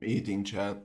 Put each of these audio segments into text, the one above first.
Eating chat.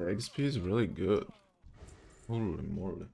The XP is really good. Holy moly.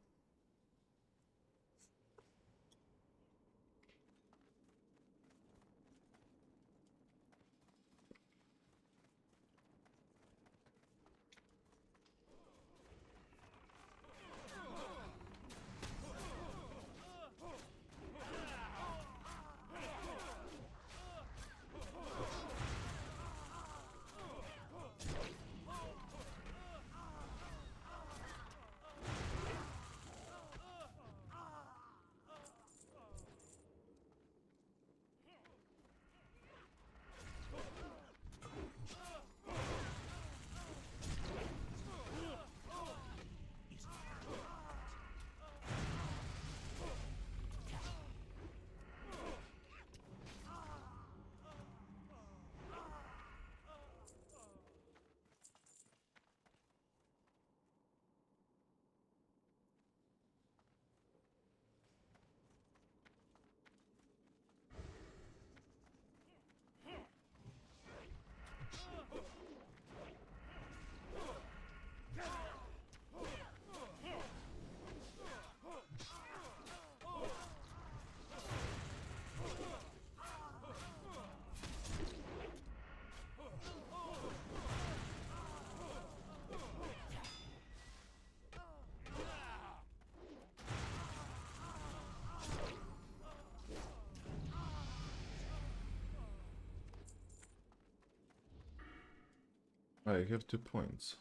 I have 2 points.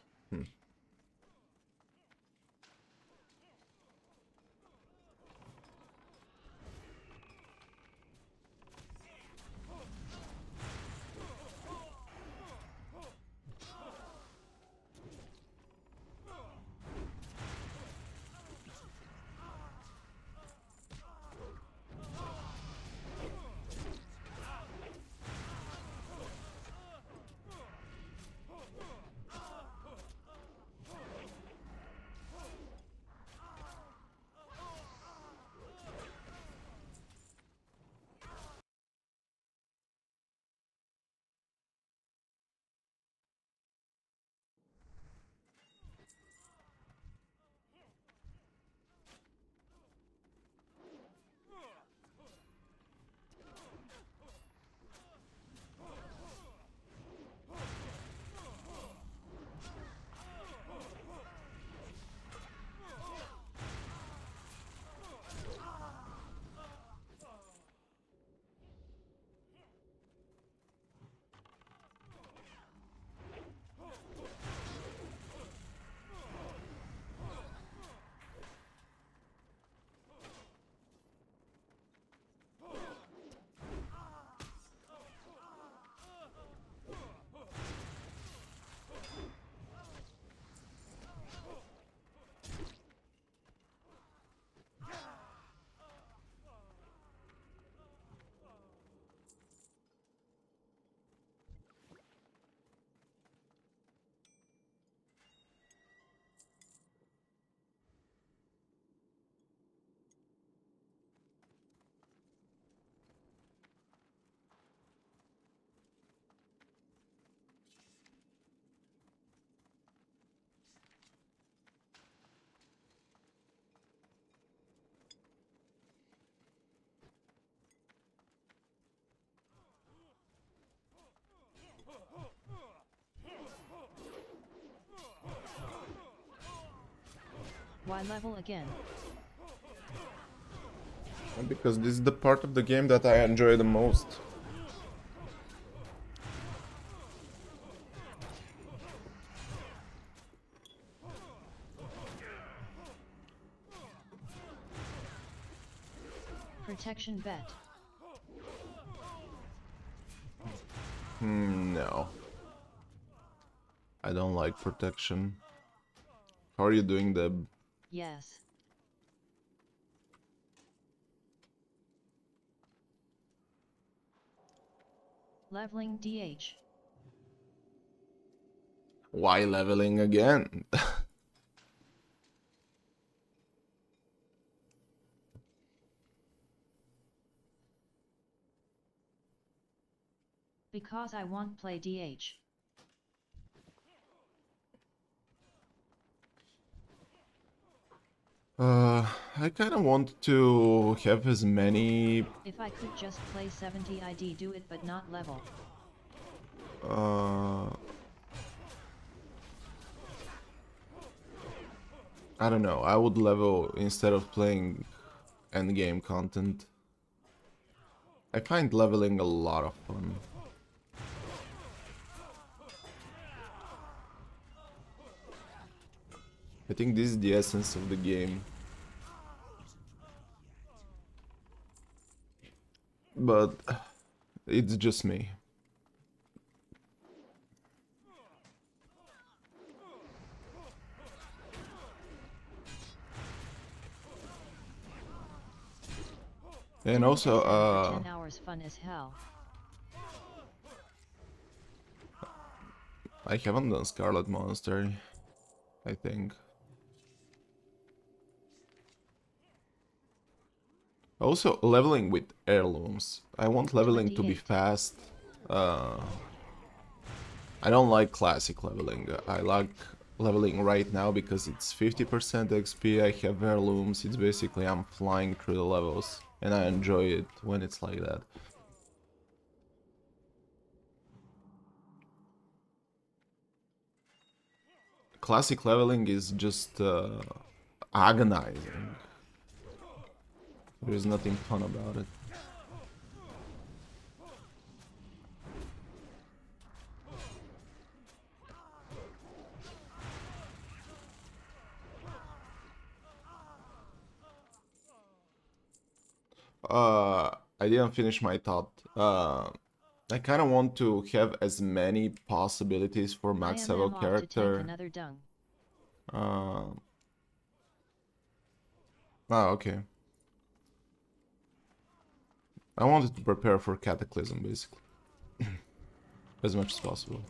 Why level again? Because this is the part of the game that I enjoy the most. Protection bet. No. I don't like protection. How are you doing, Deb? Yes. Leveling DH. Why leveling again? Because I want play DH. I kind of want to have as many. If I could just play 70 ID do it but not level. I don't know. I would level instead of playing endgame content. I find leveling a lot of fun. I think this is the essence of the game. But it's just me. And also, for 10 hours fun as hell. I haven't done Scarlet Monastery, I think. Also, leveling with heirlooms. I want leveling to be 28. fast. I don't like classic leveling. I like leveling right now because it's 50% XP, I have heirlooms, it's basically I'm flying through the levels. And I enjoy it when it's like that. Classic leveling is just agonizing. There's nothing fun about it. I didn't finish my thought. I kind of want to have as many possibilities for max level off to tank character. another dung. Okay. I wanted to prepare for Cataclysm, basically. As much as possible.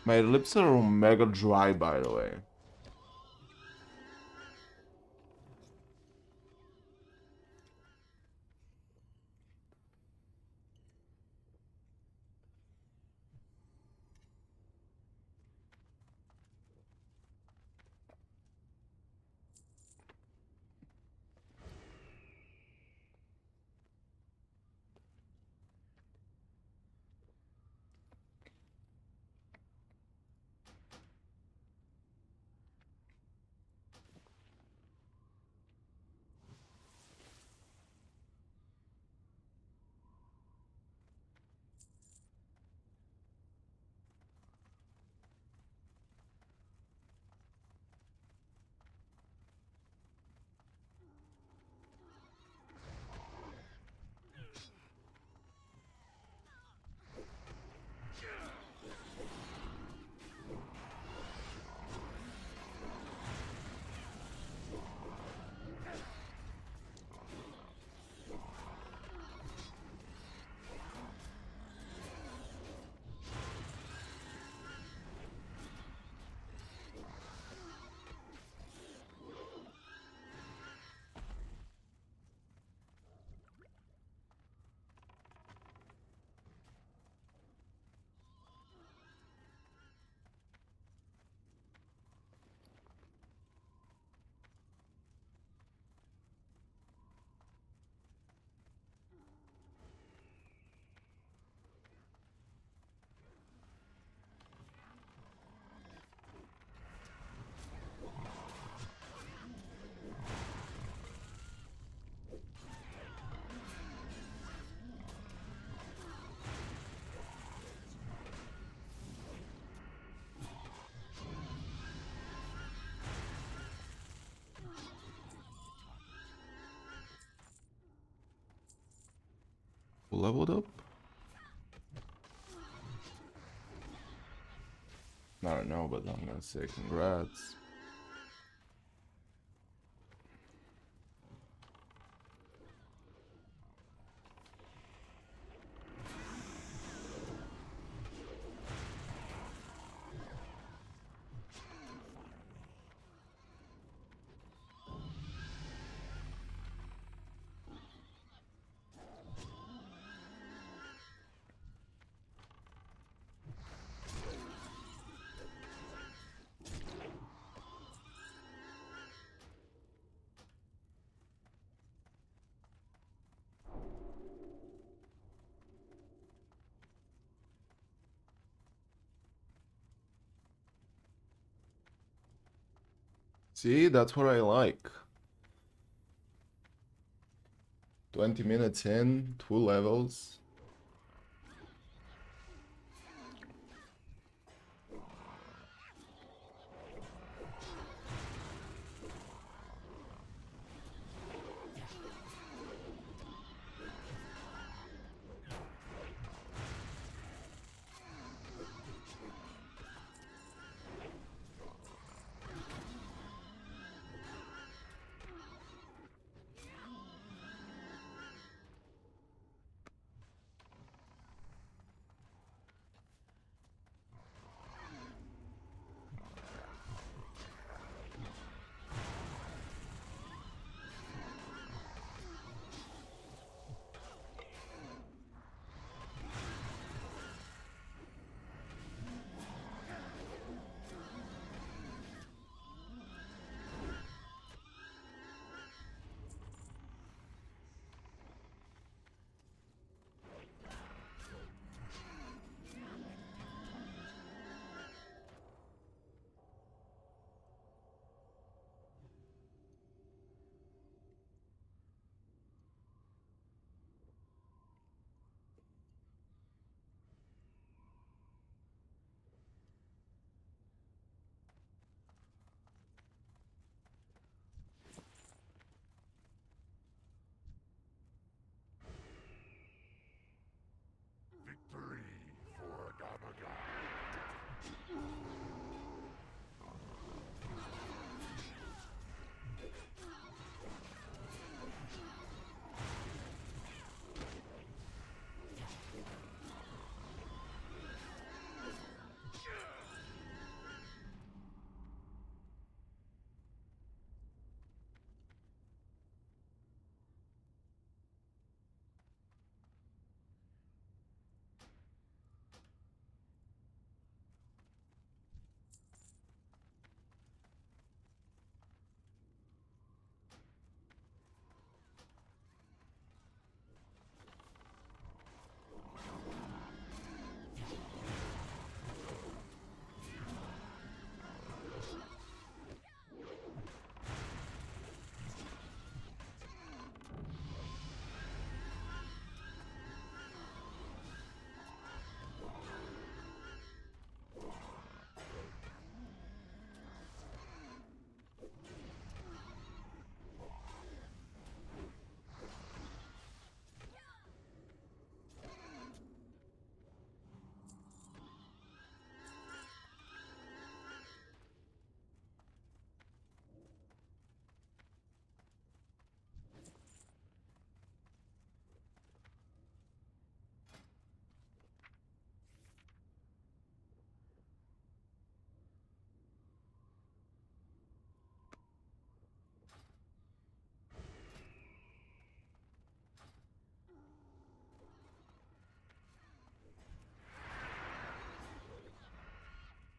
My lips are mega dry, by the way. Who leveled up? I don't know, but I'm gonna say congrats. See, that's what I like. 20 minutes in, 2 levels.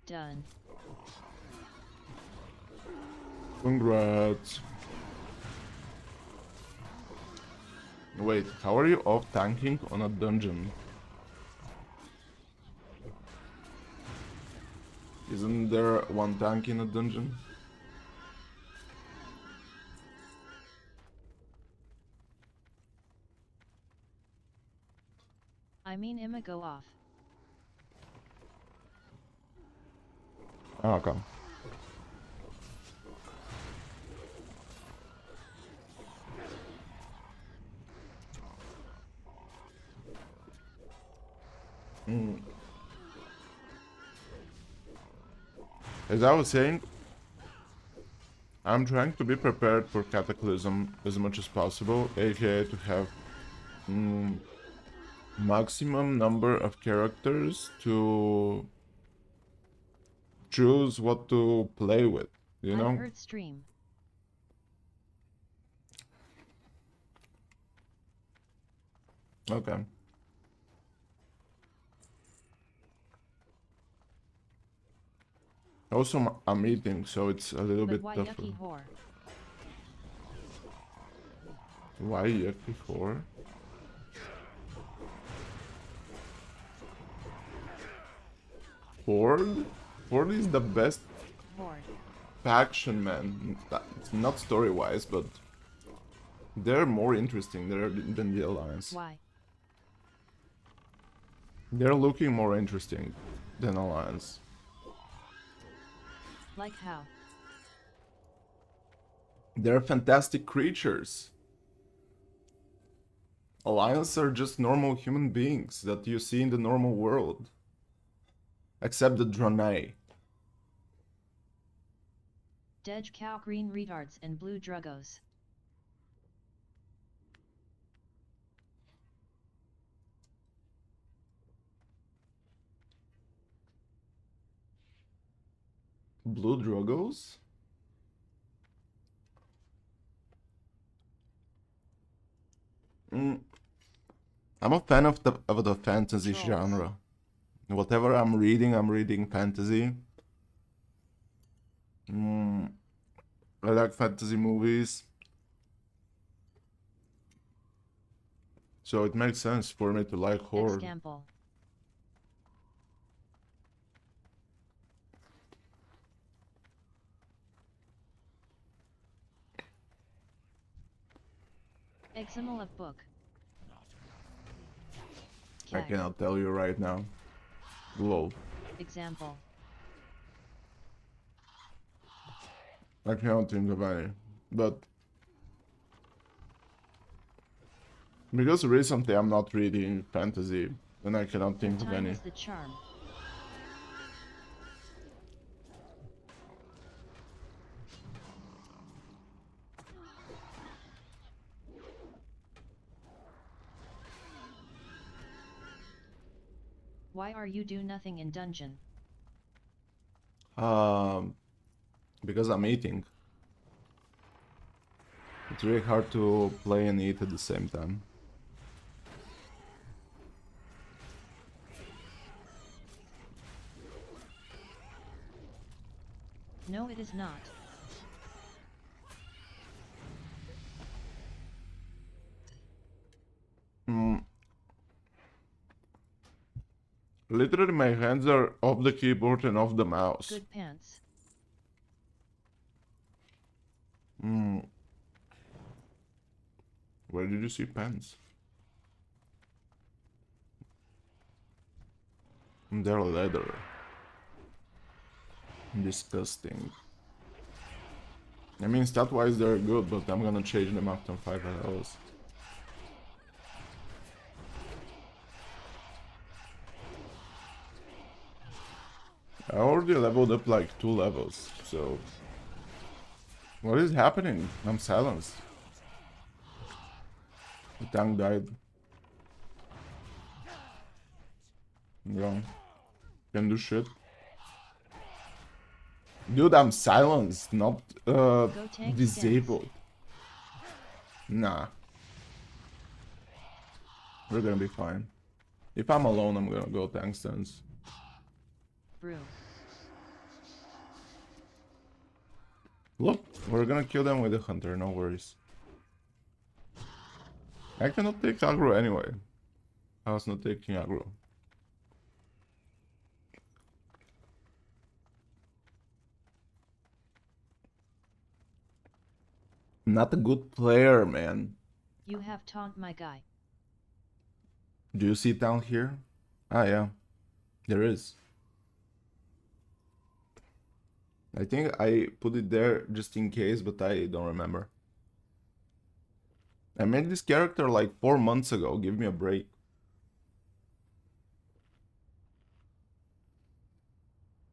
Done. Congrats. Wait, how are you off tanking on a dungeon? Isn't there one tank in a dungeon? I mean Imma go off. Oh, okay. As I was saying, I'm trying to be prepared for Cataclysm as much as possible, aka to have maximum number of characters to choose what to play with, you know? I've heard stream. Okay. Also, I'm eating, so it's a little But bit why tougher. yucky whore? Why yucky 4? Horde? Horde is the best Horde. faction, man. It's not story-wise, but they're more interesting than the Alliance. Why? They're looking more interesting than Alliance. Like how? They're fantastic creatures. Alliance are just normal human beings that you see in the normal world. Except the Draenei. Dej cow green retards and blue druggos. Blue Drogos? I'm a fan of the fantasy Trolls. genre. Whatever I'm reading fantasy. I like fantasy movies. So it makes sense for me to like horror. Example. Example of book. I Keg. cannot tell you right now. Lol. Example. I cannot think of any. But because recently I'm not reading fantasy, and I cannot think of Time any. is the charm. Why are you do nothing in dungeon? Because I'm eating. It's really hard to play and eat at the same time. No, it is not. Literally, my hands are off the keyboard and off the mouse. Good pants. Where did you see pants? They're leather. Disgusting. I mean, stat-wise they're good, but I'm gonna change them after 5 hours. I already leveled up like 2 levels, so... What is happening? I'm silenced. The tank died. Wrong. Can do shit. Dude, I'm silenced, not disabled. Nah. We're gonna be fine. If I'm alone, I'm gonna go tank stance. Brew. Look, we're gonna kill them with the hunter, no worries. I cannot take aggro anyway. I was not taking aggro. Not a good player, man. You have taunt my guy. Do you see it down here? Ah, yeah. There is. I think I put it there just in case, but I don't remember. I made this character like 4 months ago. Give me a break.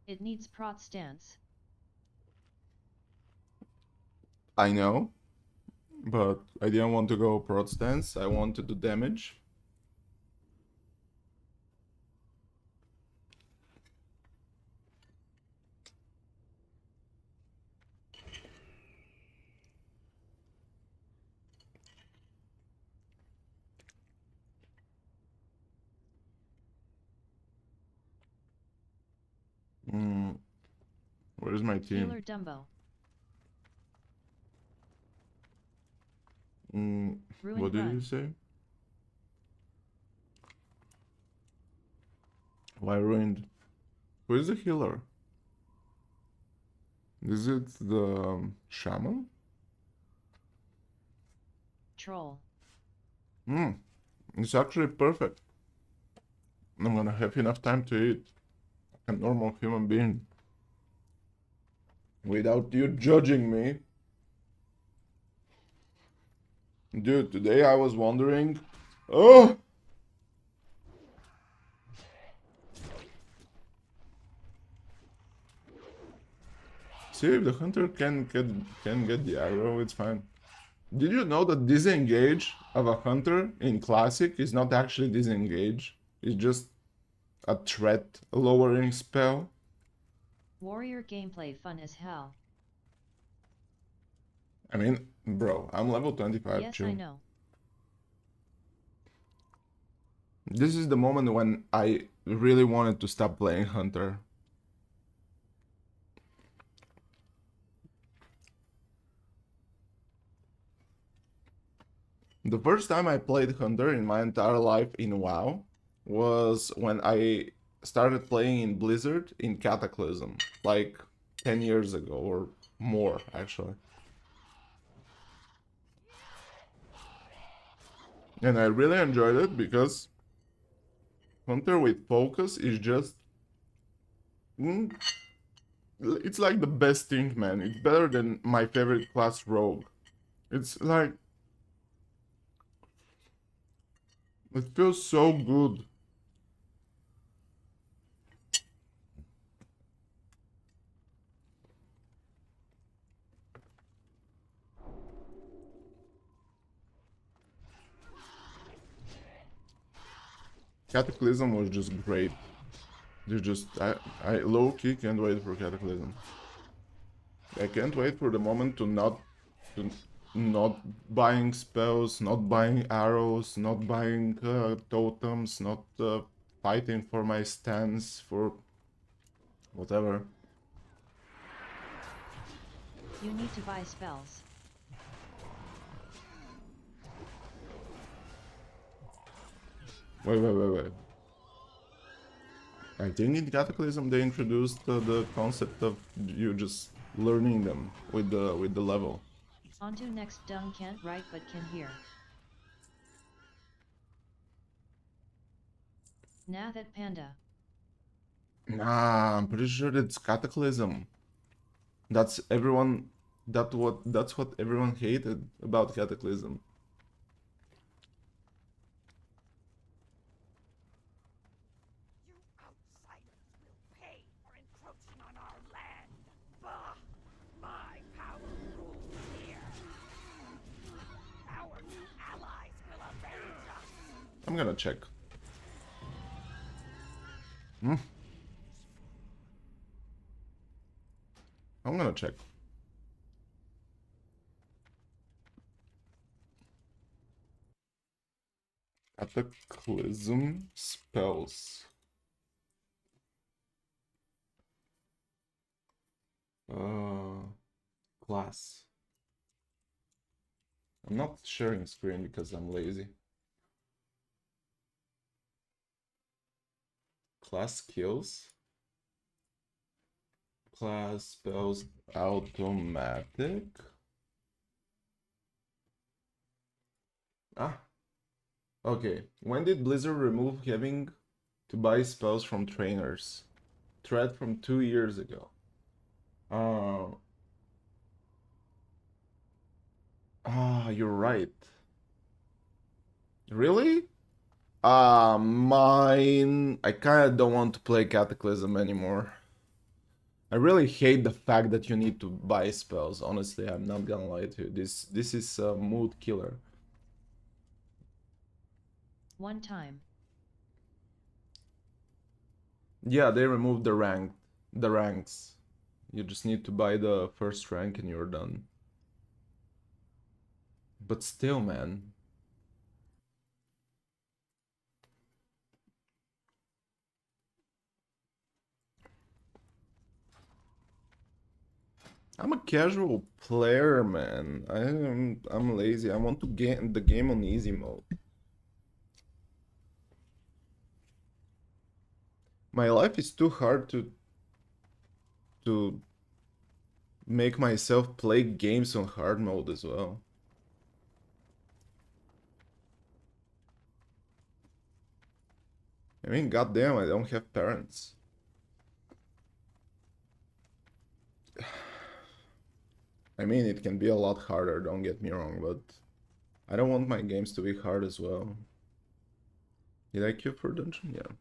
It needs prot stance. I know, but I didn't want to go prot stance. I want to do damage. Where's my team? Healer Dumbo. What did Run. you say? Why ruined? Who is the healer? Is it the shaman? Troll. It's actually perfect. I'm gonna have enough time to eat like a normal human being. Without you judging me. Dude, today I was wondering... Oh! See, if the hunter can get the arrow, it's fine. Did you know that disengage of a hunter in classic is not actually disengage? It's just a threat lowering spell. Warrior gameplay fun as hell. I mean, bro, I'm level 25, Yes, chill. I know. This is the moment when I really wanted to stop playing hunter. The first time I played hunter in my entire life in WoW was when I started playing in Blizzard in Cataclysm, like 10 years ago or more, actually. And I really enjoyed it because hunter with focus is just... it's like the best thing, man. It's better than my favorite class, rogue. It's like... it feels so good. Cataclysm was just great. You just... I low-key can't wait for Cataclysm. I can't wait for the moment to not buying spells, not buying arrows, not buying totems, not fighting for my stance, for whatever. You need to buy spells. Wait. I think in Cataclysm they introduced the concept of you just learning them with the level. On to next. Dung can't write but can hear. Nah, that panda. Nah, I'm pretty sure it's Cataclysm. That's everyone. That's what everyone hated about Cataclysm. You outsiders will pay for encroaching on our land. Bah! My power rules here. Our new allies will avenge us. I'm gonna check. I'm gonna check. Cataclysm spells. class. I'm not sharing screen because I'm lazy. Class skills. Class spells automatic. Ah. Okay. When did Blizzard remove having to buy spells from trainers? Thread from 2 years ago. You're right. Really? Mine. I kinda don't want to play Cataclysm anymore. I really hate the fact that you need to buy spells. Honestly, I'm not gonna lie to you. This is a mood killer. One time. Yeah, they removed the ranks. You just need to buy the first rank and you're done. But still, man. I'm a casual player, man. I'm lazy. I want to get the game on easy mode. My life is too hard to make myself play games on hard mode as well. I mean, goddamn, I don't have parents. I mean, it can be a lot harder, don't get me wrong, but I don't want my games to be hard as well. Did I queue for dungeon? Yeah.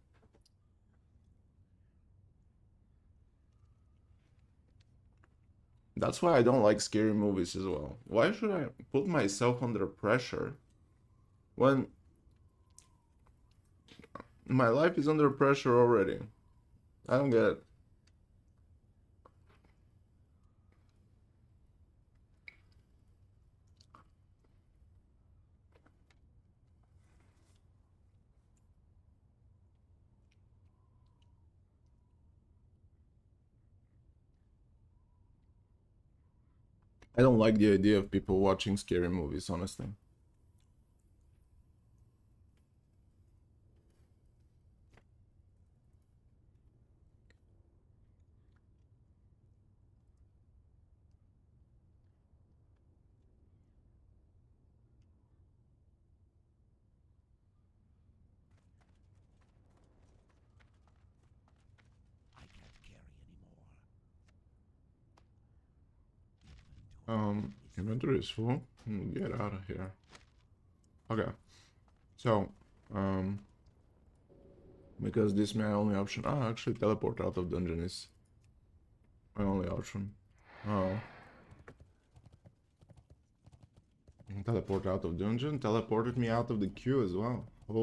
That's why I don't like scary movies as well. Why should I put myself under pressure when my life is under pressure already? I don't get it. I don't like the idea of people watching scary movies, honestly. I can't carry anymore. Inventory is full. Get out of here. Okay. So, because this is my only option. Actually, teleport out of dungeon is my only option. Oh. Teleport out of dungeon. Teleported me out of the queue as well. Oh.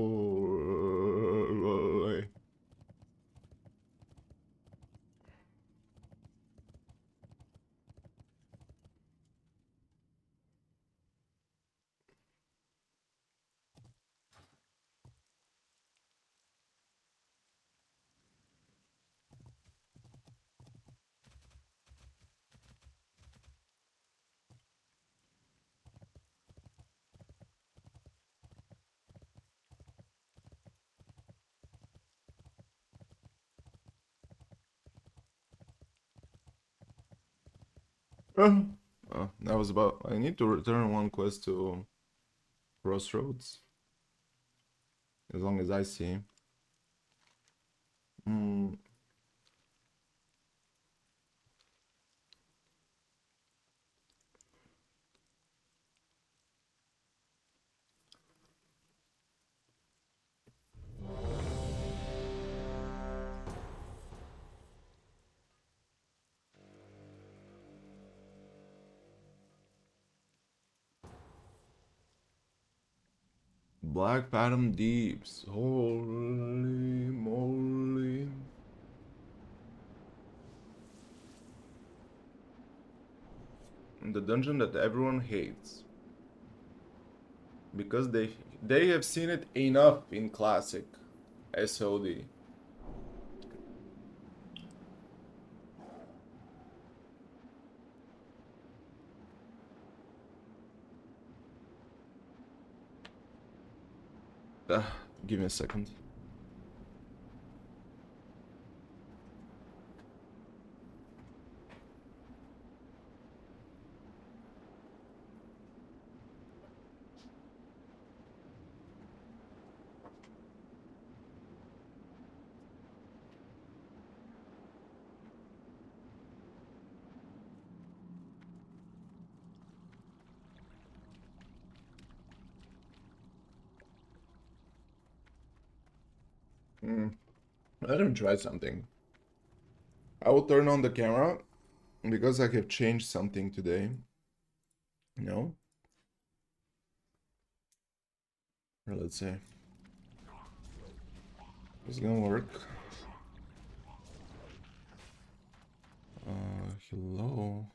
That was about. I need to return one quest to Crossroads. As long as I see. Black Bottom Deeps. Holy moly. The dungeon that everyone hates. Because they have seen it enough in classic SOD. Give me a second. Let him try something. I will turn on the camera because I have changed something today. No? Or let's say. It's gonna work. Hello.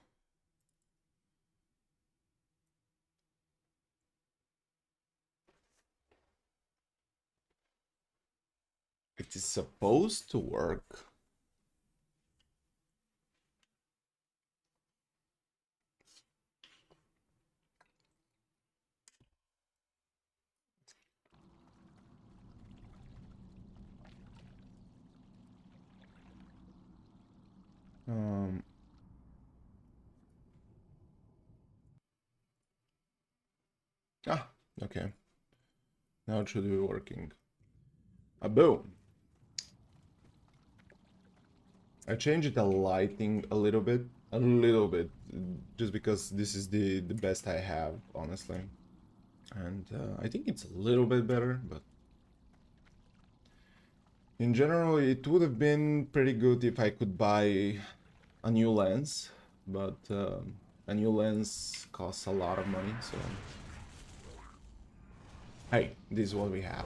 It is supposed to work. Um. Okay. Now it should be working. Boom. I changed the lighting a little bit, just because this is the best I have, honestly. And I think it's a little bit better, but in general, it would have been pretty good if I could buy a new lens, but a new lens costs a lot of money, so hey, this is what we have.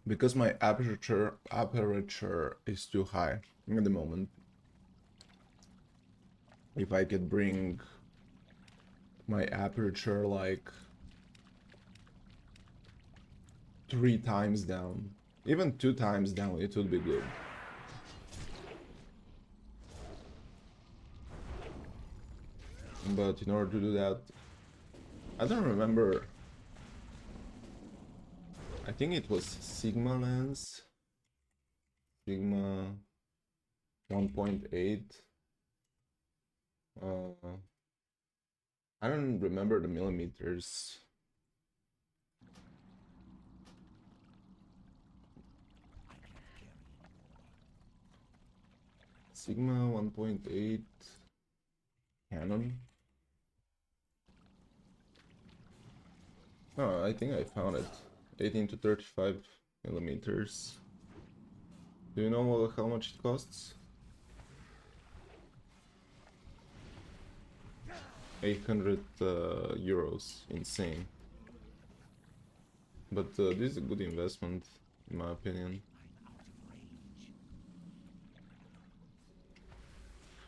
Because my aperture is too high at the moment. If I could bring my aperture like 3 times down, even 2 times down, it would be good. But in order to do that, I don't remember. I think it was Sigma lens. Sigma 1.8. I don't remember the millimeters. Sigma 1.8 Canon. Oh, I think I found it. 18 to 35 millimeters. Do you know how much it costs? 800 euros. Insane. But this is a good investment, in my opinion.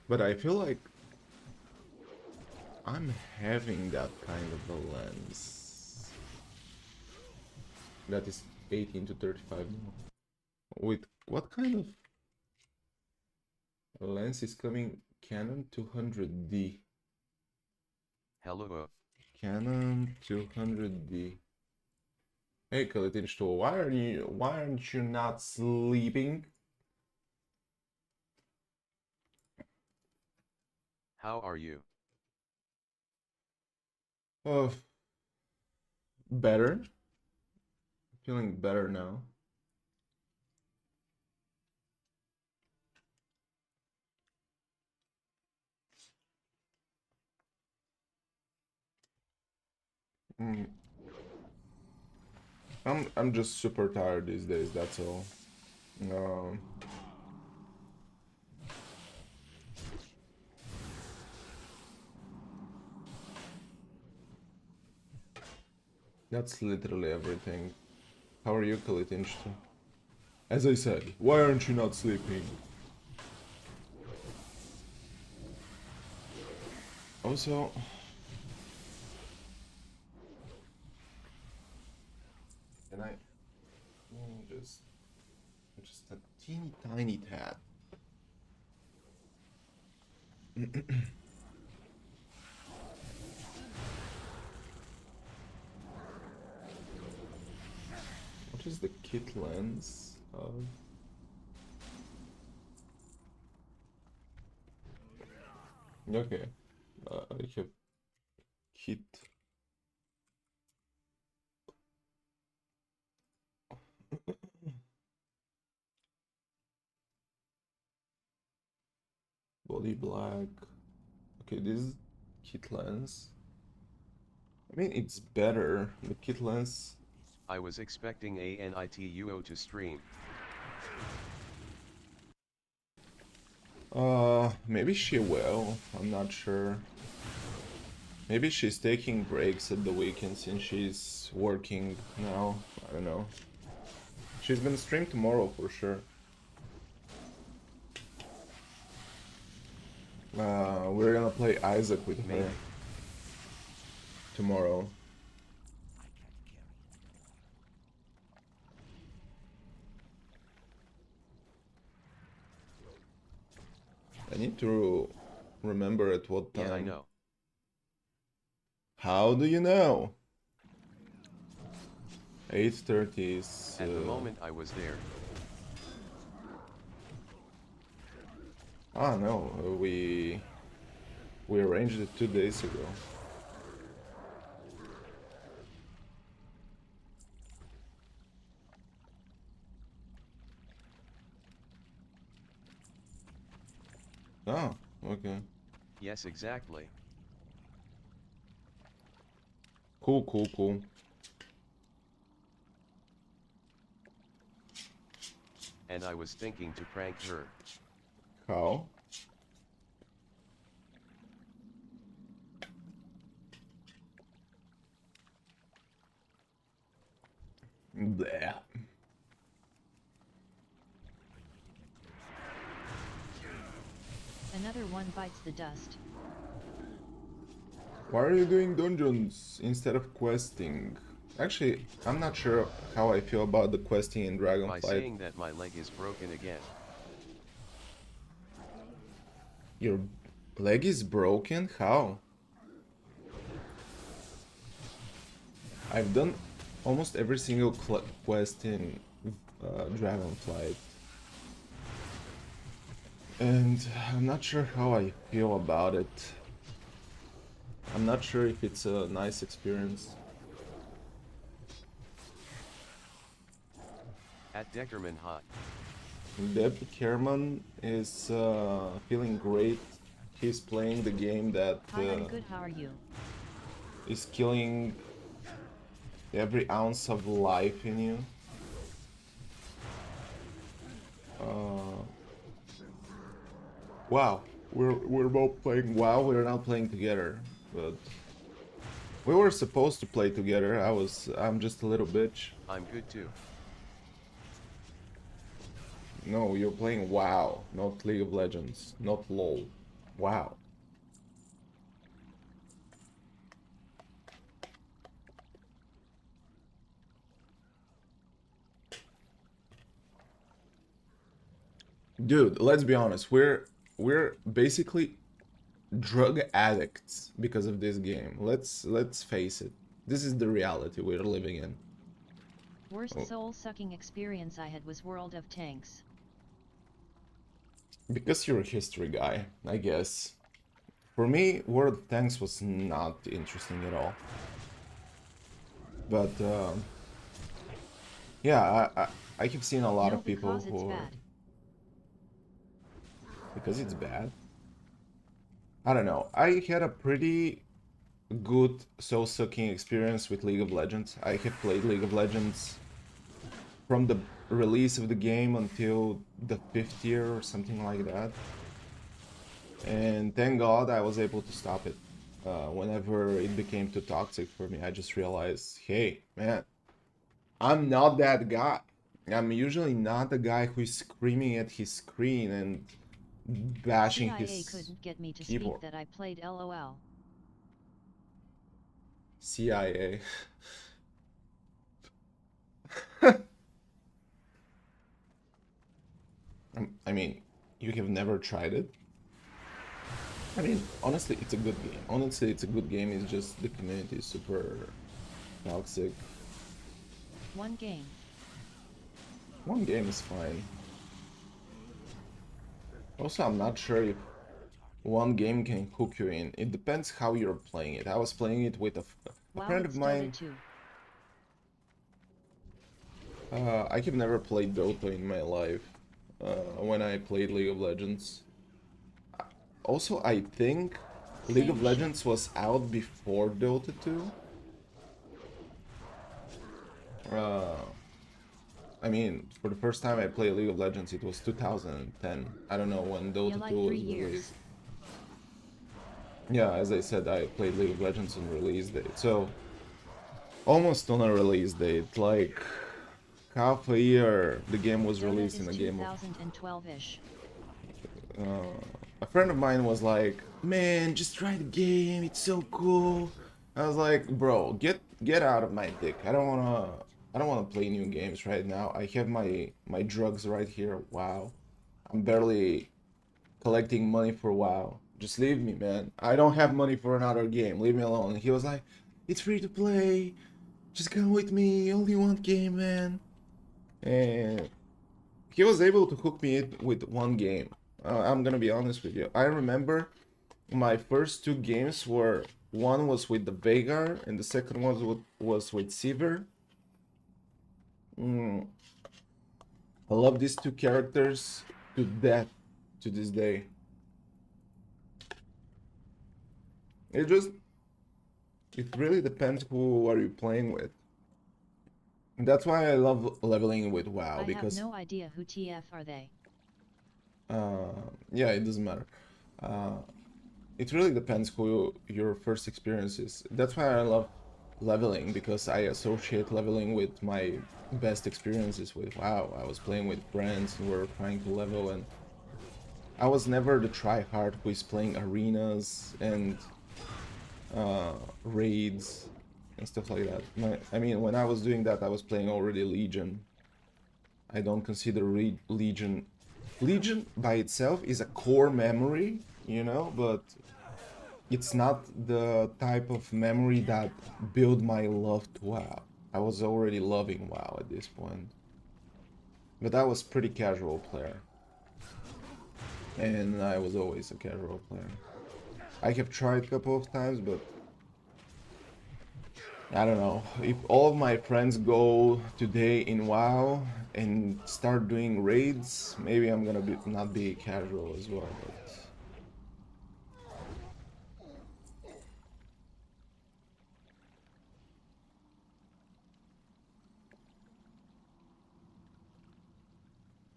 But I feel like I'm having that kind of a lens. That is 18 to 35. With what kind of lens is coming? Canon 200D. Hello. Canon 200D. Hey, Kalitinsto, why aren't you not sleeping? How are you? Oh, better. Feeling better now. Mm. I'm just super tired these days, that's all. Um, that's literally everything. How are you, Kalitinsto? As I said, why aren't you not sleeping? Also, can I just a teeny What is the kit lens of? Okay, I have kit. Body black. Okay, this is kit lens. I mean, it's better. The kit lens. I was expecting ANITUO to stream. Maybe she will. I'm not sure. Maybe she's taking breaks at the weekend since she's working now. I don't know. She's gonna stream tomorrow for sure. We're gonna play Isaac with her Maybe. tomorrow. I need to remember at what time. Yeah, I know. How do you know? 8:30 is. At the moment I was there. Ah no, we arranged it 2 days ago. Oh, okay. Yes, exactly. Cool, cool, cool. And I was thinking to prank her. How? Bleh. Another one bites the dust. Why are you doing dungeons instead of questing? Actually, I'm not sure how I feel about the questing in By Dragonflight. saying that my leg is broken again. Your leg is broken? How? I've done almost every single quest in Dragonflight. And I'm not sure how I feel about it. I'm not sure if it's a nice experience. At Deckerman Hot. Deb Kerman is feeling great. He's playing the game that Hi, I'm good, how are you? is killing every ounce of life in you. Wow, we're both playing WoW. We're not playing together, but we were supposed to play together. I'm just a little bitch. I'm good too. No, you're playing WoW, not League of Legends, not LoL. WoW. Dude, let's be honest. We're basically drug addicts because of this game. Let's face it. This is the reality we're living in. Worst soul-sucking experience I had was World of Tanks. Because you're a history guy, I guess. For me, World of Tanks was not interesting at all. But yeah, I have seen a lot No, of people because it's who bad. because it's bad. I don't know. I had a pretty good soul-sucking experience with League of Legends. I have played League of Legends from the release of the game until the 5th year or something like that. And thank God I was able to stop it. Whenever it became too toxic for me, I just realized, hey, man, I'm not that guy. I'm usually not the guy who is screaming at his screen and bashing CIA his couldn't get me to keyboard. speak that I played LOL. CIA. I mean, you have never tried it? I mean, honestly, it's a good game. Honestly, it's a good game. It's just the community is super toxic. One game. One game is fine. Also, I'm not sure if one game can hook you in. It depends how you're playing it. I was playing it with a Wow, friend of it's Dota mine. 2. I have never played Dota in my life. When I played League of Legends. Also, I think League of Same shit. Legends was out before Dota 2. Uh, I mean, for the first time I played League of Legends, it was 2010. I don't know when Yeah, Dota 2 like 3 was years. released. Yeah, as I said, I played League of Legends on release date. So, almost on a release date, like half a year the game was Dota released in is a game of 2012-ish. a friend of mine was like, "Man, just try the game. It's so cool." I was like, "Bro, get out of my dick. I don't wanna play new games right now. I have my drugs right here. Wow, I'm barely collecting money for WoW. Just leave me, man. I don't have money for another game. Leave me alone." And he was like, "It's free to play. Just come with me. Only one game, man." And he was able to hook me in with one game. I'm gonna be honest with you. I remember my first two games were one was with the Vagar and the second one was with Sivir. Mm, I love these two characters to death to this day. It just it really depends who are you playing with. And that's why I love leveling with WoW I have because no idea who TF are they. yeah, it doesn't matter. Uh, it really depends who your first experience is. That's why I love leveling because I associate leveling with my best experiences with WoW. I was playing with friends who were trying to level, and I was never the tryhard who is playing arenas and raids and stuff like that. I mean, when I was doing that, I was playing already Legion. I don't consider Legion. Legion by itself is a core memory, you know, but it's not the type of memory that built my love to WoW. I was already loving WoW at this point. But I was pretty casual player. And I was always a casual player. I have tried a couple of times, but I don't know. If all of my friends go today in WoW and start doing raids, maybe I'm gonna not be casual as well,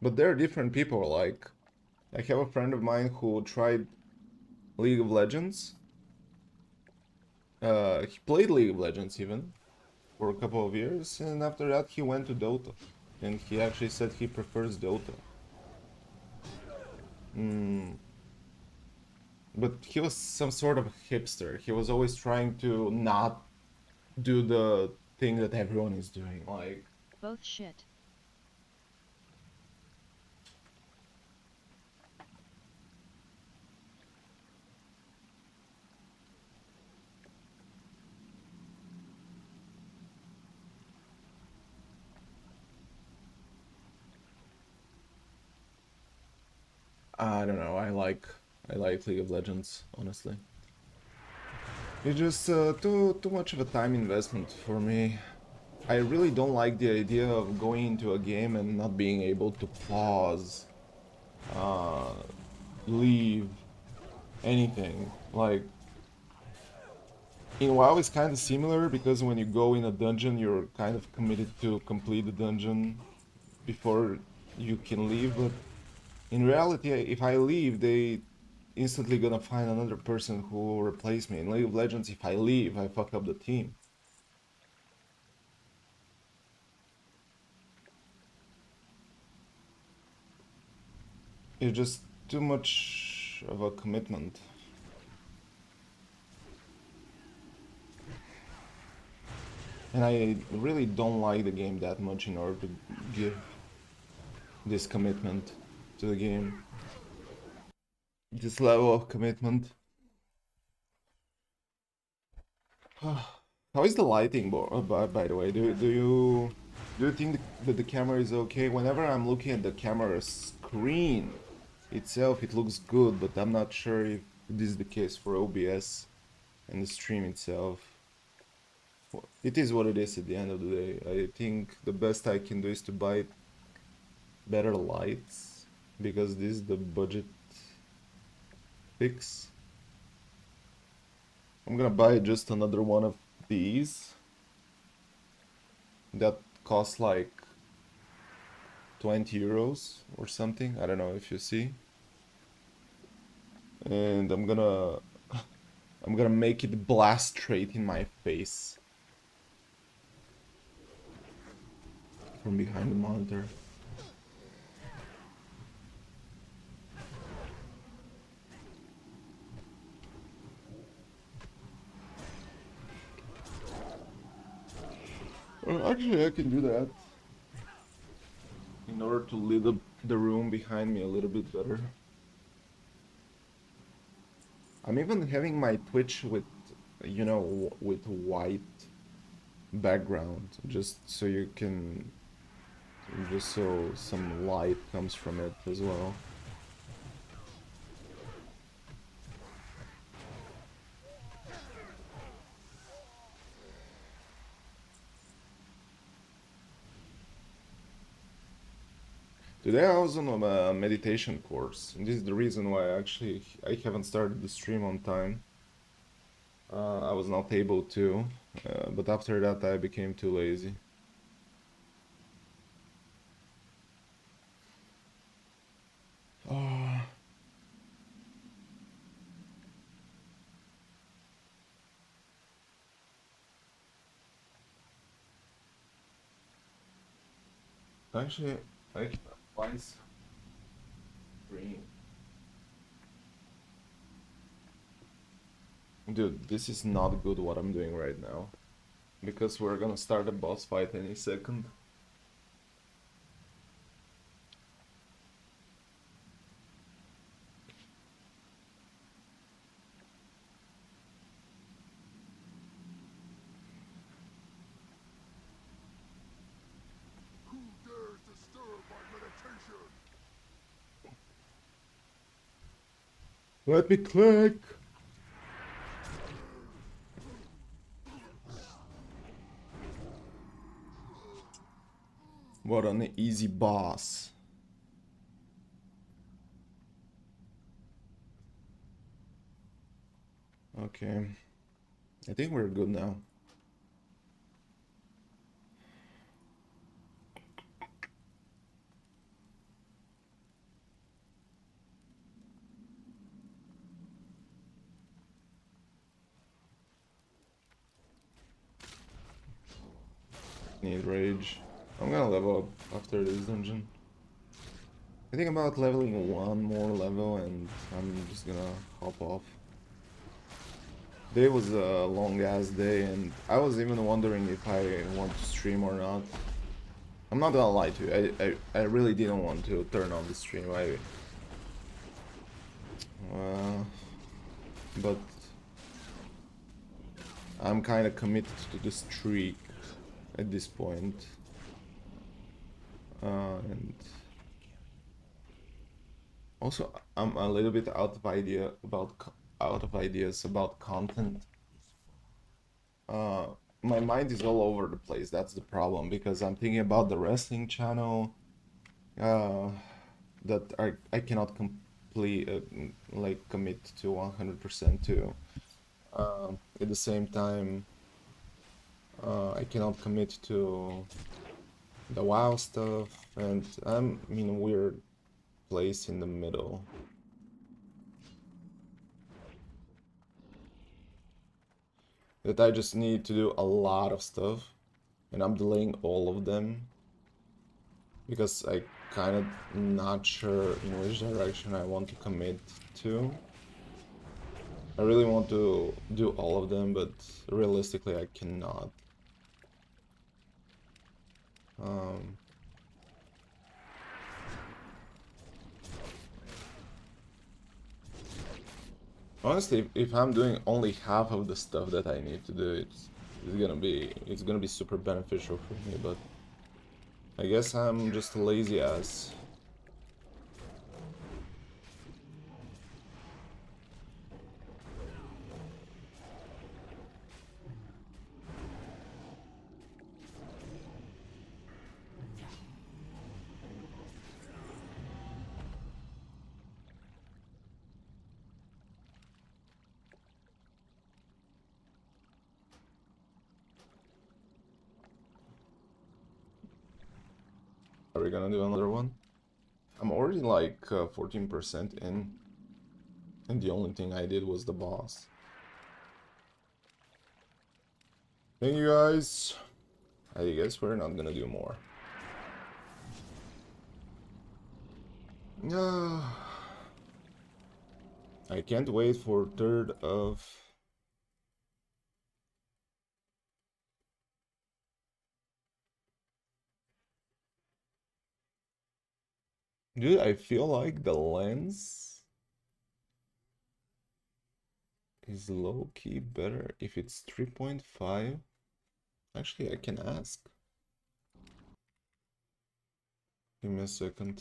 but there are different people. Like, I have a friend of mine who tried League of Legends. He played League of Legends even for a couple of years, and after that he went to Dota. And he actually said he prefers Dota. But he was some sort of hipster. He was always trying to not do the thing that everyone is doing. Like, Both shit. I don't know. I like League of Legends, honestly. It's just too much of a time investment for me. I really don't like the idea of going into a game and not being able to pause, uh, leave, anything. Like, in WoW it's kind of similar because when you go in a dungeon, you're kind of committed to complete the dungeon before you can leave. But in reality, if I leave, they instantly gonna find another person who will replace me. In League of Legends, if I leave, I fuck up the team. It's just too much of a commitment. And I really don't like the game that much in order to give this commitment to the game. This level of commitment. How is the lighting, by the way? Do you think that the camera is okay? Whenever I'm looking at the camera screen itself, it looks good, but I'm not sure if this is the case for OBS and the stream itself. It is what it is at the end of the day. I think the best I can do is to buy better lights because this is the budget fix. I'm gonna buy just another one of these that costs like 20 euros or something. I don't know if you see. And I'm gonna make it blast straight in my face from behind the monitor. Actually, I can do that in order to lit up the room behind me a little bit better. I'm even having my Twitch with, you know, with white background, just so you can, just so some light comes from it as well. Today I was on a meditation course, and this is the reason why actually I haven't started the stream on time. I was not able to, but after that I became too lazy. Actually, I can twice stream. Dude, this is not good what I'm doing right now. Because we're gonna start a boss fight any second. Who dares disturb my meditation? Let me click! What an easy boss. Okay. I think we're good now. Need rage. I'm gonna level up after this dungeon. I think about leveling one more level and I'm just gonna hop off. Today was a long ass day and I was even wondering if I want to stream or not. I'm not gonna lie to you, I really didn't want to turn on the stream. But I'm kinda committed to the streak at this point. And also I'm a little bit out of ideas about content. My mind is all over the place. That's the problem because I'm thinking about the wrestling channel that I cannot complete like commit to 100% to. At the same time, I cannot commit to the WoW stuff, and I'm in a weird place in the middle. That I just need to do a lot of stuff, and I'm delaying all of them because I kind of not sure in which direction I want to commit to. I really want to do all of them, but realistically I cannot. Honestly, if I'm doing only half of the stuff that I need to do, it's gonna be super beneficial for me, but I guess I'm just a lazy ass. Are we gonna do another one? I'm already like 14% in, and the only thing I did was the boss. Thank you guys. I guess we're not gonna do more. I can't wait for 3rd of... Dude, I feel like the lens is low-key better if it's 3.5. Actually, I can ask. Give me a second.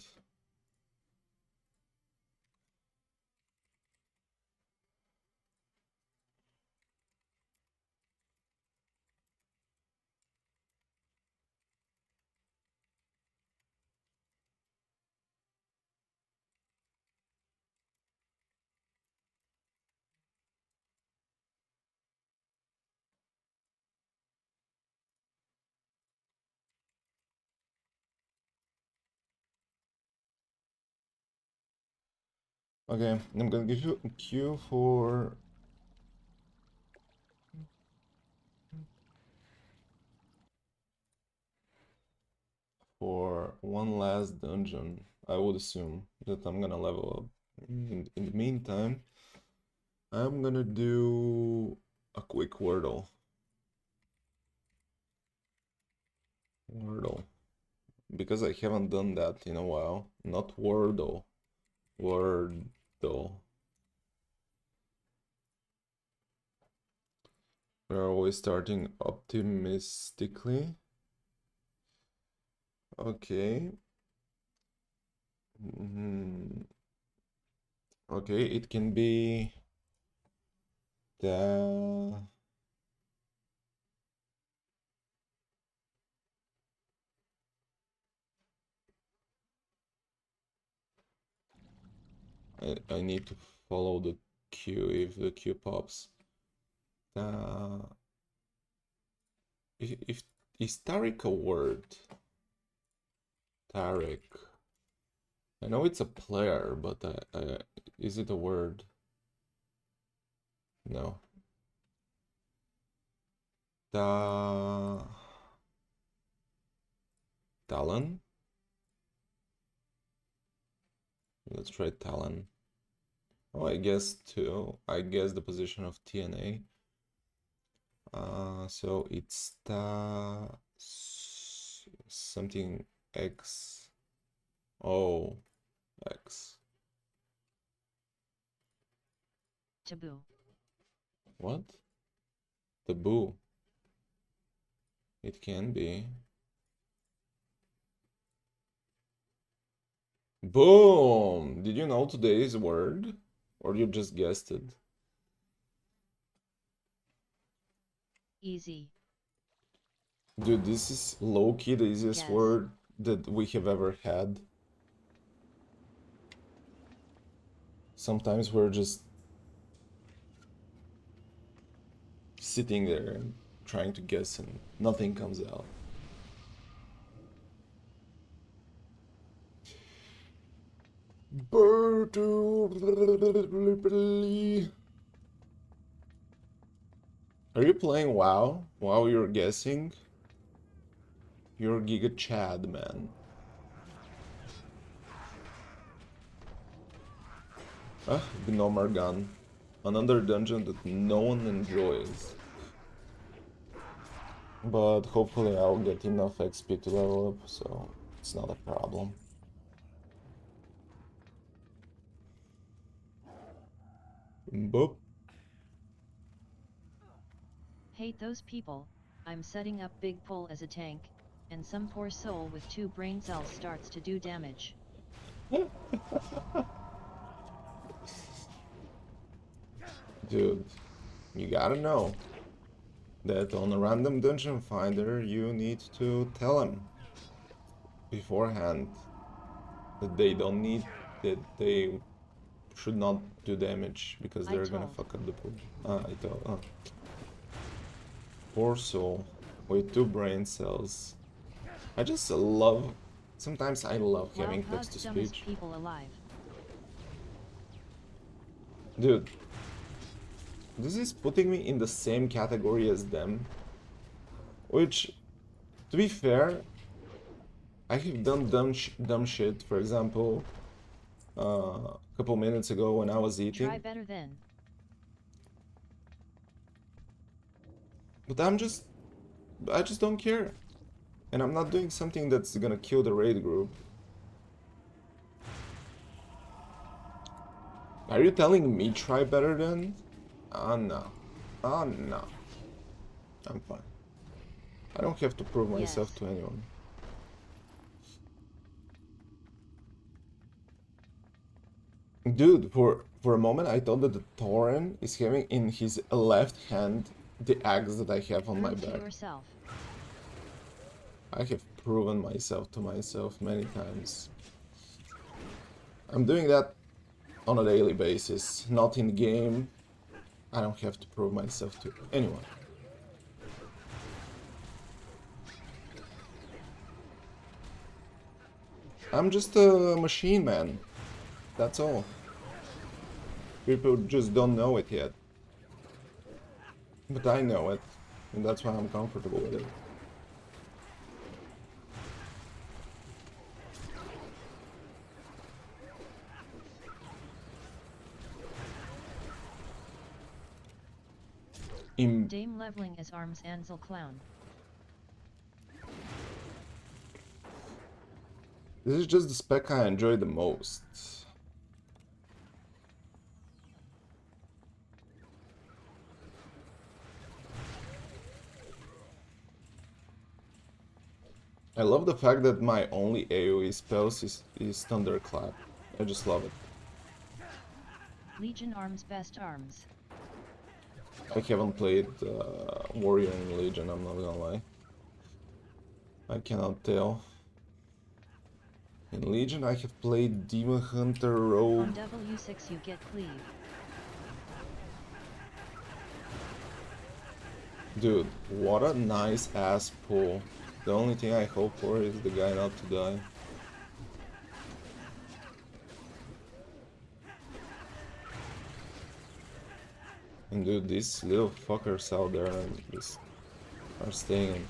Okay, I'm gonna give you a cue for one last dungeon. I would assume that I'm gonna level up. In the meantime, I'm gonna do a quick Wordle. Wordle. Because I haven't done that in a while. Not Wordle. Wordle. We're always starting optimistically. Okay. Okay, it can be the... I need to follow the queue if the queue pops. If is Tariq a word? Tariq. I know it's a player, but is it a word? No. Talon? Let's try Talon. Oh, I guess too. I guess the position of TNA. So it's something X. Oh, X. Taboo. What? Taboo. It can be. Boom! Did you know today's word? Or you just guessed it? Easy. Dude, this is low-key the easiest Guess. word that we have ever had. Sometimes we're just sitting there and trying to guess and nothing comes out. Are you playing WoW while you're guessing? You're Giga Chad, man. Ah, Gnomargan. Another dungeon that no one enjoys. But hopefully I'll get enough XP to level up, so it's not a problem. Boop. Hate those people. I'm setting up big pull as a tank, and some poor soul with 2 brain cells starts to do damage. Dude, you gotta know that on a random dungeon finder you need to tell them beforehand that they don't need, that they should not do damage because I they're gonna told. fuck up the pool. I thought, poor soul with 2 brain cells. I just love, sometimes I love Wow, having Pug's text to dumbest speech. people alive. Dude, this is putting me in the same category as them, which, to be fair, I have done dumb shit. For example, a couple minutes ago when I was Try eating, better then. but I just don't care, and I'm not doing something that's gonna kill the raid group. Are you telling me try better then? No. No. I'm fine. I don't have to prove myself Yes. to anyone. Dude, for a moment I thought that the Tauren is having in his left hand the axe that I have on my Prove to back. yourself. I have proven myself to myself many times. I'm doing that on a daily basis, not in game. I don't have to prove myself to anyone. I'm just a machine man. That's all. People just don't know it yet. But I know it, and that's why I'm comfortable with it. Dame leveling as arms Ansel clown. This is just the spec I enjoy the most. I love the fact that my only AoE spells is Thunderclap. I just love it. Legion arms best arms. I haven't played Warrior in Legion, I'm not gonna lie. I cannot tell. In Legion I have played Demon Hunter, Rogue. On W6 you get cleave. Dude, what a nice ass pull. The only thing I hope for is the guy not to die. And dude, these little fuckers out there just are staying.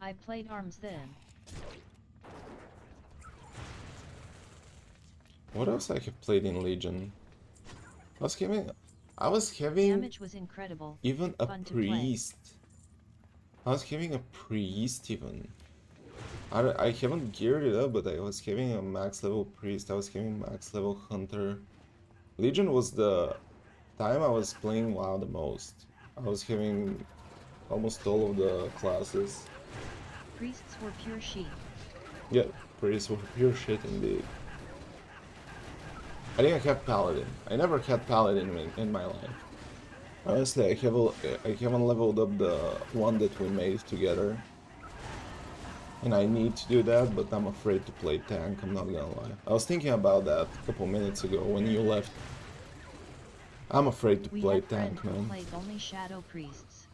I played arms then. What else I have played in Legion? I was having Damage was incredible. even a Fun to play. priest. I was having a priest even. I haven't geared it up, but I was having a max level priest. I was having max level hunter. Legion was the time I was playing WoW the most. I was having almost all of the classes. Priests were pure sheep. Yeah, priests were pure shit indeed. I think I have paladin. I never had paladin in my life. Honestly, I haven't leveled up the one that we made together. And I need to do that, but I'm afraid to play tank, I'm not gonna lie. I was thinking about that a couple minutes ago when you left. I'm afraid to We play had friend tank, who man. played only shadow priests.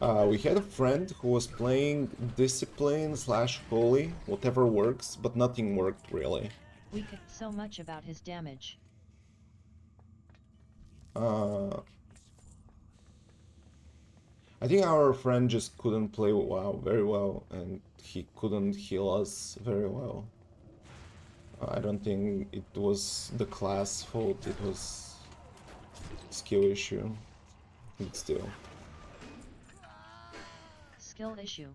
We had a friend who was playing discipline slash holy, whatever works, but nothing worked really. We kicked so much about his damage. I think our friend just couldn't play WoW very well, and he couldn't heal us very well. I don't think it was the class fault, it was skill issue. But still. Skill issue.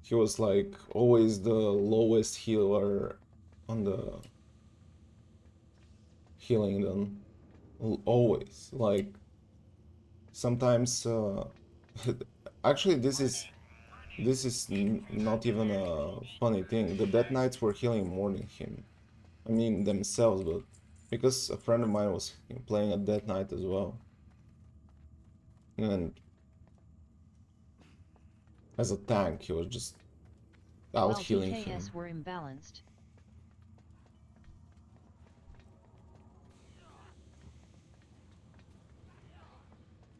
He was like always the lowest healer on the healing them. Always. Like sometimes actually this is not even a funny thing. The Death Knights were healing more than him. I mean themselves, but because a friend of mine was playing a Death Knight as well. And as a tank, he was just out While healing DKS him. were imbalanced.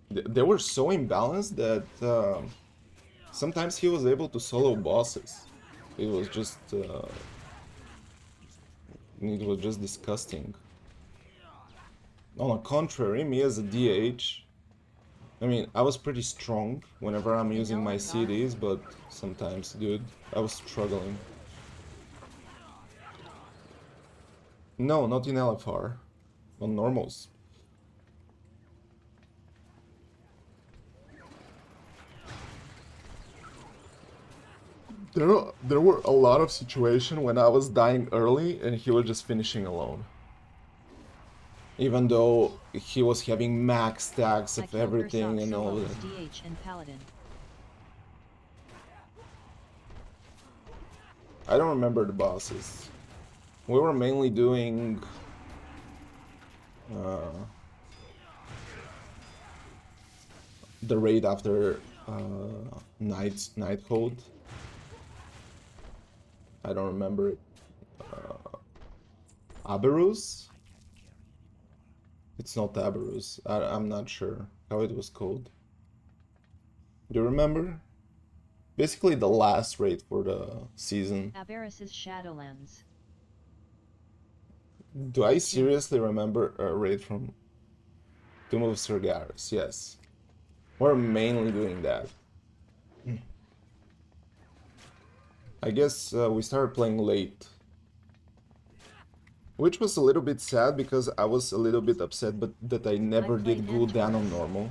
They were so imbalanced that sometimes he was able to solo bosses. It was just disgusting. On the contrary, me as a DH, I mean, I was pretty strong whenever I'm In using my LFR? CDs, but sometimes, dude, I was struggling. No, not in LFR, on normals. There were a lot of situations when I was dying early and he was just finishing alone. Even though he was having max stacks I of killed everything Ursoc and all solo that. as DH and Paladin. I don't remember the bosses. We were mainly doing the raid after night code. I don't remember it. Aberus? It's not Aberus. I'm not sure how it was called. Do you remember? Basically the last raid for the season. Aberrus's Shadowlands. Do I seriously remember a raid from Tomb of Sargeras? Yes. We're mainly doing that. I guess we started playing late. Which was a little bit sad because I was a little bit upset but that I never did played Gul'dan on Antorus. normal.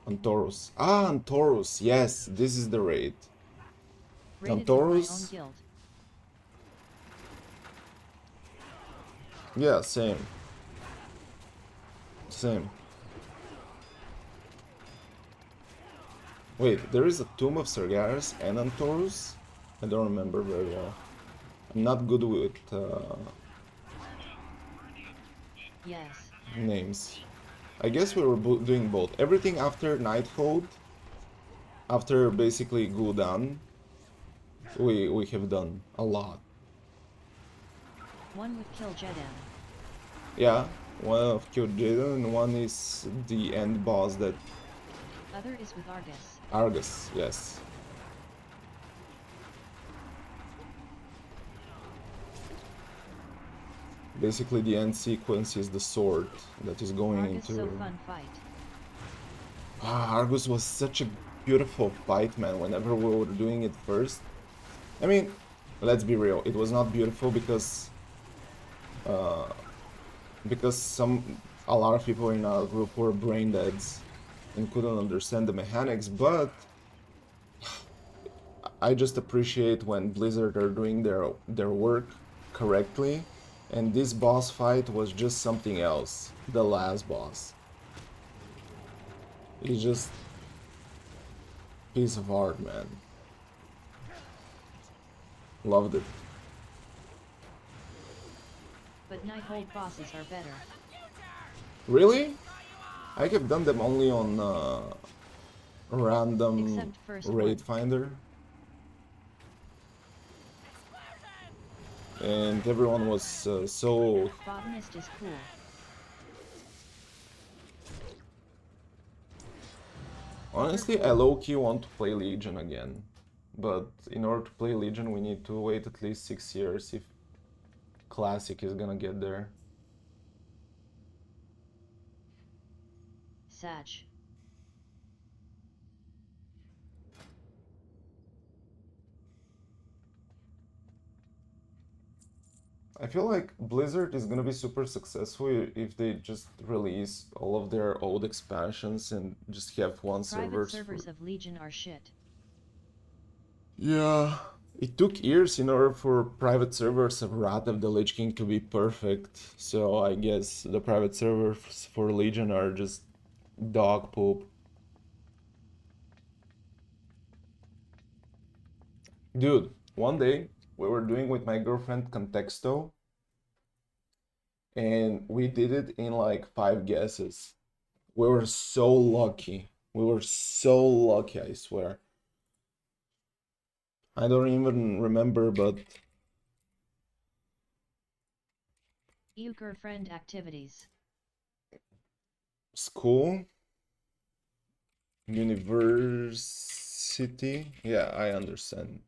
On Taurus. Ah, on Taurus. Yes, this is the raid. On Raided with my own Taurus? guild. Yeah, same. Same. Wait, there is a Tomb of Sargeras and on Taurus? I don't remember very well. I'm not good with Yes. names. I guess we were doing both. Everything after Nighthold, after basically Gul'dan, we have done a lot. One with Kill Jedan. Yeah, one of Kyojin and one is the end boss that Other is with Argus. Argus, yes. Basically the end sequence is the sword that is going Argus into... so fun fight. Ah, Argus was such a beautiful fight, man, whenever we were doing it first. I mean, let's be real, it was not beautiful because a lot of people in our group were brain deads and couldn't understand the mechanics, but I just appreciate when Blizzard are doing their work correctly, and this boss fight was just something else. The last boss. It's just piece of art, man. Loved it. But Nighthold bosses are better. Really? I have done them only on random Except first raid one. finder. And everyone was so... Botanist is cool. Honestly, I low-key want to play Legion again. But in order to play Legion, we need to wait at least 6 years if Classic is gonna get there. Satch. I feel like Blizzard is gonna be super successful if they just release all of their old expansions and just have one server. Private servers of Legion are shit. Yeah, it took years in order for private servers of Wrath of the Lich King to be perfect. So I guess the private servers for Legion are just dog poop. Dude, one day we were doing with my girlfriend Contexto, and we did it in like 5 guesses. We were so lucky. We were so lucky, I swear. I don't even remember, but Euchre friend activities. school, university. Yeah, I understand.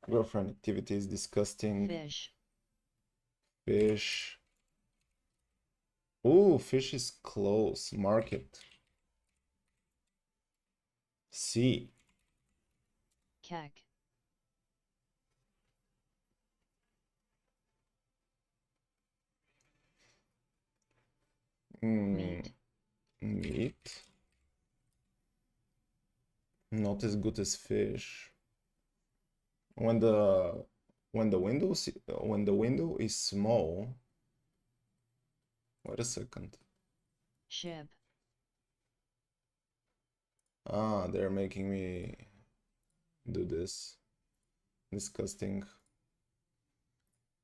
Girlfriend activities, disgusting. Fish. Fish. Ooh, fish is close. Market. Sea. Keg. Meat. Meat. Not as good as fish. When the window is small. Wait a second. Shib. Ah, they're making me do this. Disgusting.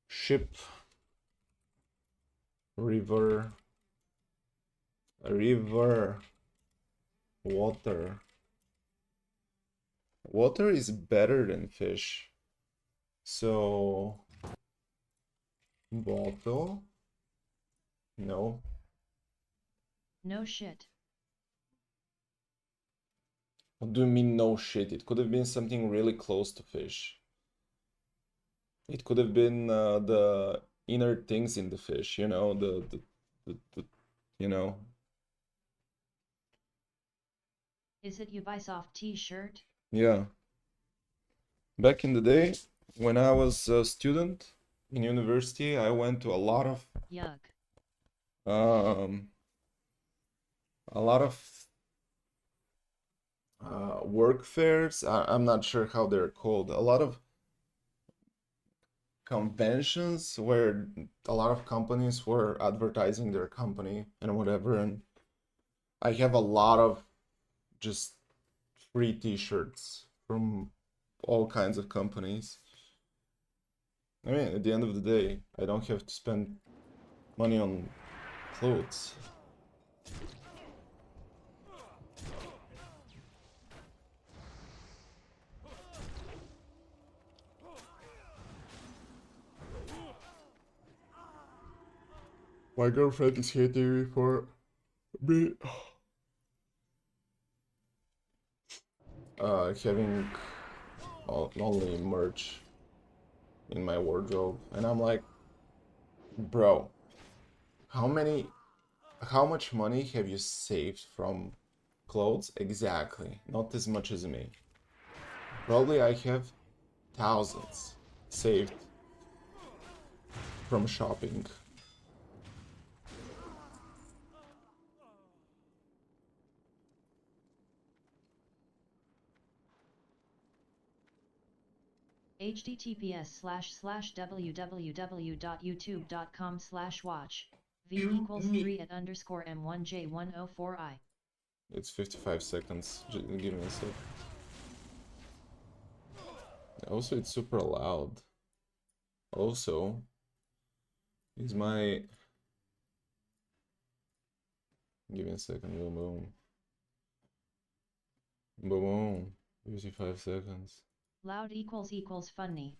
Ship. River. River. Water. Water is better than fish. So, bottle? No. No shit. What do you mean no shit? It could have been something really close to fish. It could have been the inner things in the fish, you know, the you know. Is it Ubisoft t-shirt? Yeah. Back in the day, when I was a student in university, I went to Yuck. um, a lot of work fairs. I'm not sure how they're called. A lot of conventions where a lot of companies were advertising their company and whatever. And I have a lot of just free t-shirts from all kinds of companies. I mean, at the end of the day, I don't have to spend money on clothes. My girlfriend is hating me for me having only merch in my wardrobe, and I'm like, bro, how much money have you saved from clothes? Exactly, not as much as me. Probably I have thousands saved from shopping. https://www.youtube.com/watch v equals 3 at underscore m1j104i. It's 55 seconds. Just give me a sec. Also, it's super loud. Also, is my... Give me a second. Boom, boom. Boom, boom. 55 seconds. Loud equals funny.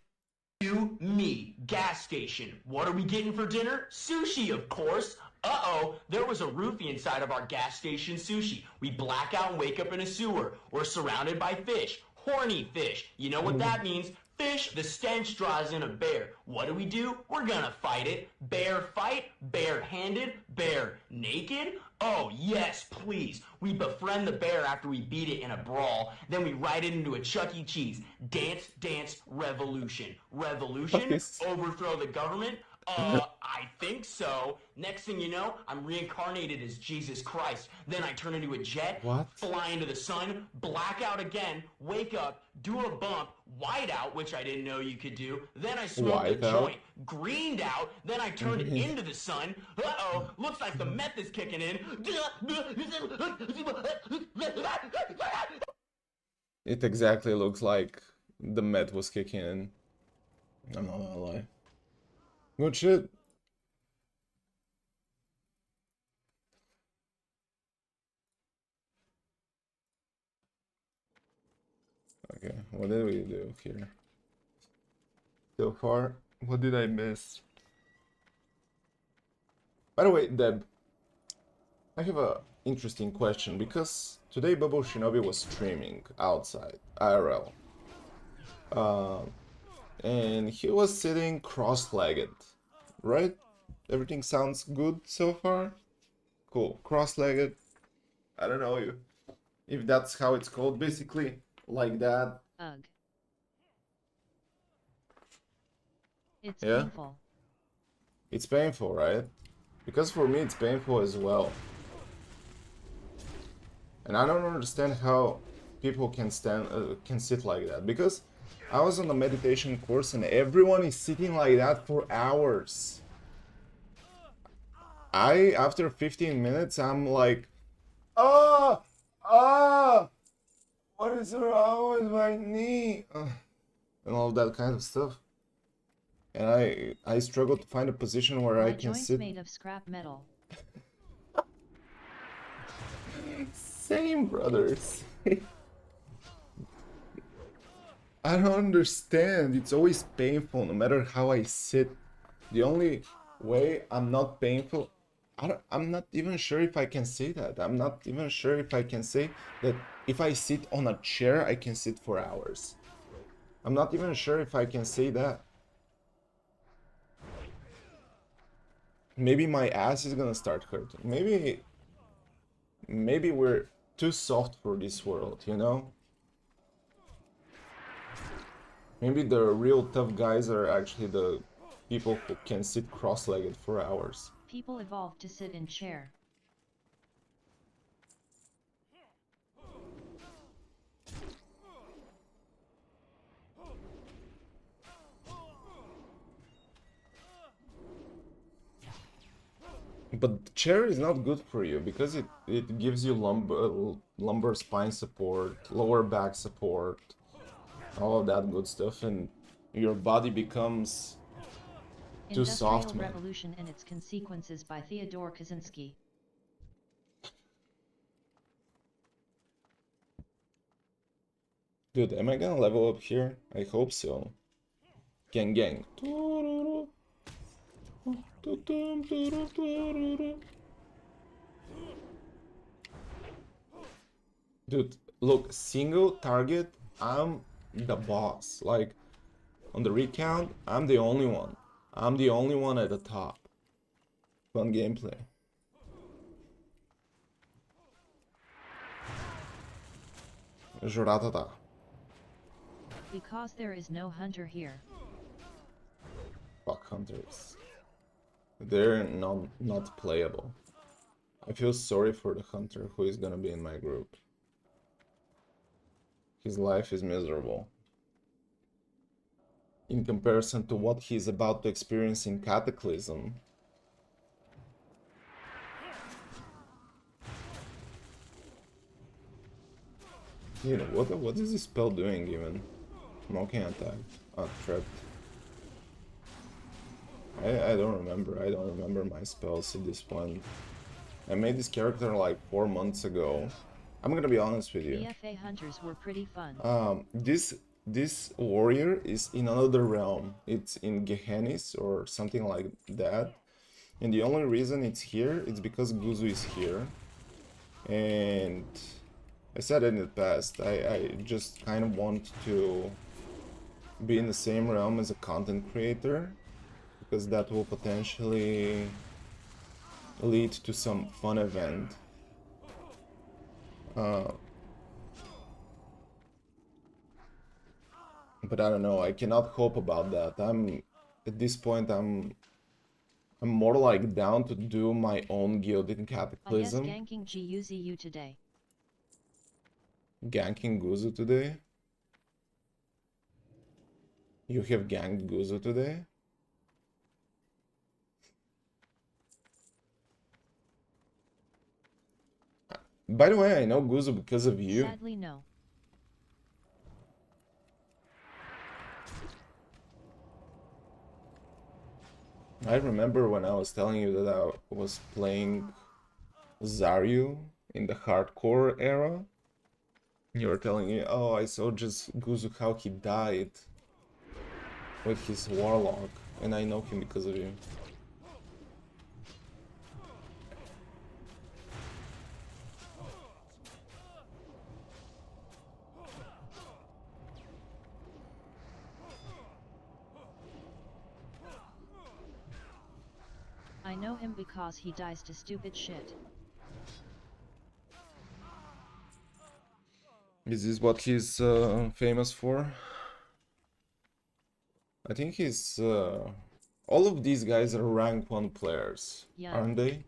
You, me, gas station. What are we getting for dinner? Sushi, of course. Uh-oh, there was a roofie inside of our gas station sushi. We black out and wake up in a sewer. We're surrounded by fish. Horny fish. You know what that means? Fish, the stench draws in a bear. What do? We're gonna fight it. Bear fight, bare-handed, bare naked. Oh, yes, please. We befriend the bear after we beat it in a brawl. Then we ride it into a Chuck E. Cheese. Dance, dance, revolution. Revolution, Nice. overthrow the government. I think so. Next thing you know, I'm reincarnated as Jesus Christ. Then I turn into a jet, What? fly into the sun, black out again, wake up, do a bump, white out, which I didn't know you could do. Then I smoked a White out? joint, greened out, then I turned Green. into the sun. Uh-oh, looks like the meth is kicking in. It exactly looks like the med was kicking in. I'm not gonna lie. Good shit. Okay, what did we do here? So far, what did I miss? By the way, Deb, I have a interesting question because today Bubble Shinobi was streaming outside, IRL. And he was sitting cross-legged, right? Everything sounds good so far? Cool, cross-legged. I don't know if that's how it's called, basically like that. Ugh. It's Yeah? painful. It's painful, right? Because for me it's painful as well. And I don't understand how people can sit like that, because I was on a meditation course and everyone is sitting like that for hours. After 15 minutes, I'm like, ah, what is wrong with my knee? And all that kind of stuff. And I struggle to find a position where My I can joint's sit. made of scrap metal. Same, brothers. I don't understand. It's always painful no matter how I sit. The only way I'm not painful, I'm not even sure if I can say that. I'm not even sure if I can say that if I sit on a chair, I can sit for hours. I'm not even sure if I can say that. Maybe my ass is gonna start hurting. Maybe we're too soft for this world, you know? Maybe the real tough guys are actually the people who can sit cross-legged for hours. People evolved to sit in chair. But chair is not good for you because it gives you lumbar spine support, lower back support, all of that good stuff, and your body becomes too soft, Industrial man. Revolution and its Consequences by Theodore Kaczynski. Dude, am I gonna level up here? I hope so. Gang gang. Dude, look, single target, I'm the boss. Like, on the recount, I'm the only one. I'm the only one at the top. Fun gameplay. Joratata. Because there is no hunter here. Fuck hunters. They're not playable. I feel sorry for the hunter who is gonna be in my group. His life is miserable in comparison to what he's about to experience in Cataclysm. You know, what is this spell doing even? Mocking attack. Ah, trapped. I don't remember. I don't remember my spells at this point. I made this character like 4 months ago. I'm gonna be honest with you. BFA hunters were pretty fun. This warrior is in another realm. It's in Gehennis or something like that. And the only reason it's here is because Guzu is here. And I said it in the past, I just kind of want to be in the same realm as a content creator, because that will potentially lead to some fun event. But I don't know, I cannot hope about that. At this point, I'm I'm more like down to do my own Guillotine I guess Cataclysm. ganking GUZU today. Ganking Guzu today? You have ganked Guzu today? By the way, I know Guzu because of you. Sadly, no. I remember when I was telling you that I was playing Zaryu in the hardcore era. You were telling me, oh, I saw just Guzu how he died with his warlock, and I know him because of you. I know him because he dies to stupid shit. Is this what he's famous for? I think he's... all of these guys are rank 1 players, Yeah. aren't they?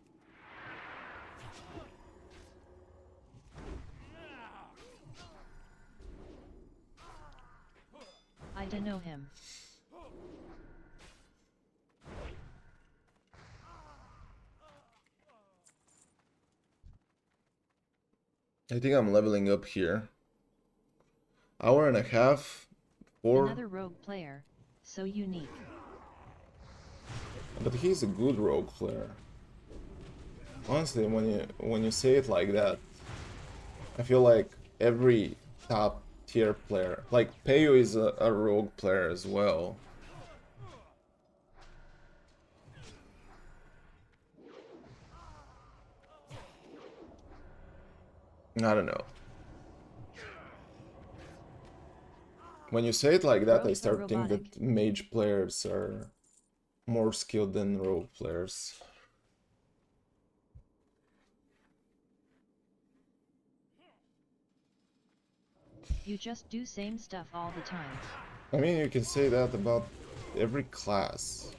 I don't know him. I think I'm leveling up here. Hour and a half, 4... Another rogue player. So unique. But he's a good rogue player. Honestly, when you say it like that, I feel like every top tier player, like Peyo is a rogue player as well. I don't know. When you say it like that, I Rogues are start thinking robotic. that mage players are more skilled than rogue players. You just do same stuff all the time. I mean, you can say that about every class.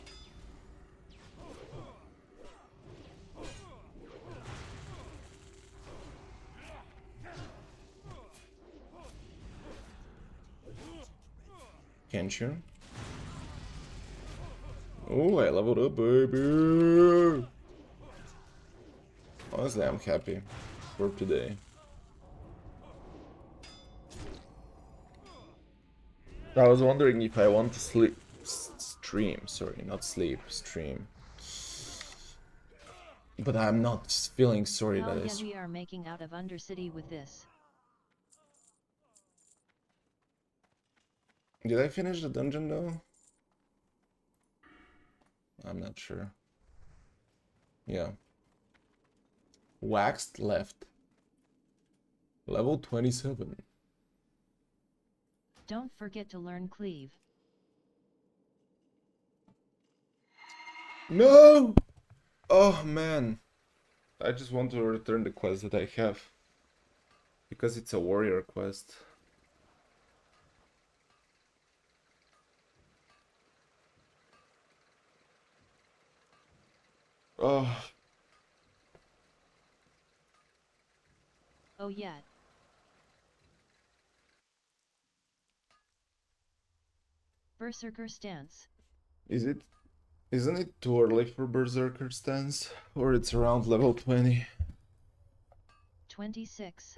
Can't you? Oh, I leveled up, baby! Honestly, I'm happy for today. I was wondering if I want to stream, sorry, not sleep, stream. But I'm not feeling sorry Hell that yeah, we are making out of Undercity with this. Did I finish the dungeon though? I'm not sure. Yeah. Waxed left. Level 27. Don't forget to learn cleave. No! Oh man. I just want to return the quest that I have. Because it's a warrior quest. Oh. Oh yeah. Berserker stance. Isn't it too early for Berserker stance? Or it's around level 20? 26.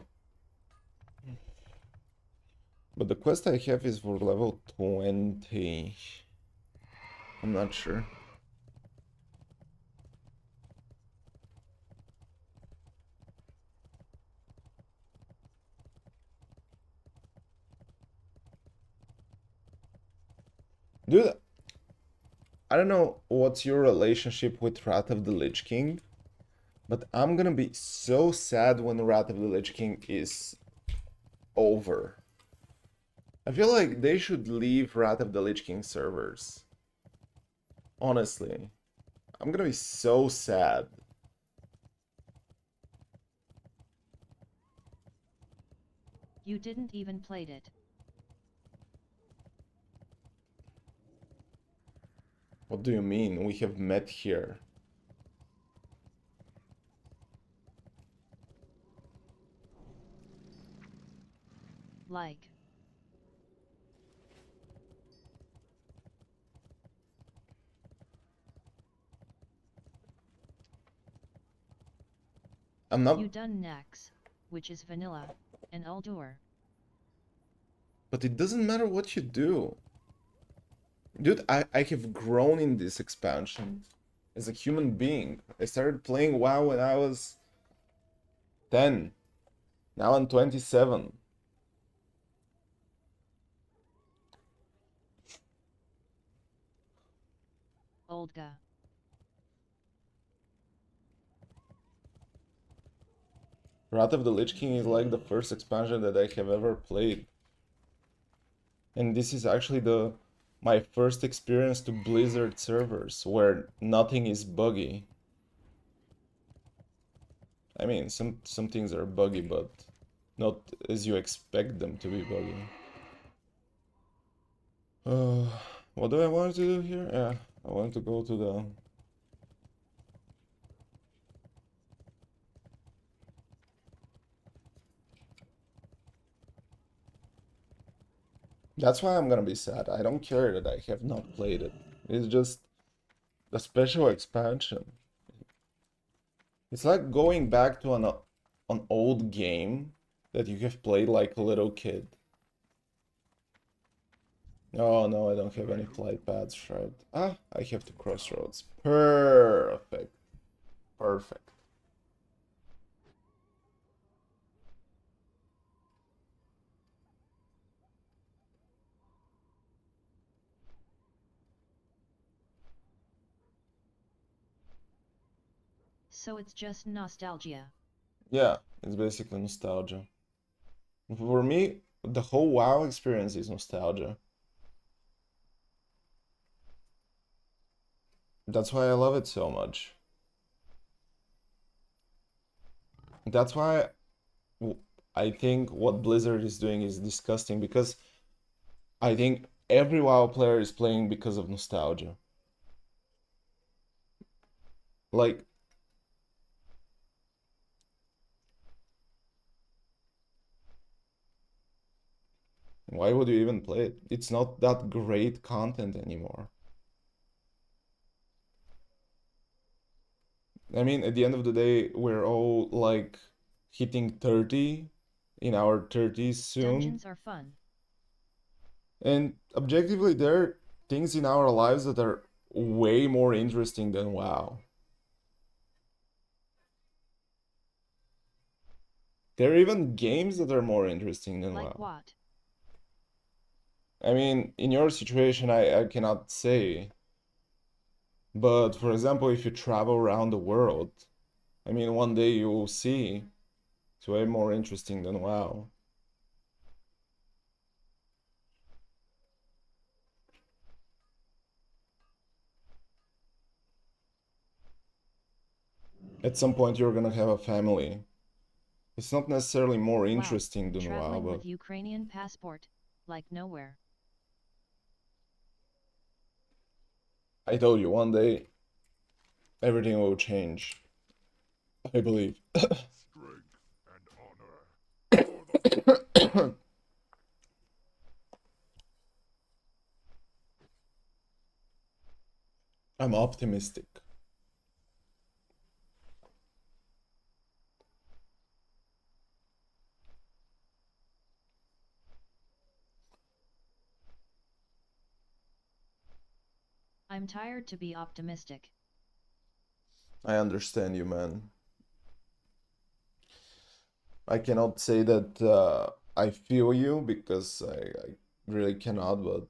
But the quest I have is for level 20. I'm not sure. Dude, I don't know what's your relationship with Wrath of the Lich King, but I'm gonna be so sad when Wrath of the Lich King is over. I feel like they should leave Wrath of the Lich King servers. Honestly. I'm gonna be so sad. You didn't even played it. What do you mean? We have met here. Like. I'm not. You done Nax, which is vanilla, and Uldur. But it doesn't matter what you do. Dude, I have grown in this expansion as a human being. I started playing WoW when I was 10. Now I'm 27. Oldga. Wrath of the Lich King is like the first expansion that I have ever played. And this is actually my first experience to Blizzard servers where nothing is buggy. I mean, some things are buggy, but not as you expect them to be buggy. What do I want to do here? Yeah, I want to go to the... That's why I'm gonna be sad. I don't care that I have not played it. It's just a special expansion. It's like going back to an old game that you have played like a little kid. Oh no, I don't have any flight paths, right? Ah, I have to crossroads. Perfect. Perfect. So it's just nostalgia. Yeah, it's basically nostalgia. For me, the whole WoW experience is nostalgia. That's why I love it so much. That's why I think what Blizzard is doing is disgusting because I think every WoW player is playing because of nostalgia. Like, why would you even play it? It's not that great content anymore. I mean, at the end of the day, we're all like hitting 30 in our 30s soon. Dungeons are fun. And objectively, there are things in our lives that are way more interesting than WoW. There are even games that are more interesting than Like WoW. what? I mean, in your situation, I cannot say. But for example, if you travel around the world, I mean, one day you will see it's way more interesting than WoW. At some point, you're gonna have a family. It's not necessarily more Wow, interesting than WoW, traveling but with Ukrainian passport, like nowhere. I told you one day everything will change. I believe. Strength and honor. For the I'm optimistic. I'm tired to be optimistic. I understand you, man. I cannot say that I feel you because I really cannot, but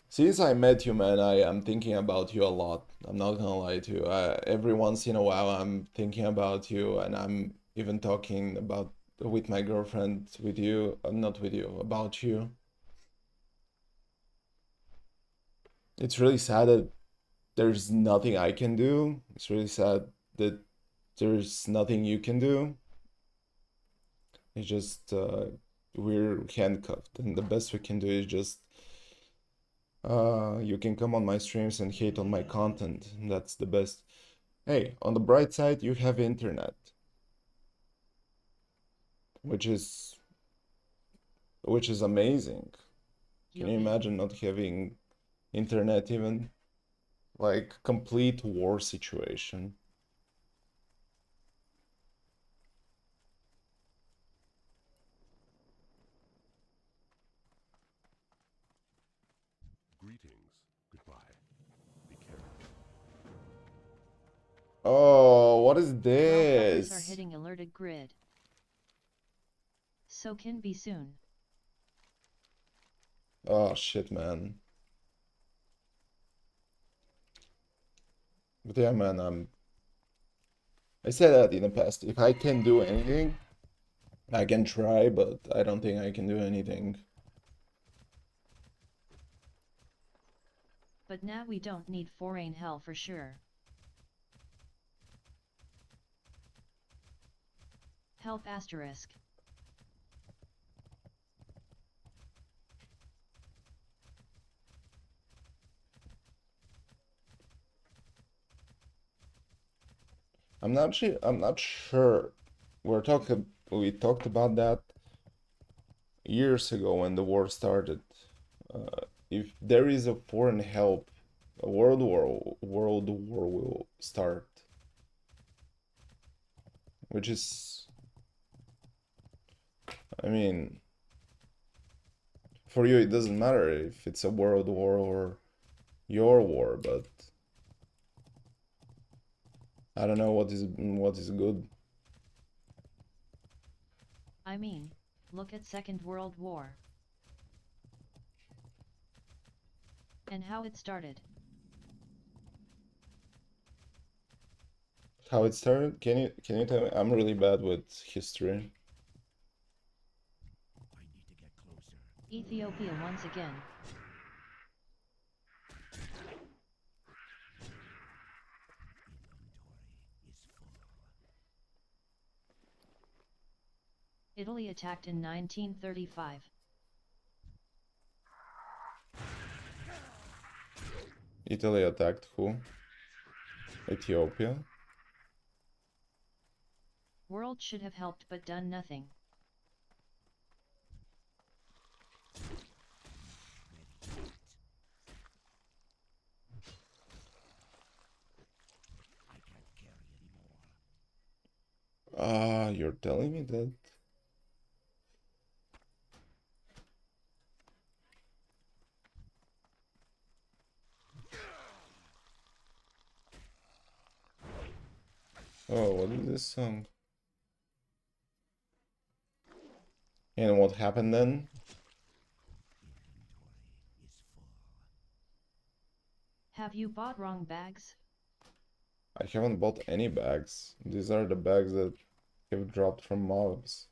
since I met you, man, I am thinking about you a lot. I'm not gonna lie to you. Every once in a while, I'm thinking about you, and I'm even talking about with my girlfriend, with you, not with you, about you. It's really sad that there's nothing I can do. It's really sad that there's nothing you can do. It's just we're handcuffed, and the best we can do is just you can come on my streams and hate on my content. That's the best. Hey, on the bright side, you have internet, which is amazing. Can you Yuppie. imagine not having internet even? Like complete war situation. Greetings. Goodbye. Be careful. Oh, what is Well, fuckers are this? hitting alerted grid. So can be soon. Oh shit, man. But yeah, man, I said that in the past. If I can do anything, I can try, but I don't think I can do anything. But now we don't need foreign hell for sure. Help asterisk. I'm not sure. We talked about that years ago when the war started. If there is a foreign help, a world war will start, which is, I mean, for you it doesn't matter if it's a world war or your war, but I don't know what is good. I mean, look at Second World War. And how it started. How it started? Can you tell me? I'm really bad with history. I need to get closer. Ethiopia once again. Inventory is full. Italy attacked in 1935. Italy attacked who? Ethiopia? World should have helped but done nothing. I can't carry anymore. Ah, you're telling me that? Oh, what is this song? And what happened then? Inventory is full. Have you bought wrong bags? I haven't bought any bags. These are the bags that have dropped from mobs.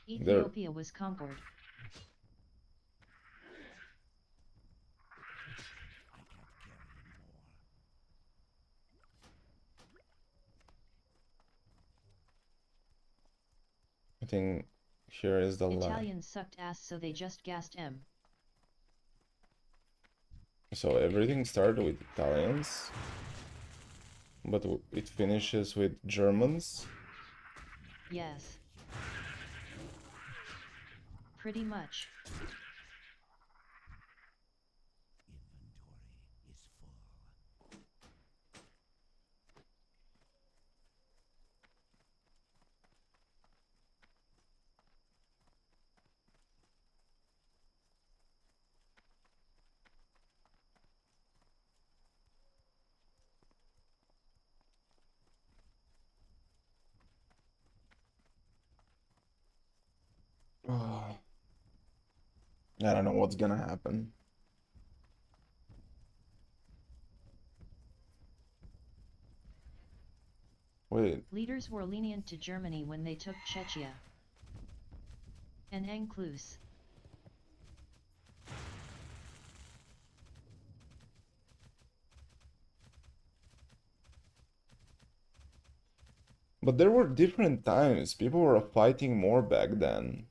They're Ethiopia was conquered. I can't carry anymore. I think here is the line. Italians sucked ass so they just gassed M. So everything started with Italians, but it finishes with Germans. Yes. Pretty much. Inventory is full. Oh, I don't know what's gonna happen. Wait, Leaders were lenient to Germany when they took Czechia and Anklus. but there were different times. People were fighting more back then.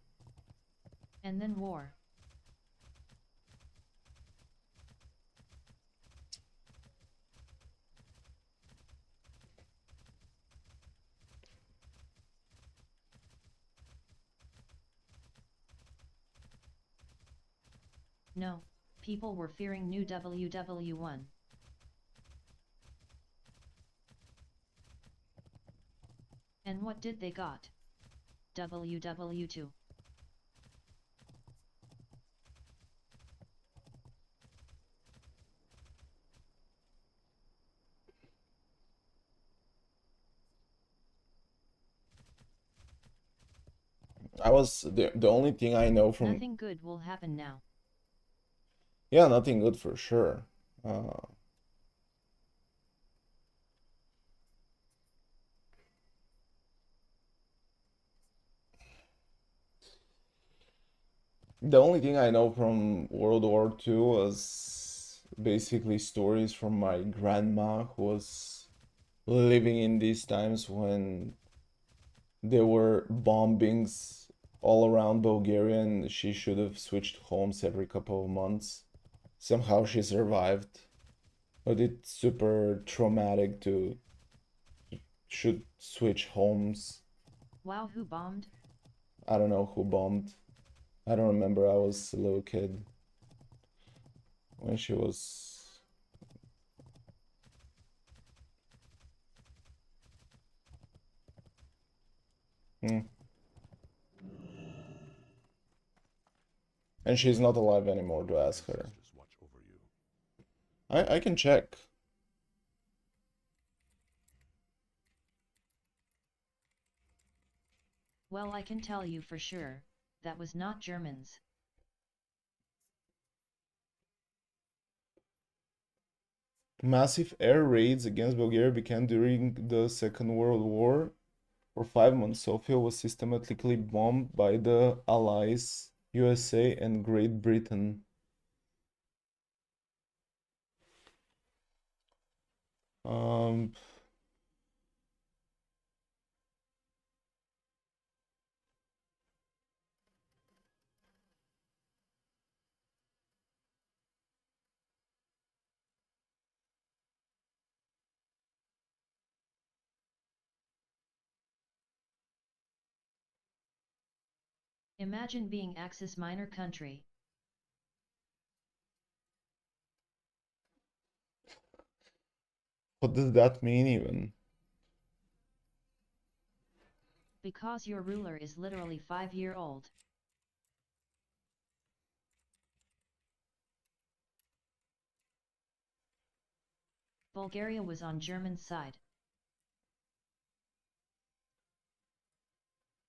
And then war. No, people were fearing new WW1. And what did they got? WW2. I was the only thing I know from Nothing good will happen now. yeah, nothing good for sure. The only thing I know from World War II was basically stories from my grandma who was living in these times when there were bombings all around Bulgaria and she should have switched homes every couple of months. Somehow she survived, but it's super traumatic to should switch homes. Wow, who bombed? I don't know who bombed. I don't remember. I was a little kid when she was. Hmm. And she's not alive anymore to ask her. Ancestors watch over you. I can check. Well, I can tell you for sure, that was not Germans. Massive air raids against Bulgaria began during the Second World War. For 5 months, Sofia was systematically bombed by the Allies, USA, and Great Britain. Um, Imagine being Axis minor country. what does that mean even? Because your ruler is literally 5-year-old. Bulgaria was on German side.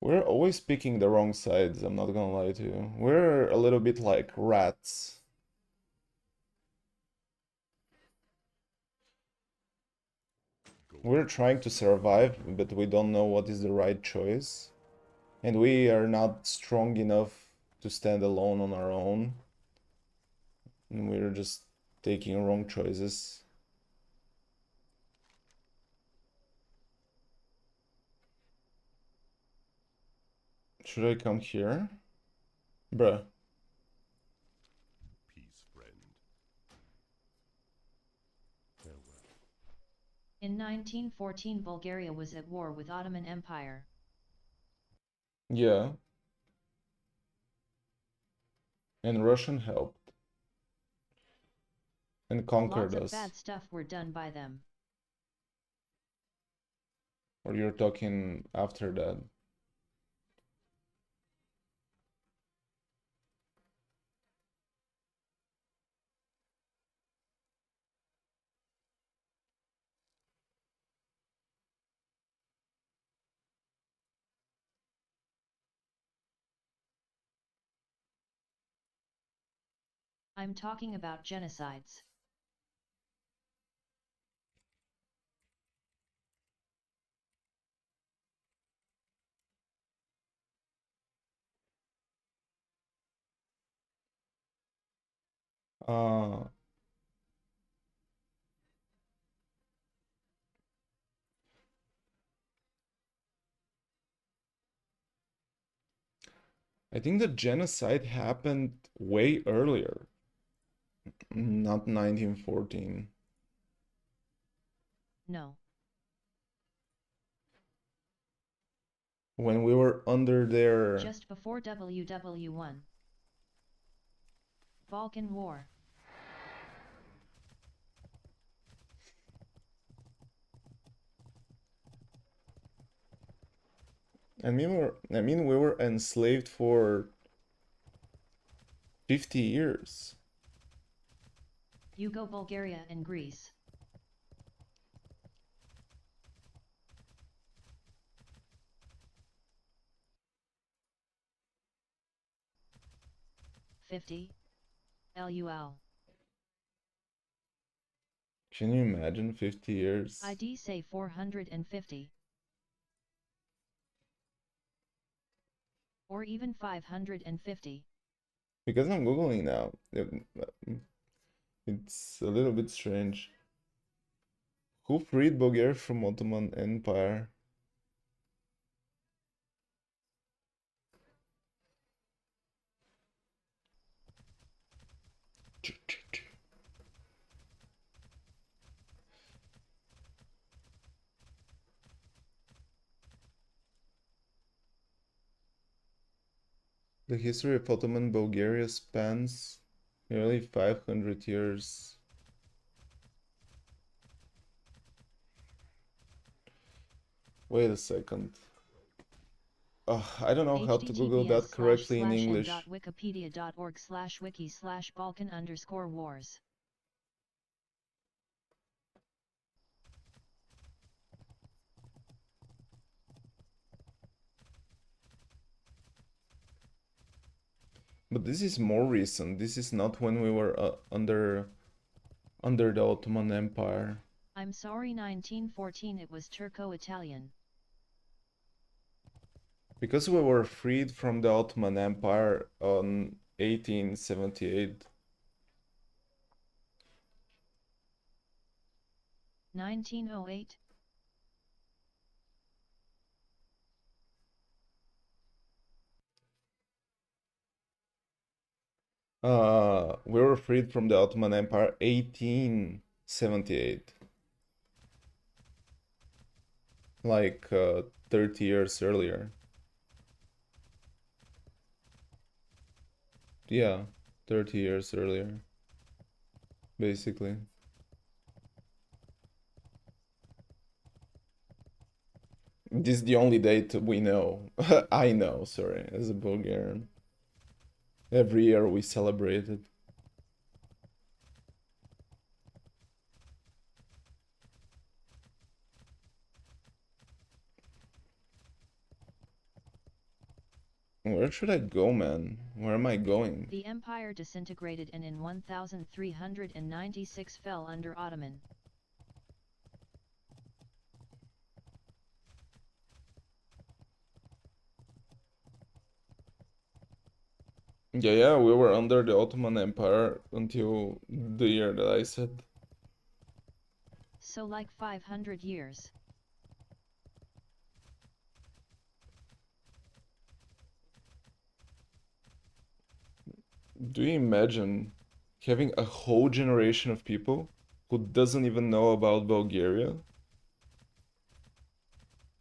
We're always picking the wrong sides, I'm not gonna lie to you. We're a little bit like rats. We're trying to survive, but we don't know what is the right choice. And we are not strong enough to stand alone on our own. And we're just taking wrong choices. Should I come here? Bruh. Peace, friend. Farewell. In 1914 Bulgaria was at war with Ottoman Empire. Yeah. And Russian helped. And conquered Lots of us. bad stuff were done by them. Or you're talking after that? I'm talking about genocides. Uh, I think the genocide happened way earlier. Not 1914. No. When we were under their... Just before WW1. Balkan War. We were enslaved for 50 years. Yugo Bulgaria and Greece. $50. LUL. Can you imagine 50 years? ID say 450. Or even 550. Because I'm Googling now. It's a little bit strange. Who freed Bulgaria from Ottoman Empire? The history of Ottoman Bulgaria spans nearly 500 years. Wait a second. I don't know how to Google that correctly in English. https://wikipedia.org/wiki/balkan_wars. But this is more recent. This is not when we were under the Ottoman Empire. I'm sorry, 1914 it was Turco-Italian. Because we were freed from the Ottoman Empire on 1878. 1908. We were freed from the Ottoman Empire 1878. Like 30 years earlier. Yeah, 30 years earlier. Basically. This is the only date we know. I know, sorry, as a Bulgarian. Every year we celebrate it. Where should I go, man? Where am I going? The empire disintegrated and in 1396 fell under Ottoman. Yeah, we were under the Ottoman Empire until the year that I said. So like 500 years. Do you imagine having a whole generation of people who doesn't even know about Bulgaria?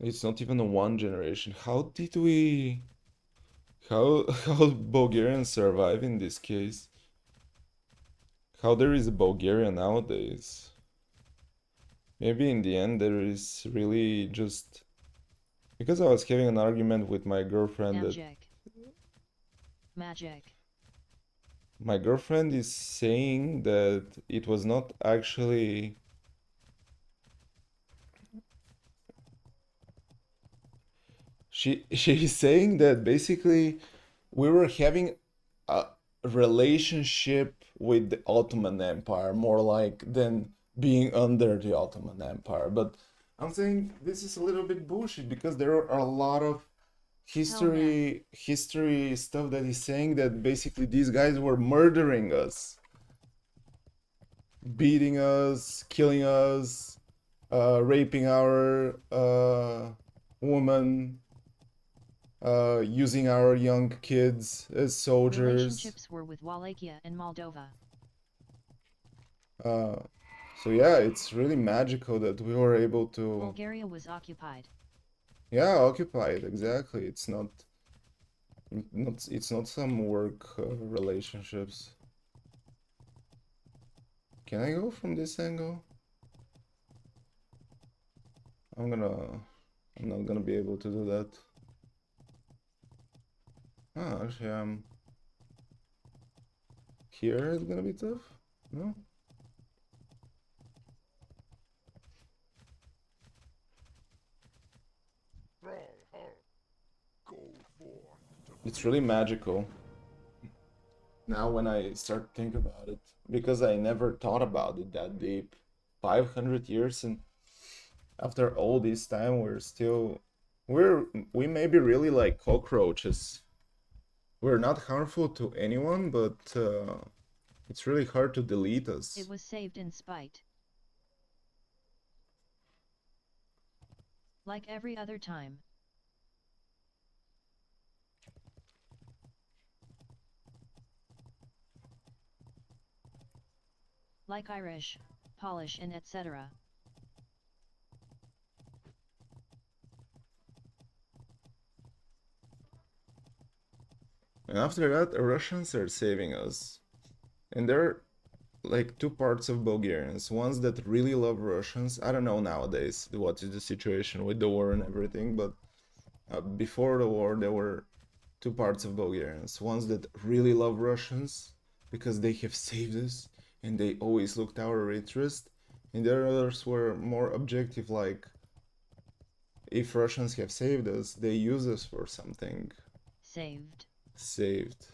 It's not even a one generation. How did we... How Bulgarians survive in this case? How there is a Bulgaria nowadays? Maybe in the end there is really just... Because I was having an argument with my girlfriend that... Magic. My girlfriend is saying that it was not actually... She's saying that basically we were having a relationship with the Ottoman Empire, more like than being under the Ottoman Empire. But I'm saying this is a little bit bullshit because there are a lot of history stuff that he's saying that basically these guys were murdering us, beating us, killing us, raping our woman, using our young kids as soldiers. Relationships were with Wallachia and Moldova. So yeah, it's really magical that we were able to... Bulgaria was occupied. Yeah, occupied, exactly. It's not some work relationships. Can I go from this angle? I'm not gonna be able to do that. Ah, actually, here it's gonna be tough. No? It's really magical. Now when I start to think about it, because I never thought about it that deep. 500 years, and after all this time we may be really like cockroaches. We're not harmful to anyone, but it's really hard to delete us. It was saved in spite. Like every other time. Like Irish, Polish and etc. And after that, the Russians are saving us. And there are like two parts of Bulgarians. Ones that really love Russians. I don't know nowadays what is the situation with the war and everything, but before the war, there were two parts of Bulgarians. Ones that really love Russians because they have saved us and they always looked our interest. And the others were more objective, like if Russians have saved us, they use us for something. Saved. Saved.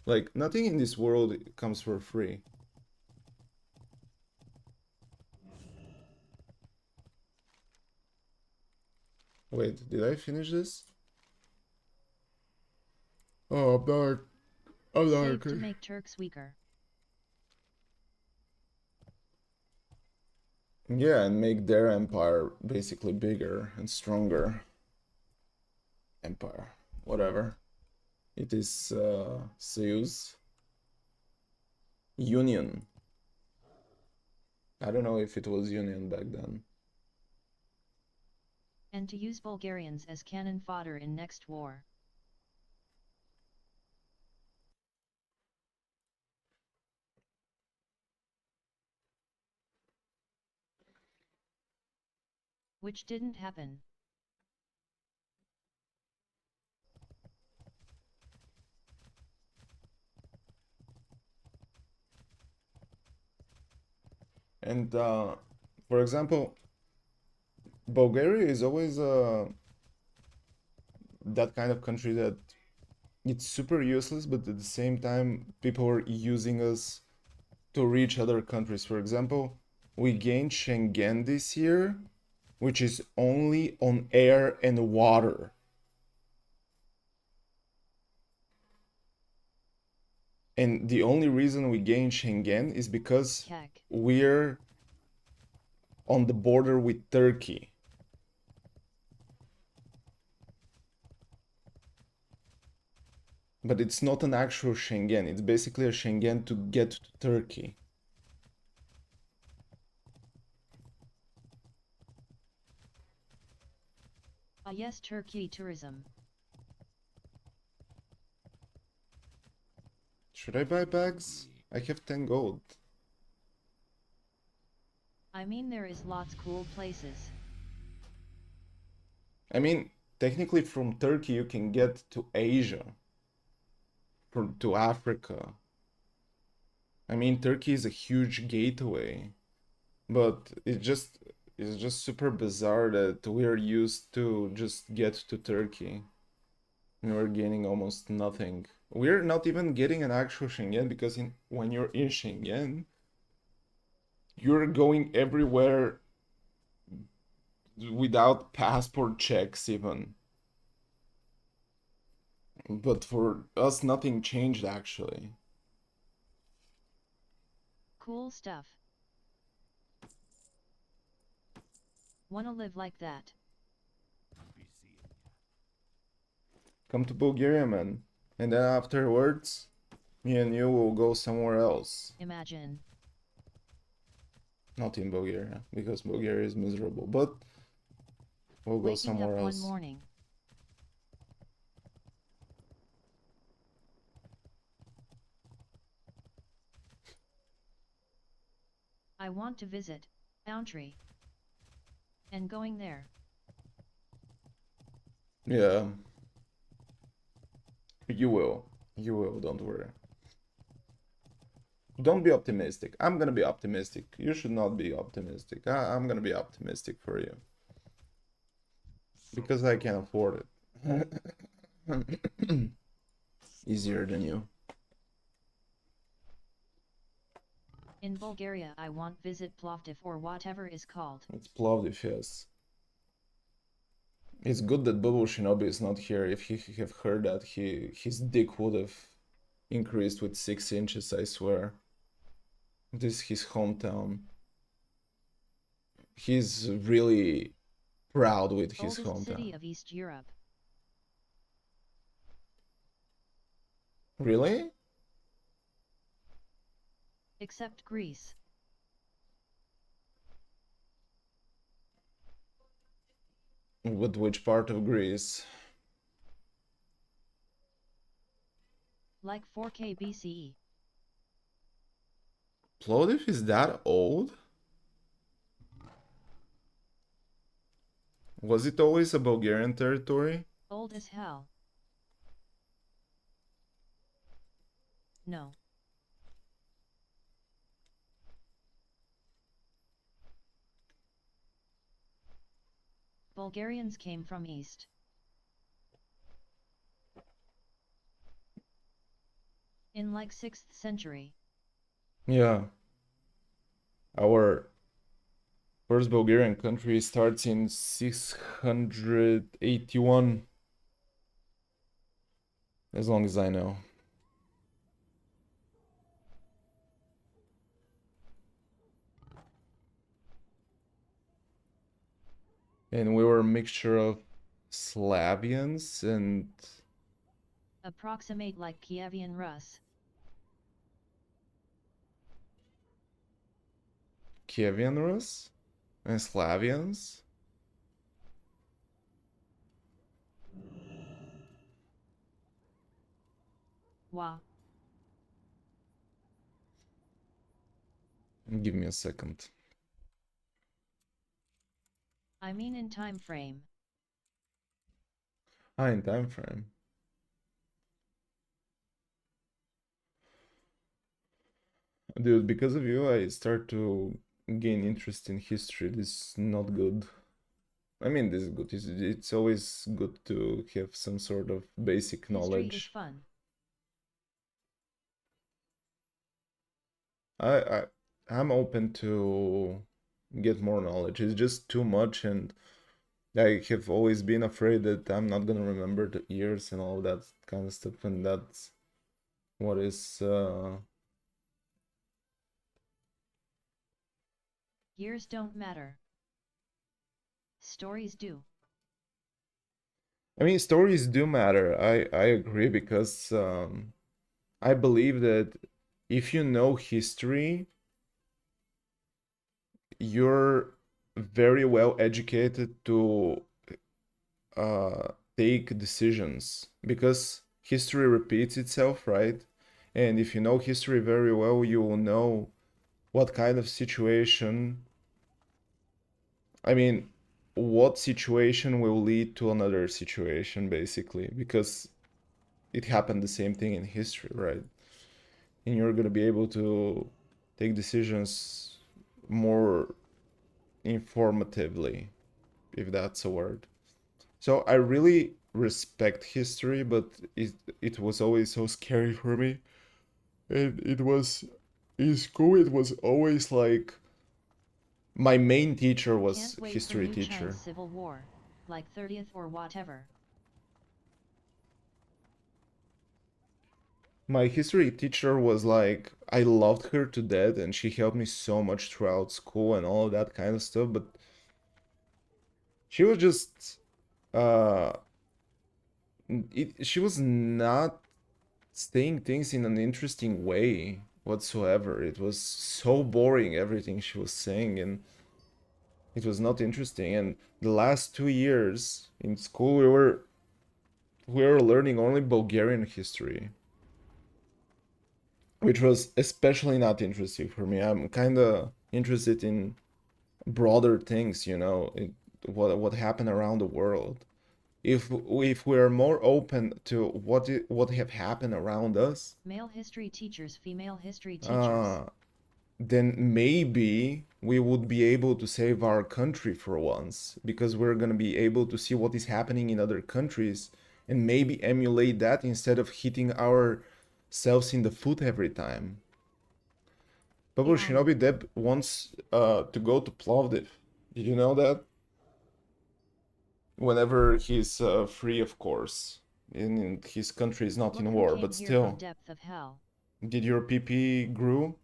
Like, nothing in this world comes for free. Wait, did I finish this? Oh, I'm not Saved to okay. make Turks weaker. Yeah, and make their empire basically bigger and stronger. Empire, whatever. It is Soyuz. Union. I don't know if it was Union back then. And to use Bulgarians as cannon fodder in next war. Which didn't happen. And for example, Bulgaria is always that kind of country that it's super useless, but at the same time, people are using us to reach other countries. For example, we gained Schengen this year, which is only on air and water. And the only reason we gained Schengen is because Kek. we're on the border with Turkey. But it's not an actual Schengen. It's basically a Schengen to get to Turkey. Ah yes, Turkey tourism. Should I buy bags? I have 10 gold. I mean there is lots cool places. I mean, technically from Turkey you can get to Asia. To Africa. I mean, Turkey is a huge gateway. But it's just super bizarre that we're used to just get to Turkey. And we're gaining almost nothing. We're not even getting an actual Schengen because when you're in Schengen, you're going everywhere without passport checks even. But for us, nothing changed actually. Cool stuff. Wanna live like that? Be seeing ya. Come to Bulgaria, man. And then afterwards, me and you will go somewhere else. Imagine. Not in Bulgaria, because Bulgaria is miserable, but we'll go Waking somewhere up one else. morning. I want to visit Boundary. And going there. Yeah. You will. You will, don't worry. Don't be optimistic. I'm gonna be optimistic. You should not be optimistic. I'm gonna be optimistic for you. Because I can afford it. Easier than you. In Bulgaria I want visit Plovdiv or whatever is called. It's Plovdiv, yes. It's good that Bubble Shinobi is not here. If he have heard that, his dick would have increased with 6 inches, I swear. This is his hometown. He's really proud with his Oldest city hometown. of East Europe. Really? Except Greece. With which part of Greece? Like 4K BCE. Plovdiv is that old? Was it always a Bulgarian territory? Old as hell. No. Bulgarians came from east. In like 6th century. Yeah. Our first Bulgarian country starts in 681. As long as I know. And we were a mixture of Slavians and Approximate like Kievian Rus. Kievan Rus and Slavians. Wa. Give me a second. I mean in time frame. In time frame. Dude, because of you, I start to gain interest in history. This is not good. I mean, this is good. It's always good to have some sort of basic History is knowledge. fun. I'm open to get more knowledge. It's just too much, and I have always been afraid that I'm not gonna remember the years and all that kind of stuff, and that's what is Years don't matter. Stories do. I mean, stories do matter. I agree because I believe that if you know history, you're very well educated to take decisions because history repeats itself, right? And if you know history very well, you will know what kind of situation, I mean, what situation will lead to another situation, basically, because it happened the same thing in history, right? And you're going to be able to take decisions more informatively, if that's a word. So I really respect history, but it was always so scary for me. And it was in school it was always like my main teacher was Can't wait history for new teacher. Chinese Civil War, like 30th or whatever. My history teacher was like, I loved her to death and she helped me so much throughout school and all of that kind of stuff, but she was just uh she was not saying things in an interesting way whatsoever. It was so boring everything she was saying, and it was not interesting. And the last 2 years in school we were learning only Bulgarian history, which was especially not interesting for me. I'm kind of interested in broader things, you know, what happened around the world. If we're more open to what have happened around us, Male history teachers, female history teachers. uh, then maybe we would be able to save our country for once, because we're gonna be able to see what is happening in other countries and maybe emulate that instead of hitting ourselves in the foot every time. Bubble Yeah. Shinobi Deb wants to go to Plovdiv. Did you know that? Whenever he's free, of course. In his country is not Look in who war, came but here from still. depth of hell. Did your PP grew?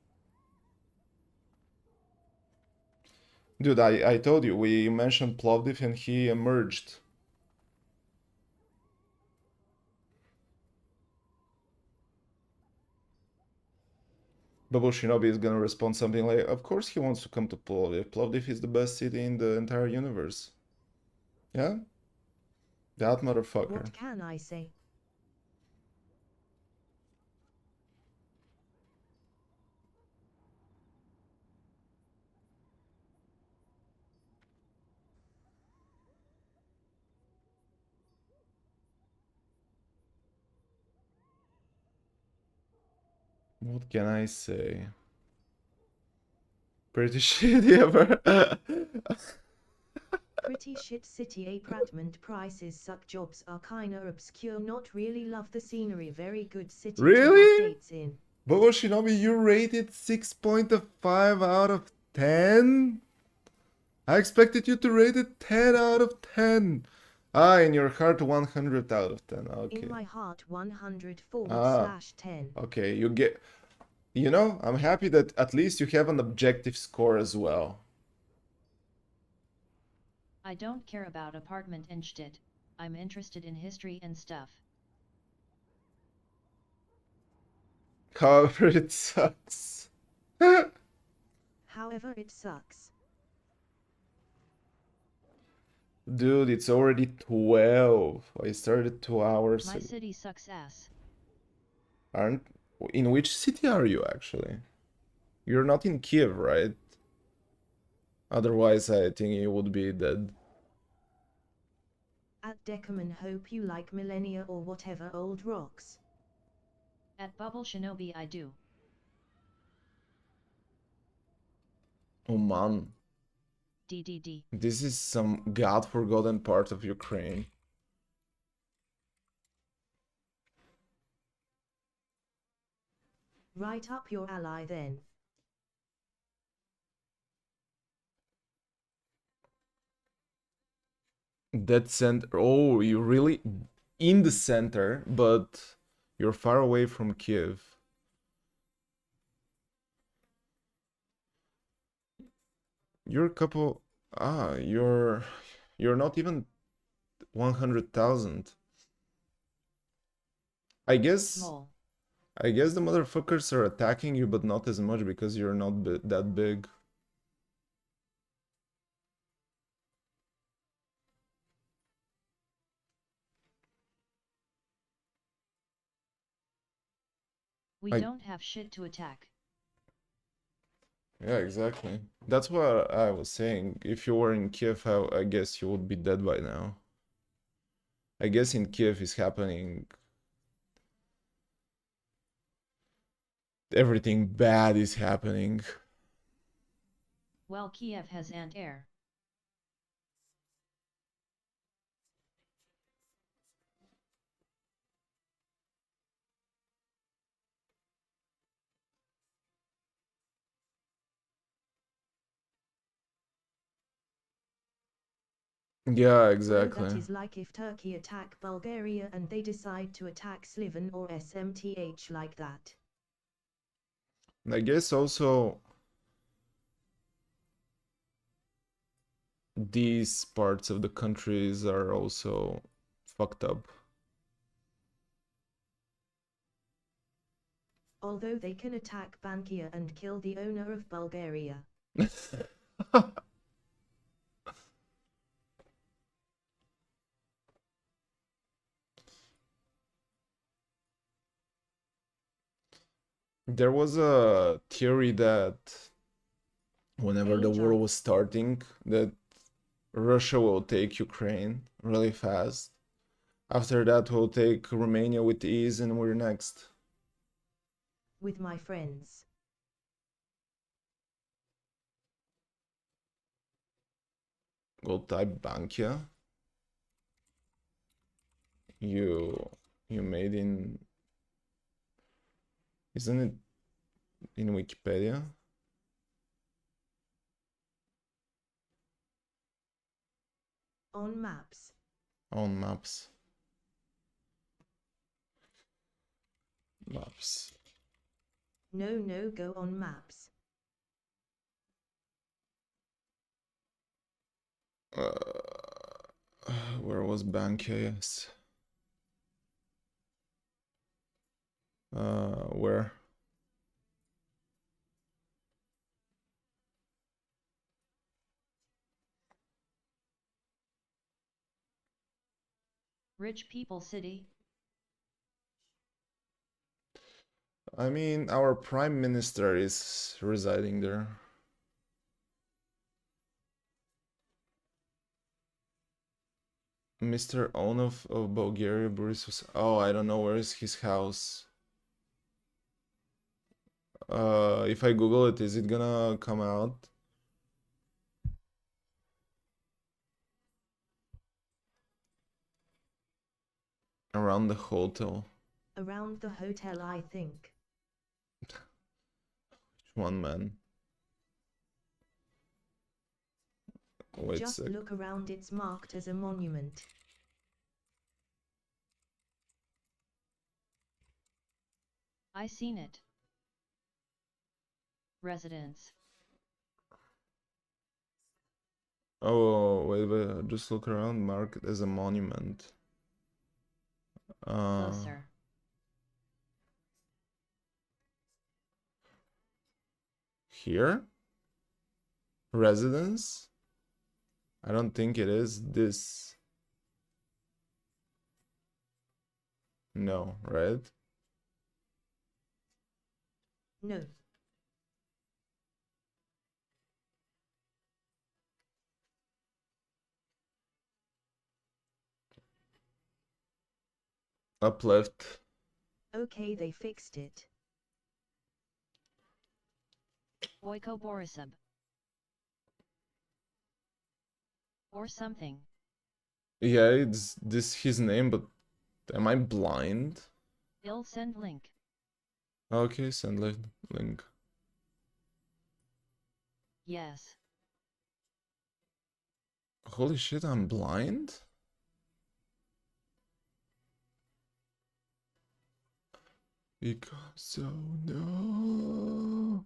Dude, I told you, we mentioned Plovdiv and he emerged. Bubble Shinobi is gonna respond something like, of course he wants to come to Plovdiv. Plovdiv is the best city in the entire universe. Yeah? That motherfucker. What can I say? What can I say? Pretty shitty ever. Pretty shit city apartment prices suck, jobs are kinda obscure, not really love the scenery, very good city to have Really? dates in. Bobo Shinobi, you rated 6.5 out of 10? I expected you to rate it 10 out of 10. Ah, in your heart, 100 out of 10. Okay. In my heart 104 Ah, slash 10. okay. You get. You know, I'm happy that at least you have an objective score as well. I don't care about apartment and shit. I'm interested in history and stuff. However, it sucks. However, it sucks. Dude, it's already 12. I started 2 hours My ago. city sucks ass. Aren't... In which city are you, actually? You're not in Kiev, right? Otherwise, I think you would be dead. At Decaman, hope you like millennia or whatever old rocks. At Bubble Shinobi I do. Oh man, DDD. this is some god-forgotten part of Ukraine. Write up your ally then. Dead center. Oh, you're really in the center, but you're far away from Kiev. You're a couple. Ah, you're not even 100,000. I guess Small. I guess the motherfuckers are attacking you, but not as much because you're not that big. We I don't have shit to attack. Yeah, exactly. That's what I was saying. If you were in Kiev, I guess you would be dead by now. I guess in Kiev is happening. Everything bad is happening. Well, Kiev has anti-air. Yeah, Well, exactly. that is like if Turkey attack Bulgaria and they decide to attack Sliven or SMTH like that. I guess also these parts of the countries are also fucked up. Although they can attack Bankia and kill the owner of Bulgaria. There was a theory that whenever the war was starting, that Russia will take Ukraine really fast. After that, we'll take Romania with ease, and we're next. With my friends. We'll type Bankia. You made in... Isn't it in Wikipedia? On maps. On maps. Maps. No, go on maps. Where was Bankia? Yes. Where? Rich people city. I mean, our prime minister is residing there. Mr. Onov of Bulgaria, Borisov. Oh, I don't know where is his house. If I Google it, is it gonna come out? Around the hotel. Around the hotel, I think. One man. Wait a Just sec. look around, it's marked as a monument. I seen it. Residence. Oh, wait, just look around, mark it as a monument. Closer. Here? Residence? I don't think it is this. No, right? No. Up left. Okay, they fixed it. Boyko Borisov. Or something. Yeah, it's this his name, but am I blind? I'll send link. Okay, send link. Yes. Holy shit, I'm blind? Because so no.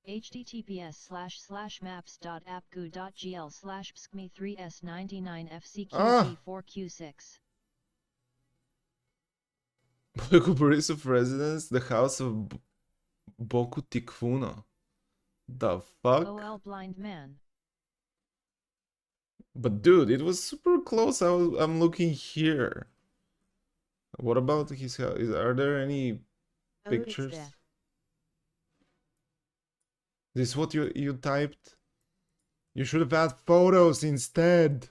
https://maps.appgu.gl/pskme3s99fcqg4q6. Borisov residence, the house of Boku Tikfuna. The fuck? OL blind man. But dude, it was super close. I'm looking here. What about his house? Are there any Oh, it's pictures? there. This is what you typed? You should have had photos instead.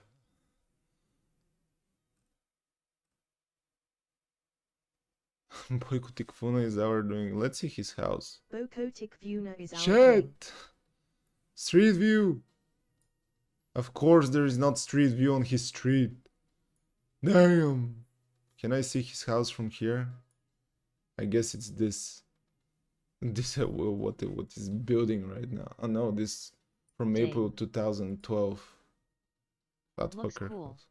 Boyko Tikfuna is our doing. Let's see his house. Boko Tikvuna is our doing. Shit! Street view! Of course there is not street view on his street. Damn! Can I see his house from here? I guess it's this. This what is building right now? Oh no, this from Dang. April 2012. Fat Looks fucker cool. house.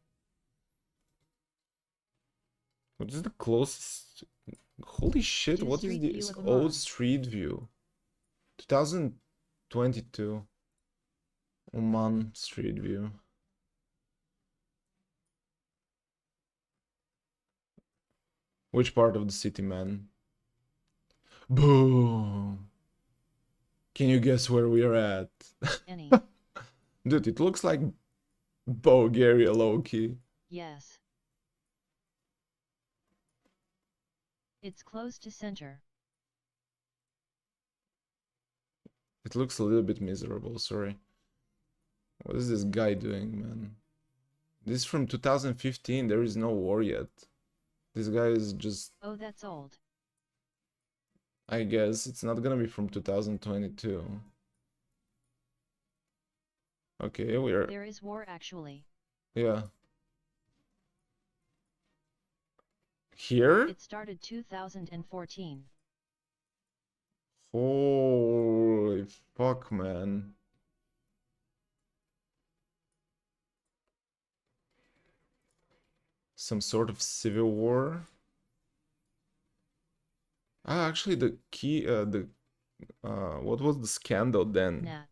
What is the closest? Holy shit! Two What is street view this of old Amman. street view? 2022. Oman street view. Which part of the city, man? Boom! Can you guess where we are at? Any. Dude, it looks like Bulgaria low-key. Yes. It's close to center. It looks a little bit miserable, sorry. What is this guy doing, man? This is from 2015, there is no war yet. This guy is just... Oh, that's old. I guess it's not gonna be from 2022. Okay, we're... There is war actually. Yeah. Here? It started 2014. Holy fuck, man. Some sort of civil war? Ah, actually, what was the scandal then? Nah.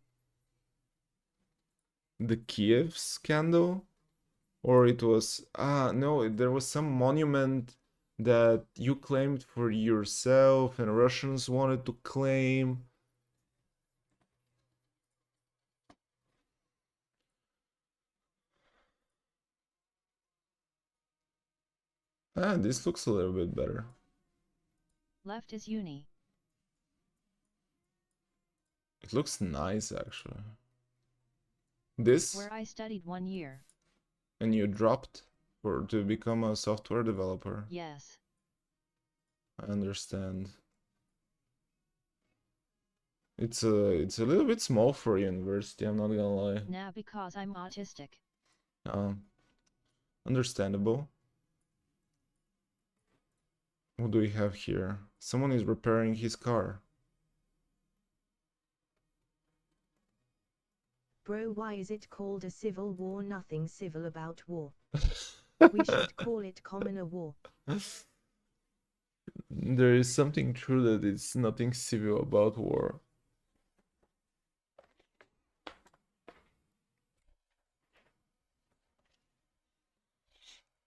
The Kiev scandal? Or it was... no, there was some monument that you claimed for yourself and Russians wanted to claim. Ah, this looks a little bit better. Left is uni. It looks nice, actually. This? Where I studied 1 year. And you dropped to become a software developer. Yes. I understand. It's a little bit small for a university, I'm not gonna lie. Nah, because I'm autistic. Understandable. What do we have here? Someone is repairing his car. Bro, why is it called a civil war? Nothing civil about war. We should call it commoner war. There is something true that it's nothing civil about war.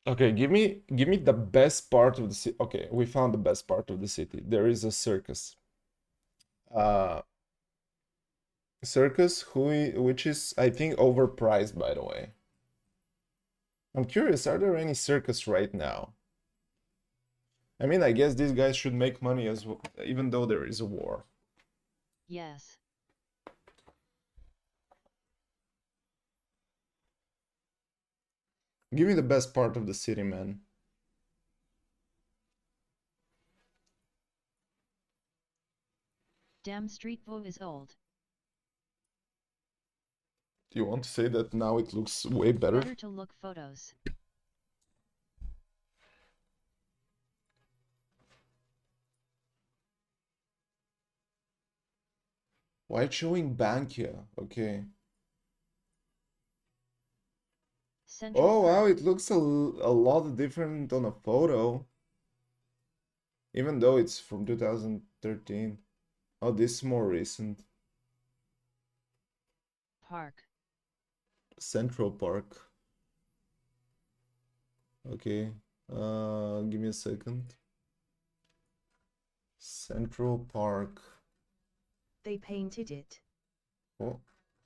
Okay, give me the best part of the city. Okay, we found the best part of the city. There is a circus. Circus which is, I think, overpriced, by the way. I'm curious, are there any circus right now? I mean, I guess these guys should make money as well, even though there is a war. Yes. Give me the best part of the city, man. Damn, Street Vo is old. Do you want to say that now it looks way better? Better to look photos. Why it's showing Bankia? Okay. Central Oh wow, Park. it looks a lot different on a photo. Even though it's from 2013. Oh, this is more recent. Park. Central Park. Okay. Give me a second. Central Park. They painted it. Oh,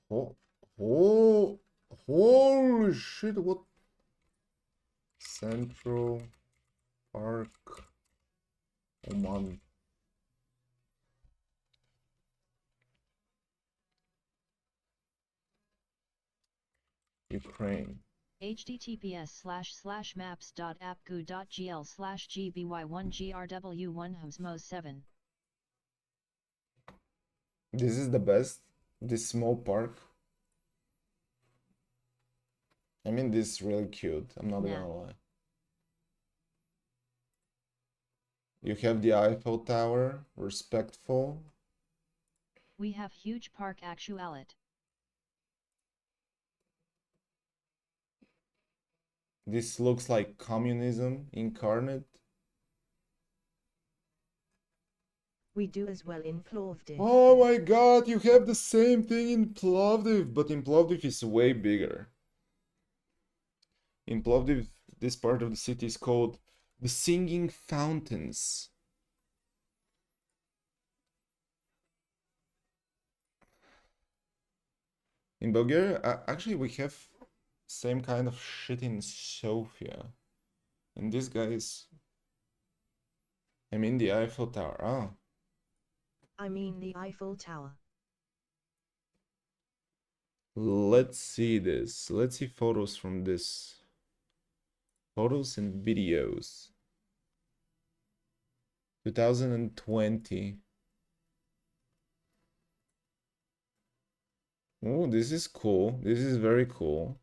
oh, oh, holy shit, what? Central Park. Oh man. Ukraine. https://maps.appgu.gl/gby1grw1humsmos7. This is the best. This small park. I mean, this is really cute. I'm not Nah. gonna lie. You have the Eiffel Tower. Respectful. We have huge park actualit. This looks like communism incarnate. We do as well in Plovdiv. Oh my god, you have the same thing in Plovdiv, but in Plovdiv is way bigger. In Plovdiv, this part of the city is called the Singing Fountains. In Bulgaria, actually, we have same kind of shit in Sofia. And this guy is... I mean the Eiffel Tower. Oh. I mean the Eiffel Tower. Let's see this. Let's see photos from this. Photos and videos. 2020. Oh, this is cool. This is very cool.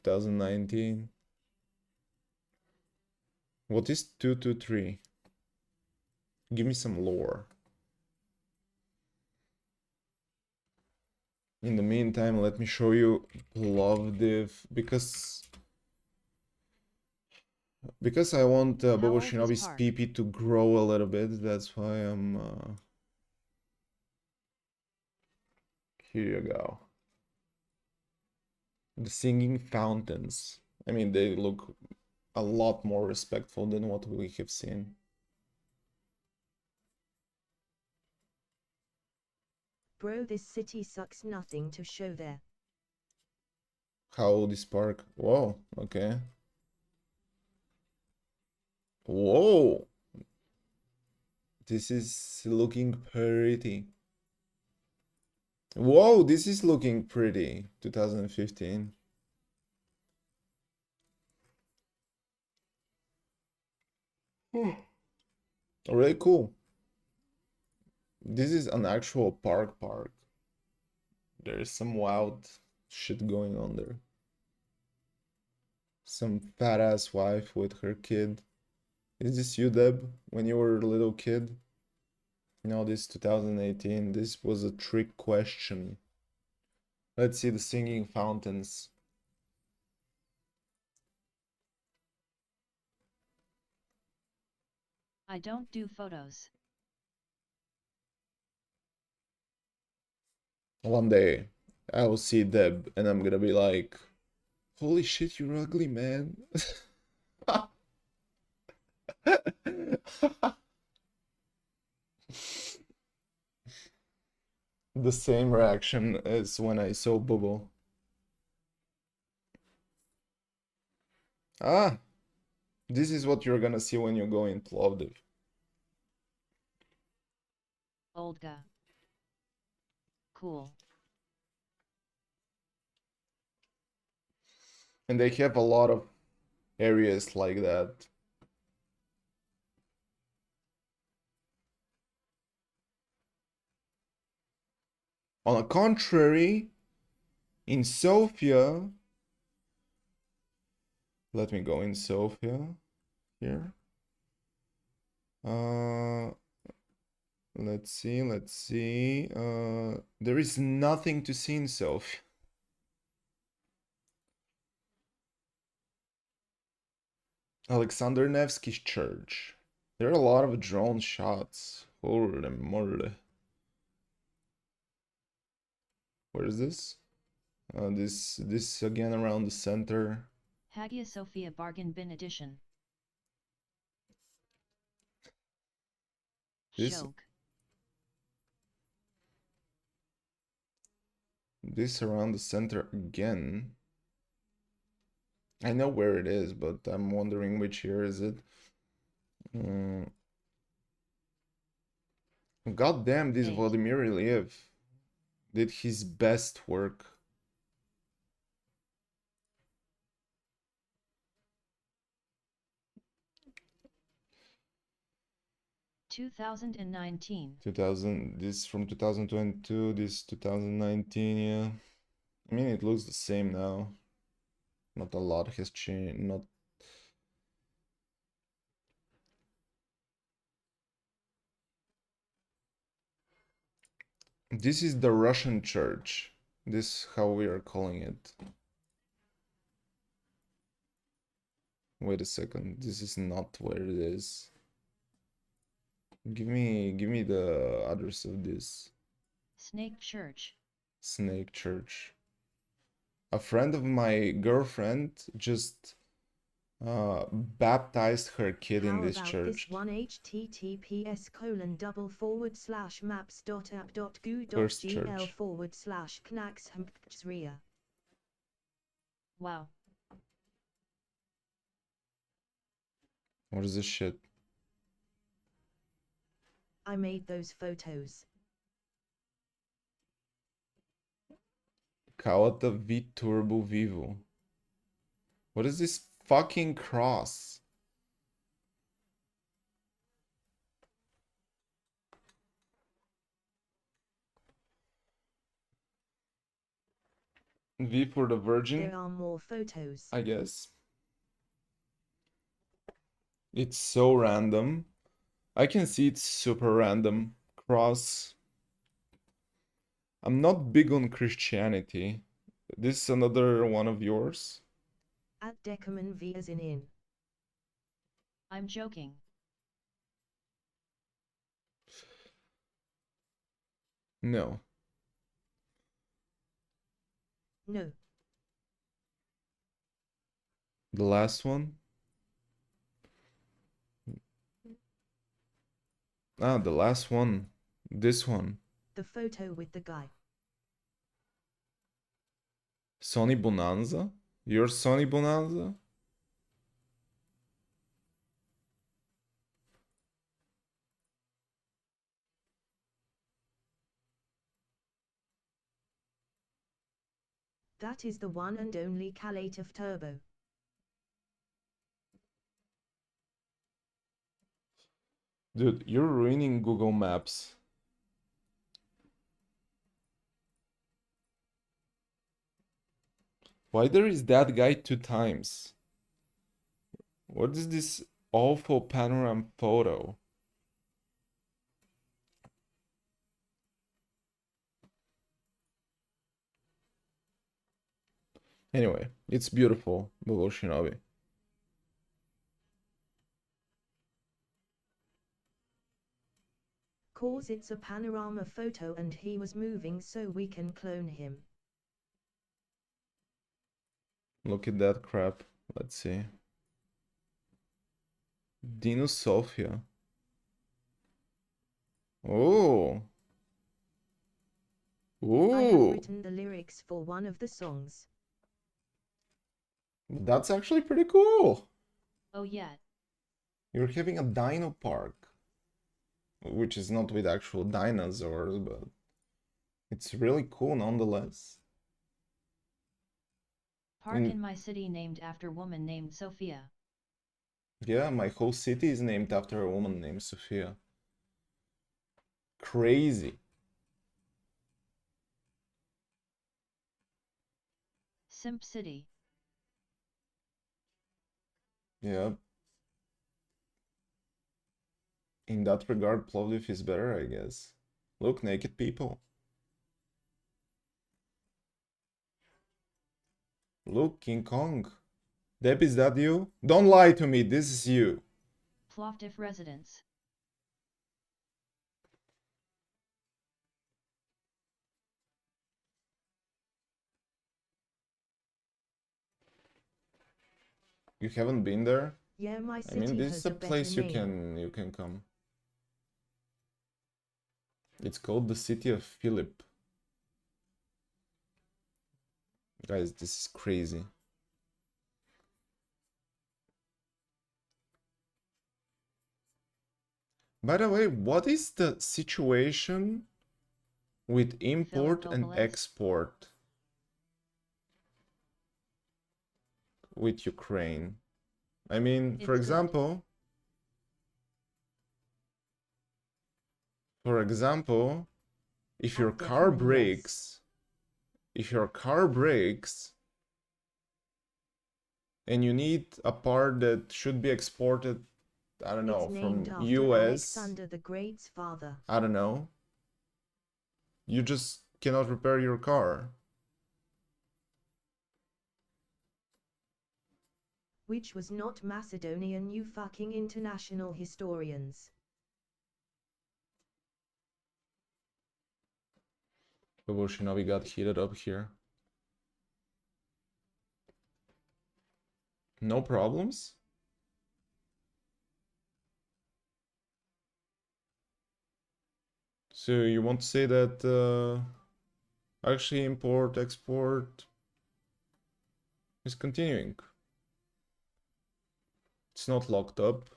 2019. What is 223? Give me some lore. In the meantime, let me show you Plovdiv because I want Bobo old is Shinobi's Park? PP to grow a little bit. That's why I'm here you go. The singing fountains. I mean, they look a lot more respectful than what we have seen. Bro, this city sucks, nothing to show there. How old is Park? Whoa, okay. Whoa! This is looking pretty. Whoa, this is looking pretty. 2015. Really cool. This is an actual park. There's some wild shit going on there. Some fat ass wife with her kid. Is this you, Deb, when you were a little kid? No, this is 2018. This was a trick question. Let's see the singing fountains. I don't do photos. One day, I will see Deb and I'm gonna be like, holy shit, you're ugly, man. The same reaction as when I saw Bubble. Ah, this is what you're gonna see when you go in Plovdiv. Olga. Cool. And they have a lot of areas like that. On the contrary, in Sofia, let me go in Sofia here. Let's see. There is nothing to see in Sofia. Alexander Nevsky's church. There are a lot of drone shots. Holy moly. Where is this? This again around the center. Hagia Sophia Bargain Bin Edition. This Joke. this around the center again. I know where it is, but I'm wondering which year is it. God damn, this Hey. Vladimir Iliev did his best work. (2019). 2000, this from 2022, this 2019, yeah. I mean, it looks the same now. Not a lot has changed, not... This is the Russian church. This is how we are calling it. Wait a second, this is not where it is. Give me the address of this. Snake Church. Snake Church. A friend of my girlfriend just baptized her kid in How this about church. this one? First church. https://maps.app.goo.gl/knaxhmpzria. Wow. What is this shit? I made those photos. Kawata V Turbo Vivo. What is this fucking cross? V for the Virgin, There are more photos. I guess. It's so random. I can see it's super random. Cross. I'm not big on Christianity. This is another one of yours? At Decaman V as in. I'm joking. No. No. The last one? Ah, the last one. This one. The photo with the guy. Sony Bonanza? Your Sony Bonanza? That is the one and only Calate of Turbo. Dude, you're ruining Google Maps. Why there is that guy 2 times? What is this awful panorama photo? Anyway, it's beautiful, Google Shinobi. Cause it's a panorama photo and he was moving so we can clone him. Look at that crap. Let's see. Dino Sofia. Oh. I have Ooh. written the lyrics for one of the songs. That's actually pretty cool. Oh yeah. You're having a dino park. Which is not with actual dinosaurs, but it's really cool nonetheless. Park in my city named after woman named Sophia. Yeah, my whole city is named after a woman named Sophia. Crazy. Simp City. Yeah. In that regard, Plovdiv is better, I guess. Look, naked people. Look, King Kong. Deb, is that you? Don't lie to me, this is you. Plovdiv residence. You haven't been there? Yeah, my I city mean, this has is a a better place you name. can come. It's called the City of Philip. Guys, this is crazy. By the way, what is the situation with import and Philippines. export with Ukraine? I mean, for It's good. example, if your At car Decaman, yes. breaks, and you need a part that should be exported, I don't know, It's from named after US, Alexander the Great's father. I don't know, you just cannot repair your car. Which was not Macedonian, you fucking international historians. Shinobi got heated up here. No problems? So you want to say that actually import, export is continuing. It's not locked up.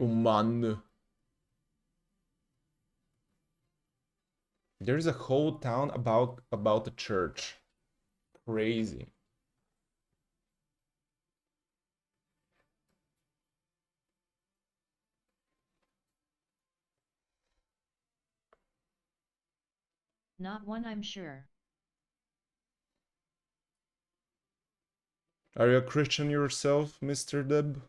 Uman. There's a whole town about the church. Crazy. Not one, I'm sure. Are you a Christian yourself, Mr. Deb?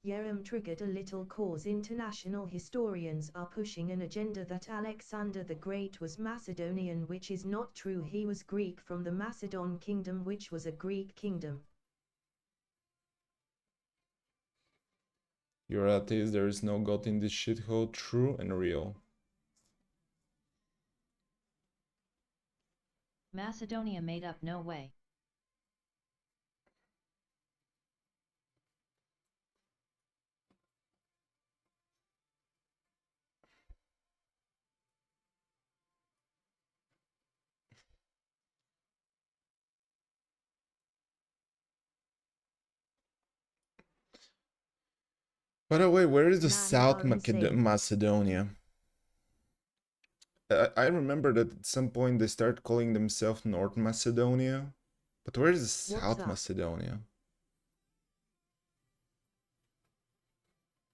Yerem triggered a little cause. International historians are pushing an agenda that Alexander the Great was Macedonian, which is not true. He was Greek from the Macedon kingdom, which was a Greek kingdom. You're atheist, there is no God in this shithole, true and real. Macedonia made up, no way. By the way, where is the Man, South you are insane. Macedonia? I remember that at some point they started calling themselves North Macedonia. But where is the What's South up? Macedonia?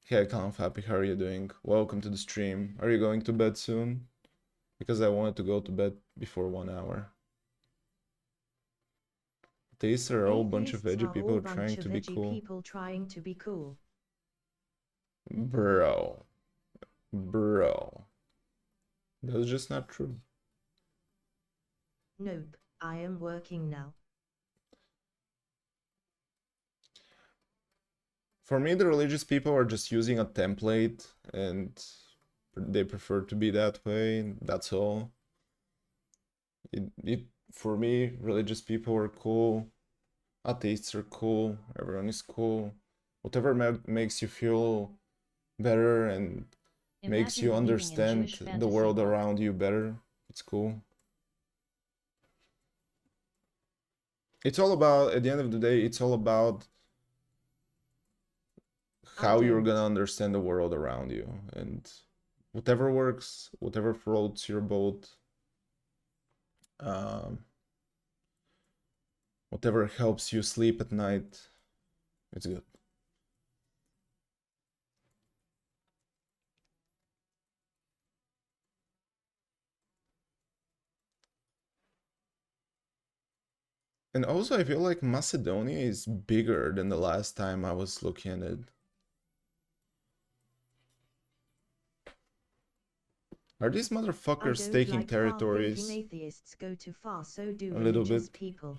Hey, Happy, how are you doing? Welcome to the stream. Are you going to bed soon? Because I wanted to go to bed before 1 hour. These are all a bunch of Atheists veggie are people all trying bunch to of be edgy cool. people trying to be cool. Bro. That's just not true. Nope, I am working now. For me, the religious people are just using a template and they prefer to be that way. That's all. For me, religious people are cool. Atheists are cool. Everyone is cool. Whatever makes you feel better and makes Imagine you believing in understand Jewish the fantasy world book. around you better. It's cool. It's all about, at the end of the day, it's all about how you're don't. gonna understand the world around you. And whatever works, whatever floats your boat, whatever helps you sleep at night, it's good. And also, I feel like Macedonia is bigger than the last time I was looking at it. Are these I motherfuckers don't taking like far-thinking territories atheists go too far, so do a little religious bit? people.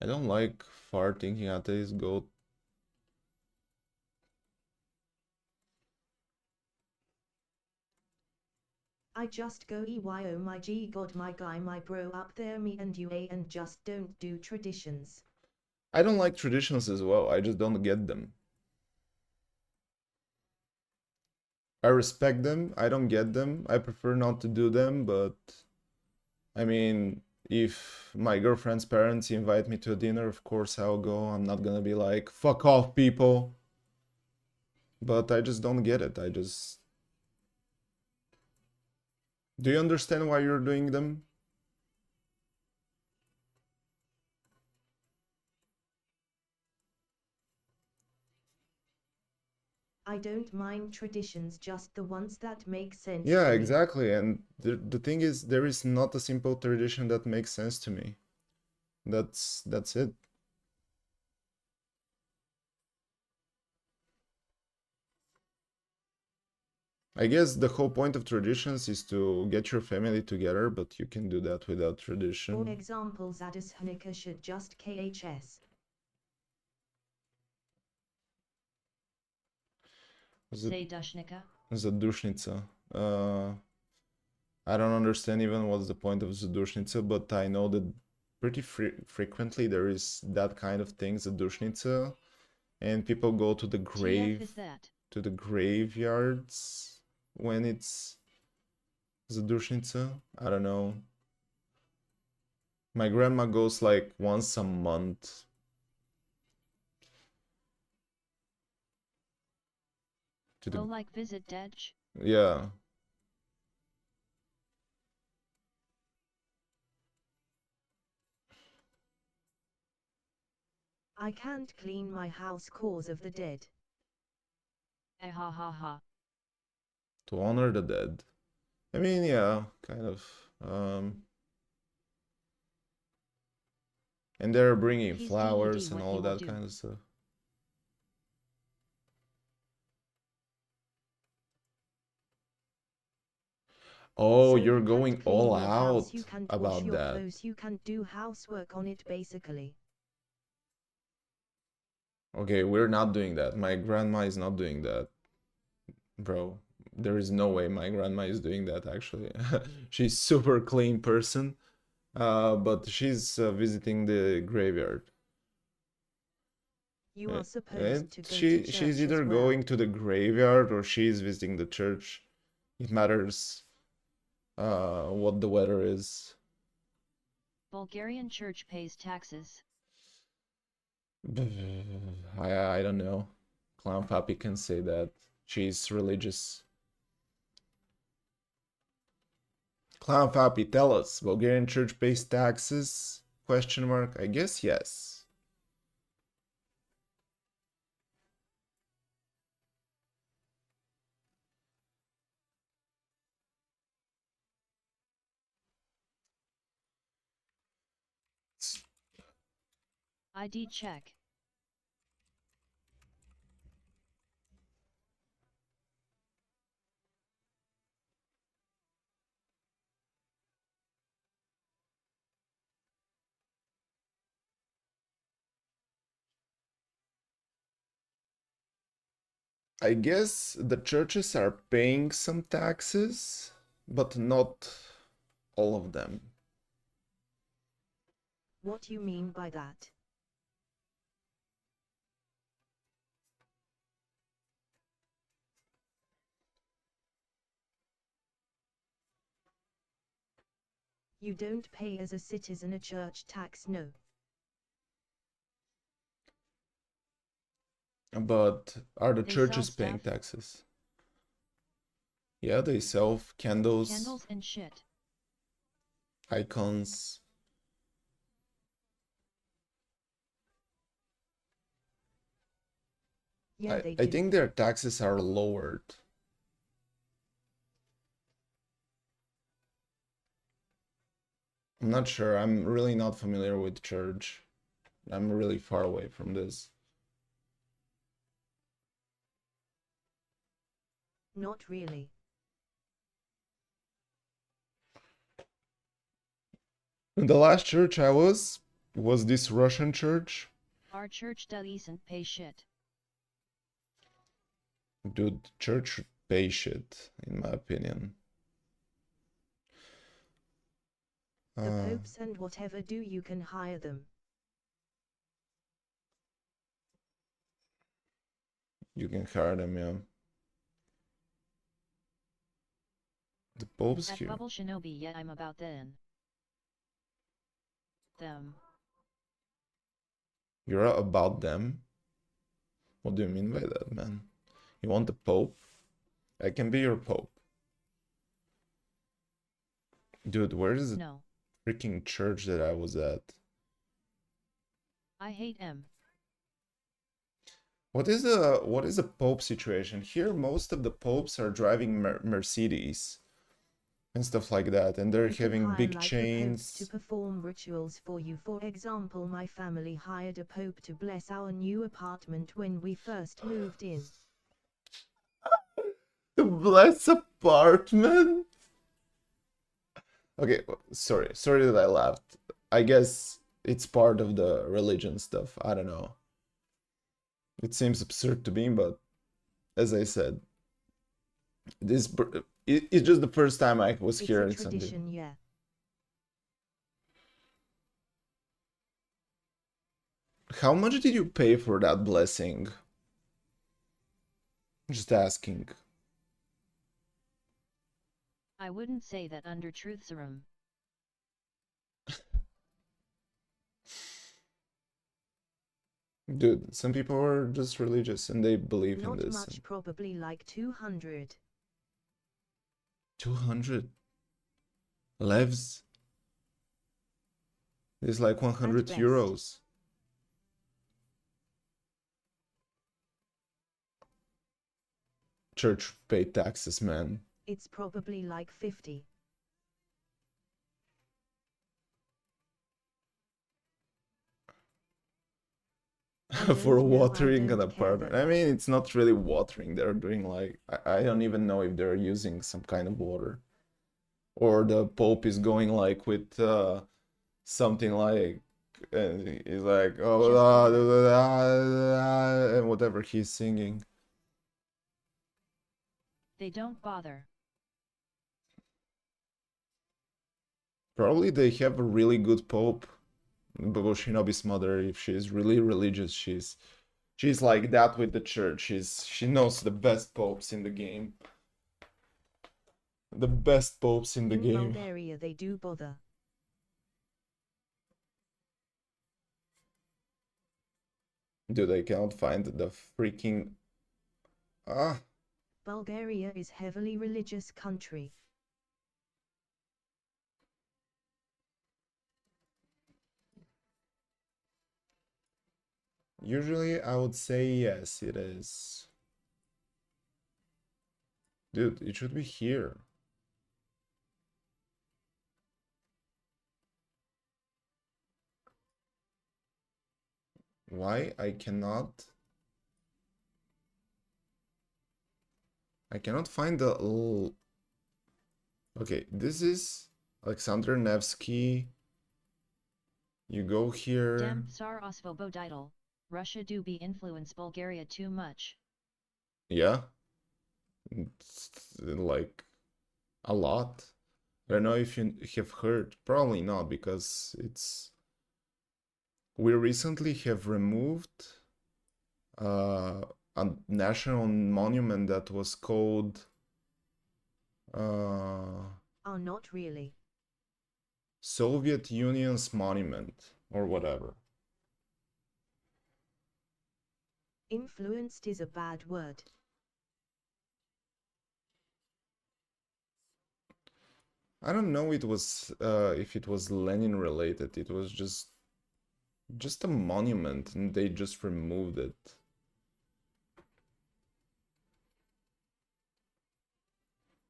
I don't like far-thinking atheists go. I just go EYO my G god my guy my bro up there me and you a and just don't do traditions. I don't like traditions as well, I just don't get them. I respect them, I don't get them, I prefer not to do them, but I mean, if my girlfriend's parents invite me to a dinner, of course I'll go. I'm not gonna be like, fuck off, people. But I just don't get it. Do you understand why you're doing them? I don't mind traditions, just the ones that make sense Yeah, to me. exactly. And the thing is, there is not a simple tradition that makes sense to me. That's it. I guess the whole point of traditions is to get your family together, but you can do that without For tradition. example, Zadis Hanukkah should just KHS. Say Dushnika. Zadushnica. I don't understand even what's the point of Zadushnica, but I know that pretty frequently there is that kind of things, a Duschnitzer, and people go to the TF is that? to the graveyards when it's the Duschnitzer. I don't know. My grandma goes like once a month. To the Oh, like visit Dedge? yeah. I can't clean my house cause of the dead. Eh ha ha ha. To honor the dead. I mean, yeah, kind of. And they're bringing He's DED flowers and what all he will that do. kind of stuff. Oh, So you're you can't going clean all your house, out you can't wash about your that. clothes, you can't do housework on it basically. Okay, we're not doing that. My grandma is not doing that. Bro, there is no way my grandma is doing that actually. She's super clean person, but she's visiting the graveyard. You are And supposed to go to she's church either as well. going to the graveyard or she's visiting the church. It matters what the weather is. Bulgarian church pays taxes. I don't know. Clown Papi can say that. She's religious. Clown Papi, tell us. Bulgarian church pays taxes? Question mark. I guess yes. ID check. I guess the churches are paying some taxes, but not all of them. What do you mean by that? You don't pay as a citizen a church tax, no. But are the They sell churches paying stuff. taxes? Yeah, they sell candles, Candles and shit. icons. Yeah, they I do. think their taxes are lowered. I'm not sure. I'm really not familiar with church. I'm really far away from this. Not really. The last church I was this Russian church. Our church doesn't pay shit. Dude, church should pay shit, in my opinion. The popes and whatever do, you can hire them. You can hire them, yeah. The Pope's That here. bubble shinobi, yeah, I'm about then. Them. You're about them? What do you mean by that, man? You want the Pope? I can be your Pope. Dude, where is the No. freaking church that I was at? I hate M. What is the Pope situation? Here, most of the popes are driving Mercedes and stuff like that, and they're You can having hire big like the popes to chains. perform rituals for you. For example, my family hired a pope to bless our new apartment when we first moved in. Bless apartment? Okay, sorry that I laughed. I guess it's part of the religion stuff. I don't know. It seems absurd to me, but as I said, it's just the first time I was It's a hearing something. tradition, yeah. How much did you pay for that blessing? Just asking. I wouldn't say that under truth serum. Dude, some people are just religious and they believe in Not this. much, probably like 200. 200 levs? It's like 100 best. euros. Church paid taxes, man. It's probably like 50. For don't know, I watering an don't care apartment. that I mean, much. it's not really watering. They're doing like, I don't even know if they're using some kind of water. Or the Pope is going like with something like, he's like, oh, Just and whatever he's singing. They don't bother. Probably they have a really good Pope. Shinobi's mother, if she's really religious, she's like that with the church. She knows the best popes in the game. The best popes in the In game. Bulgaria they do bother. Dude, I cannot find the freaking Bulgaria is heavily religious country. Usually I would say yes, it is. Dude, it should be here. Why I cannot find the Okay, this is Alexander Nevsky. You go here. Damn Tsar Osvobodidal, Russia do be influence Bulgaria too much. Yeah. It's like a lot. I don't know if you have heard. Probably not, because we recently have removed a national monument that was called Oh, not really. Soviet Union's monument or whatever. Influenced is a bad word. I don't know it was if it was Lenin related. It was just a monument and they just removed it.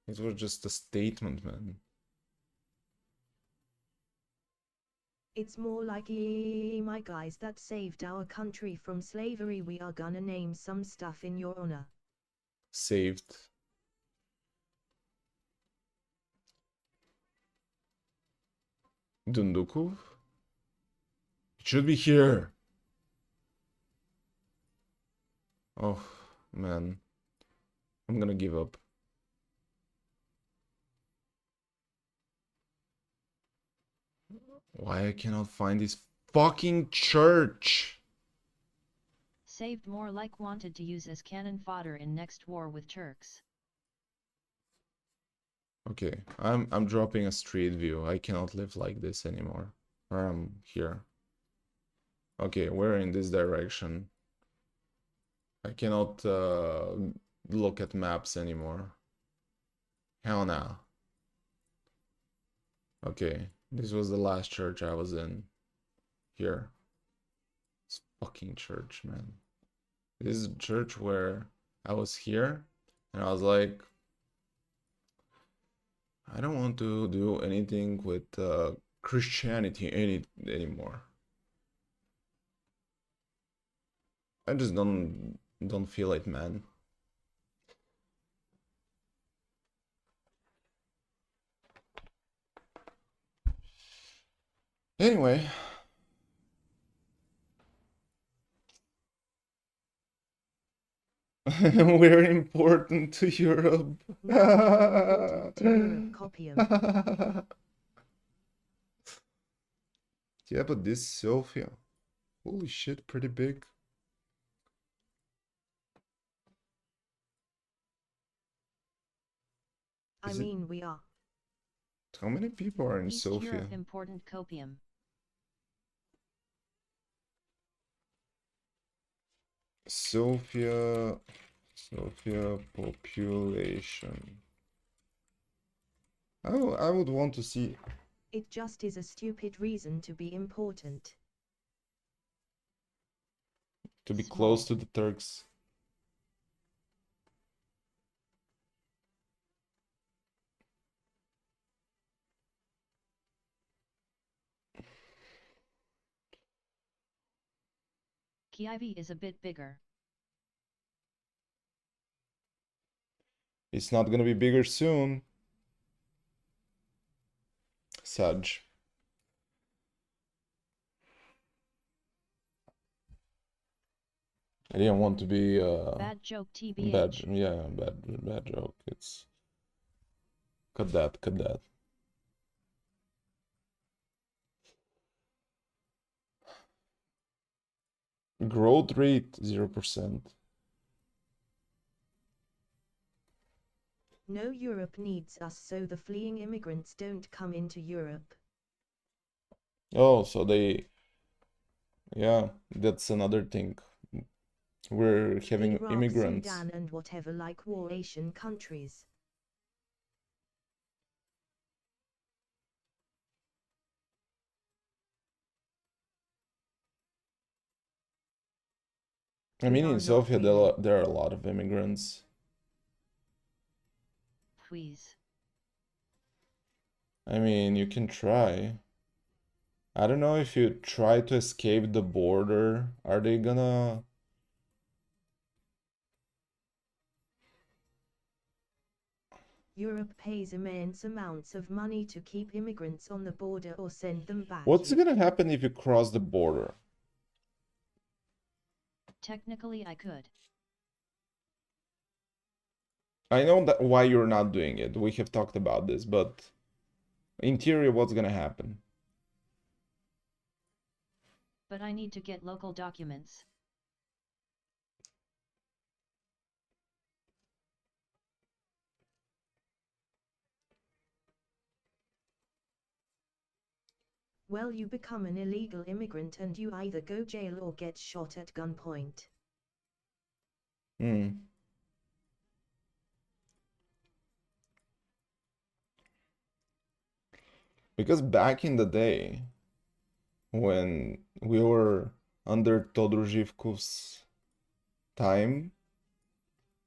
It was just a statement, man. It's more like, my guys that saved our country from slavery, we are gonna name some stuff in your honor. Saved. Dundukov? It should be here. Oh, man. I'm gonna give up. Why I cannot find this fucking church? Saved more like wanted to use as cannon fodder in next war with Turks. Okay, I'm dropping a street view. I cannot live like this anymore. Or I'm here. Okay, we're in this direction. I cannot look at maps anymore. Hell no. Okay, this was the last church I was in. Here. This fucking church, man. This is a church where I was here and I was like, I don't want to do anything with Christianity anymore. I just don't feel it, man. Anyway, we're important to Europe. Important to Europe, copy 'em. Yeah, but this Sophia. Holy shit, pretty big. I Is it? mean, we are. How many people are in East Sofia? Europe important copium. Sofia population. Oh, I would want to see. It just is a stupid reason to be important. To be Small. close to the Turks. Kyiv is a bit bigger. It's not gonna be bigger soon. Saj. I didn't want to be Bad joke bad, TBH. yeah, bad joke. It's cut that, cut that. Growth rate 0%. No, Europe needs us, so the fleeing immigrants don't come into Europe. Oh, so they, yeah, that's another thing. We're having Iraq, immigrants. Sudan and whatever, like war Asian countries. I We mean, are in not Sofia, really. there are a lot of immigrants. Please. I mean, you can try. I don't know if you try to escape the border, are they gonna... Europe pays immense amounts of money to keep immigrants on the border or send them back. What's gonna happen if you cross the border? Technically I could. I know that why you're not doing it. We have talked about this, but in theory, what's gonna happen? But I need to get local documents. Well, you become an illegal immigrant and you either go jail or get shot at gunpoint. Hmm. Because back in the day, when we were under Todruzhivkov's time,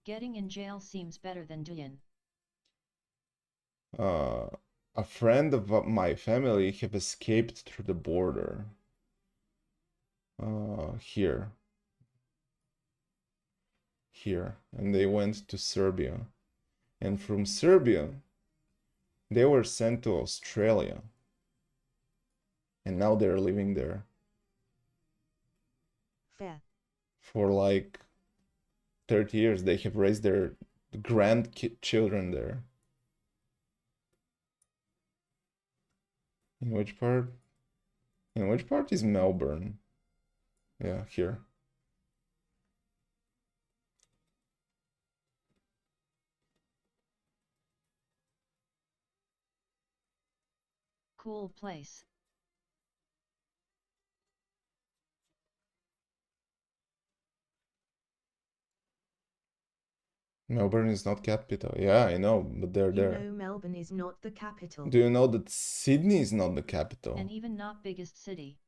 Getting in jail seems better than doing. a friend of my family have escaped through the border. Here. And they went to Serbia. And from Serbia, they were sent to Australia. And now they're living there Fair. for like 30 years. They have raised their grandchildren there. In which part? In which part is Melbourne? Yeah, here. Cool place. Melbourne is not capital. Yeah, I know, but they're You there. know Melbourne is not the capital. Do you know that Sydney is not the capital? And even not biggest city.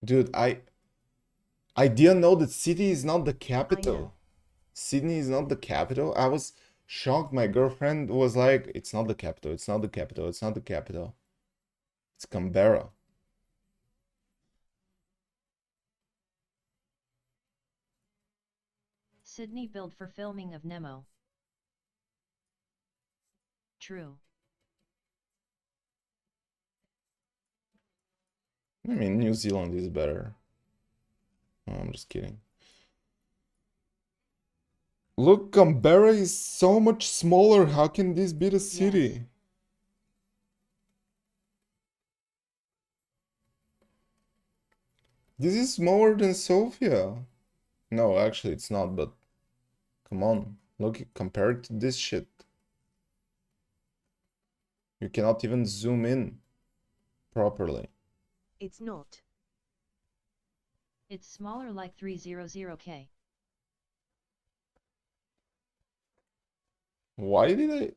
Dude, I didn't know that Sydney is not the I know. capital. Sydney is not the capital. I was shocked. My girlfriend was like, it's not the capital, it's not the capital, it's not the capital. It's Canberra. Sydney built for filming of Nemo. True. I mean, New Zealand is better. Oh, I'm just kidding. Look, Canberra is so much smaller. How can this be the city? Yes. This is smaller than Sofia. No, actually it's not, but come on. Look, compared to this shit. You cannot even zoom in properly. It's not. It's smaller like 300K. Why did I...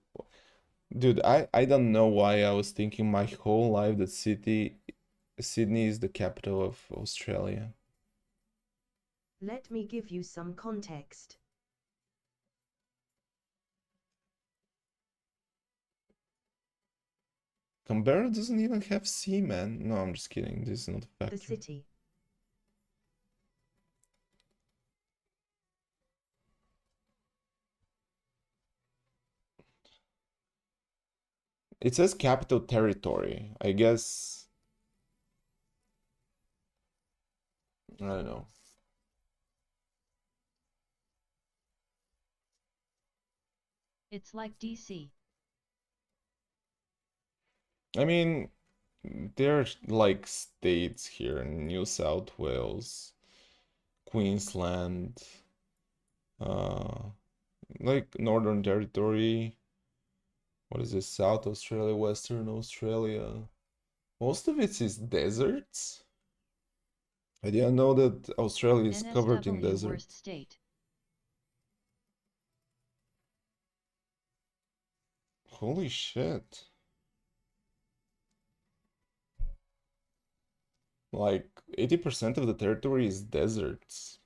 Dude, I don't know why I was thinking my whole life that Sydney is the capital of Australia. Let me give you some context. Canberra doesn't even have sea, man. No, I'm just kidding. This is not a The factor. city. It says capital territory. I guess... I don't know. It's like DC. I mean, there's like states here in New South Wales, Queensland, uh, like Northern Territory. What is this? South Australia, Western Australia. Most of it is deserts. I didn't know that Australia is covered in NSW worst deserts. state. Holy shit. Like 80% of the territory is deserts.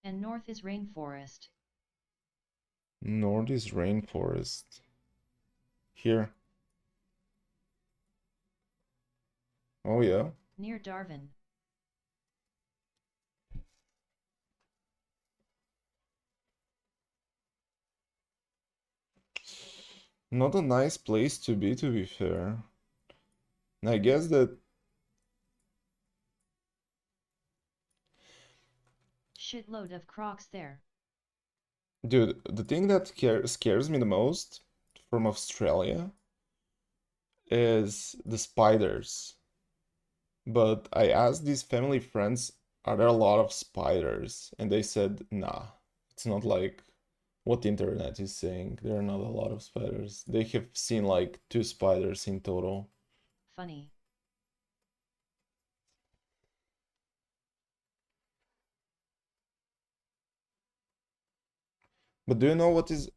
And north is rainforest. North is rainforest. Here. Oh yeah. Near Darwin. Not a nice place to be fair. And I guess that... Shitload of crocs there. Dude, the thing that scares me the most from Australia is the spiders. But I asked these family friends, are there a lot of spiders? And they said, nah, it's not like what the internet is saying. There are not a lot of spiders. They have seen like 2 spiders in total. Funny. But do you know what is...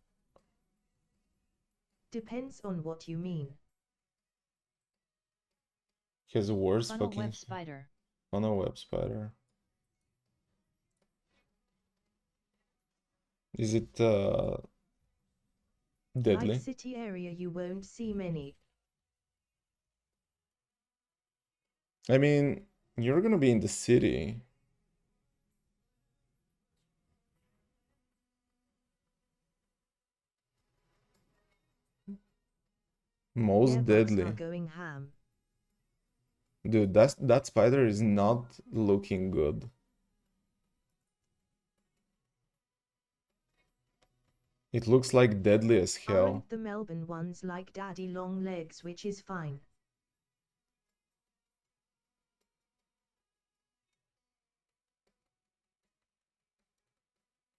Depends on what you mean. has the worst Funnel fucking... web spider. funnel web spider. Is it deadly? Like city area you won't see many. I mean, you're gonna be in the city. Most Airbuds are deadly. going ham. Dude, that spider is not looking good. It looks like deadly as hell. Aren't the Melbourne ones like daddy long legs, which is fine?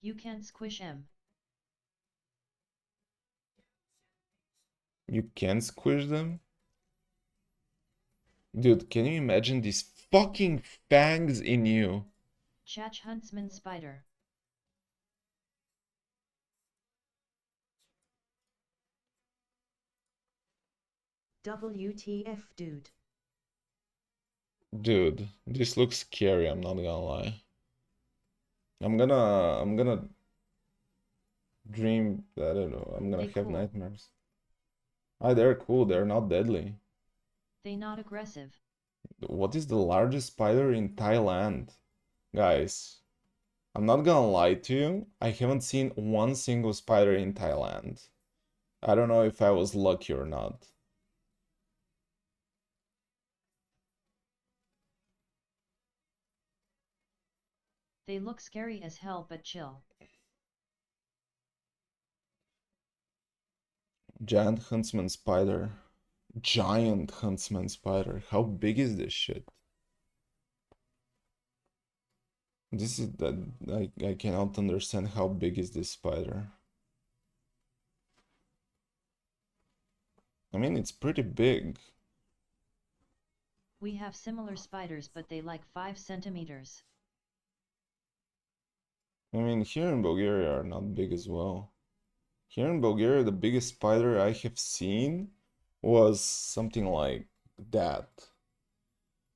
You can squish 'em. You can squish them? Dude, can you imagine these fucking fangs in you? Chach huntsman spider. WTF, dude. Dude, this looks scary, I'm not gonna lie. I'm gonna dream, I don't know, I'm gonna They have cool. nightmares. Ah, they're cool, they're not deadly. They not aggressive. What is the largest spider in Thailand? Guys, I'm not gonna lie to you, I haven't seen one single spider in Thailand. I don't know if I was lucky or not. They look scary as hell, but chill. Giant huntsman spider. Giant huntsman spider. How big is this shit? This is that I cannot understand how big is this spider. I mean, it's pretty big. We have similar spiders, but they like 5 centimeters. I mean, here in Bulgaria are not big as well. Here in Bulgaria, the biggest spider I have seen was something like that.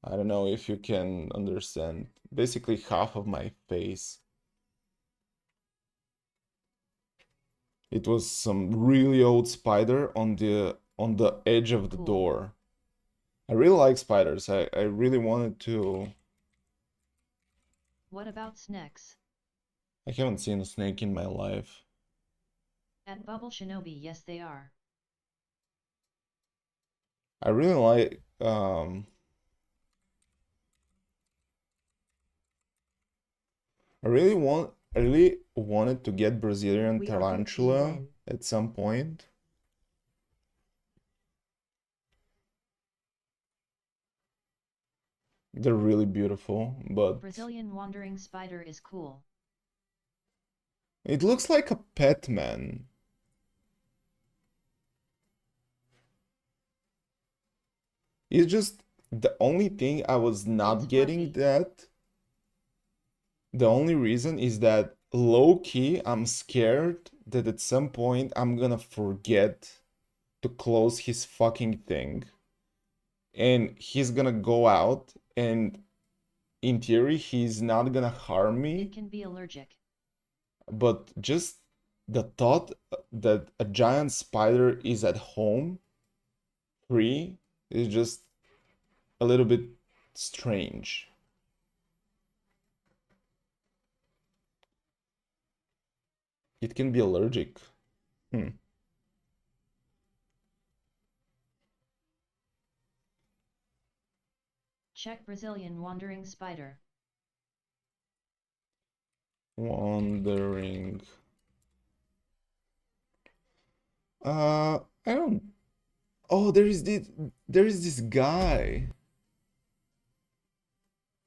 I don't know if you can understand. Basically half of my face. It was some really old spider on the edge of the Cool. door. I really like spiders. I really wanted to. What about snakes? I haven't seen a snake in my life. At Bubble Shinobi, yes they are. I really like I really wanted to get Brazilian We are guilty tarantula then. at some point. They're really beautiful, but Brazilian wandering spider is cool. it looks like a pet, man. It's just the only thing I was not It's getting fluffy. that. The only reason is that low key, I'm scared that at some point I'm gonna forget to close his fucking thing. And he's gonna go out, and in theory, he's not gonna harm me. It can be allergic. But just the thought that a giant spider is at home free is just a little bit strange. It can be allergic. Check Brazilian wandering spider. Wandering. I don't. Oh, there is this guy.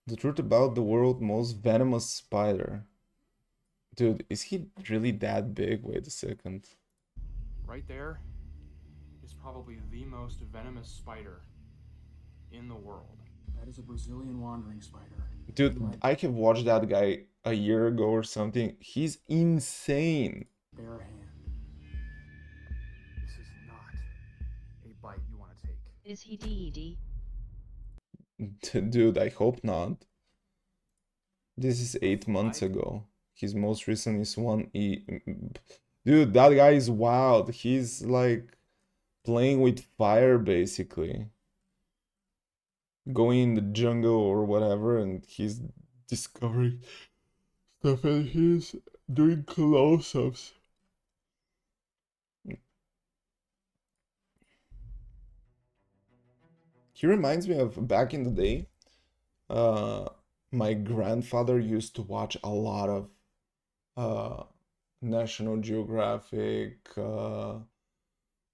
The truth about the world's most venomous spider. Dude, is he really that big? Wait a second. Right there is probably the most venomous spider in the world. That is a Brazilian wandering spider. Dude, I have watched that guy a year ago or something. He's insane. Bare hand. This is not a bite you want to take. Is he DED? Dude, I hope not. This is 8 months ago. His most recent is 1E. Dude, that guy is wild. He's like playing with fire basically. Going in the jungle or whatever, and he's discovering stuff and he's doing close-ups. He reminds me of back in the day. My grandfather used to watch a lot of National Geographic,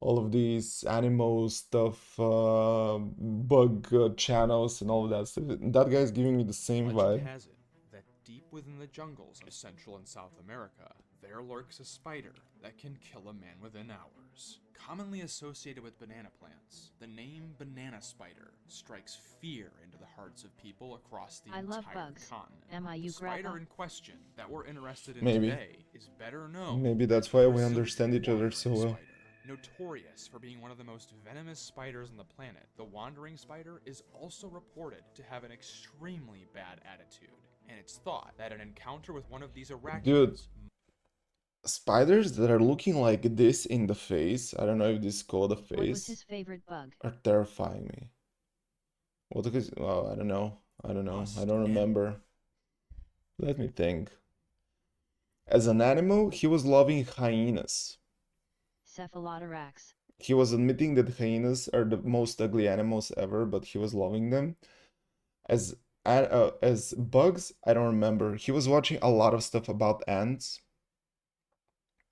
all of these animal stuff, bug channels and all of that stuff. That guy's giving me the same Legend vibe. has it that deep within the jungles of Central and South America, there lurks a spider that can kill a man within hours. Commonly associated with banana plants, the name banana spider strikes fear into the hearts of people across the I entire love bugs. continent. Am I The you, spider Grandpa? in question that we're interested in Maybe. today is better known. Maybe as that's the why we Brazilian understand each other wandering so well. spider. Notorious for being one of the most venomous spiders on the planet, the wandering spider is also reported to have an extremely bad attitude, and it's thought that an encounter with one of these arachnids. Dude, spiders that are looking like this in the face, I don't know if this is called a What was face, his favorite bug? are terrifying me. What is, oh, I don't know. I don't remember. Let me think. As an animal, he was loving hyenas. Cephalothorax. He was admitting that hyenas are the most ugly animals ever, but he was loving them. As as bugs, I don't remember. He was watching a lot of stuff about ants,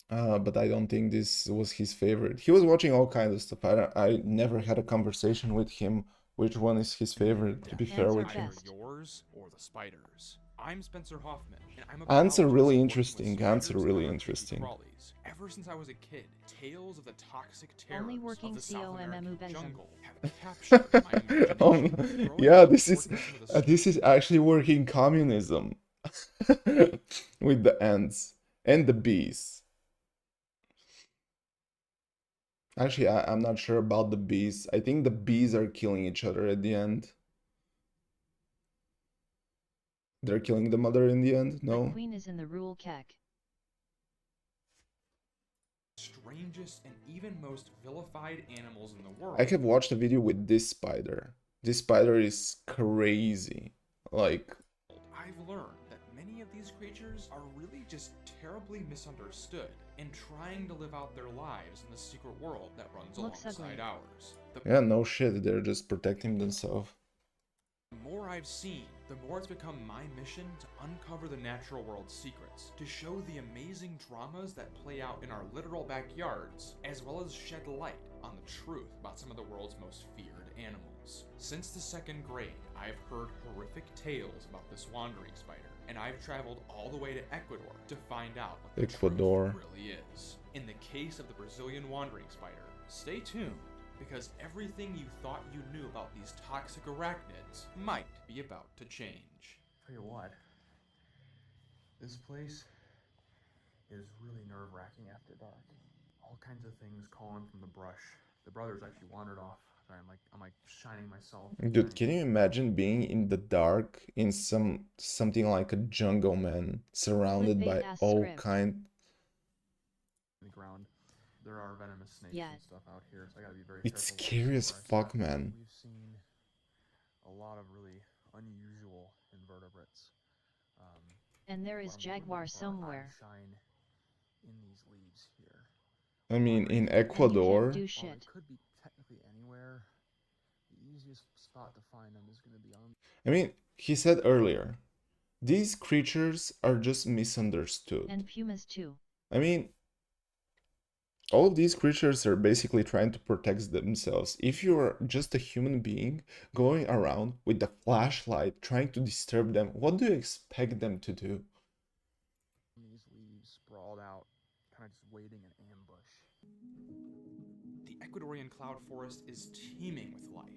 but I don't think this was his favorite. He was watching all kinds of stuff. I never had a conversation with him which one is his favorite, to be fair Ants are with you. best. Either yours or the spiders. I'm Spencer Hoffman, and I'm a Ants are really biologist working with interesting. Ants are spiders really and other interesting. creepy crawlies. Ever since I was a kid, tales of the toxic terrors Only of working the South American COMMU jungle have captured my imagination. Growing Yeah, up, this is working some of the this is actually working communism with the ants and the bees. Actually, I'm not sure about the bees. I think the bees are killing each other at the end. They're killing the mother in the end? The No? queen is in the rule kek. strangest and even most vilified animals in the world. I have watched a video with this spider. This spider is crazy. Like, I've learned that many of these creatures are really just terribly misunderstood and trying to live out their lives in the secret world that runs Looks alongside ugly. ours. The yeah, no shit, they're just protecting themselves. more I've seen, the more it's become my mission to uncover the natural world's secrets, to show the amazing dramas that play out in our literal backyards, as well as shed light on the truth about some of the world's most feared animals. Since the second grade, I've heard horrific tales about this wandering spider, and I've traveled all the way to Ecuador to find out what the Ecuador. truth really is. In the case of the Brazilian wandering spider, stay tuned, because everything you thought you knew about these toxic arachnids might be about to change. Tell you what, this place is really nerve-wracking after dark. All kinds of things calling from the brush. The brothers actually wandered off. Sorry, I'm like shining myself. Dude, can you imagine being in the dark in something like a jungle, man, surrounded by Clickbait-ass all script. kind? The ground. There are venomous snakes Yeah. and stuff out here, so I gotta be very It's careful. scary as where I fuck, step. man. We've seen a lot of really unusual invertebrates. And there is What I'm looking jaguar for, somewhere. I shine in these leaves here. I mean, in And you can't Ecuador, do While shit. they could be technically anywhere, the easiest spot to find them is going to be on. I mean, he said earlier, these creatures are just misunderstood. And pumas too. I mean, all of these creatures are basically trying to protect themselves. If you're just a human being going around with the flashlight trying to disturb them, what do you expect them to do? These leaves sprawled out, kind of just waiting in ambush. The Ecuadorian cloud forest is teeming with life,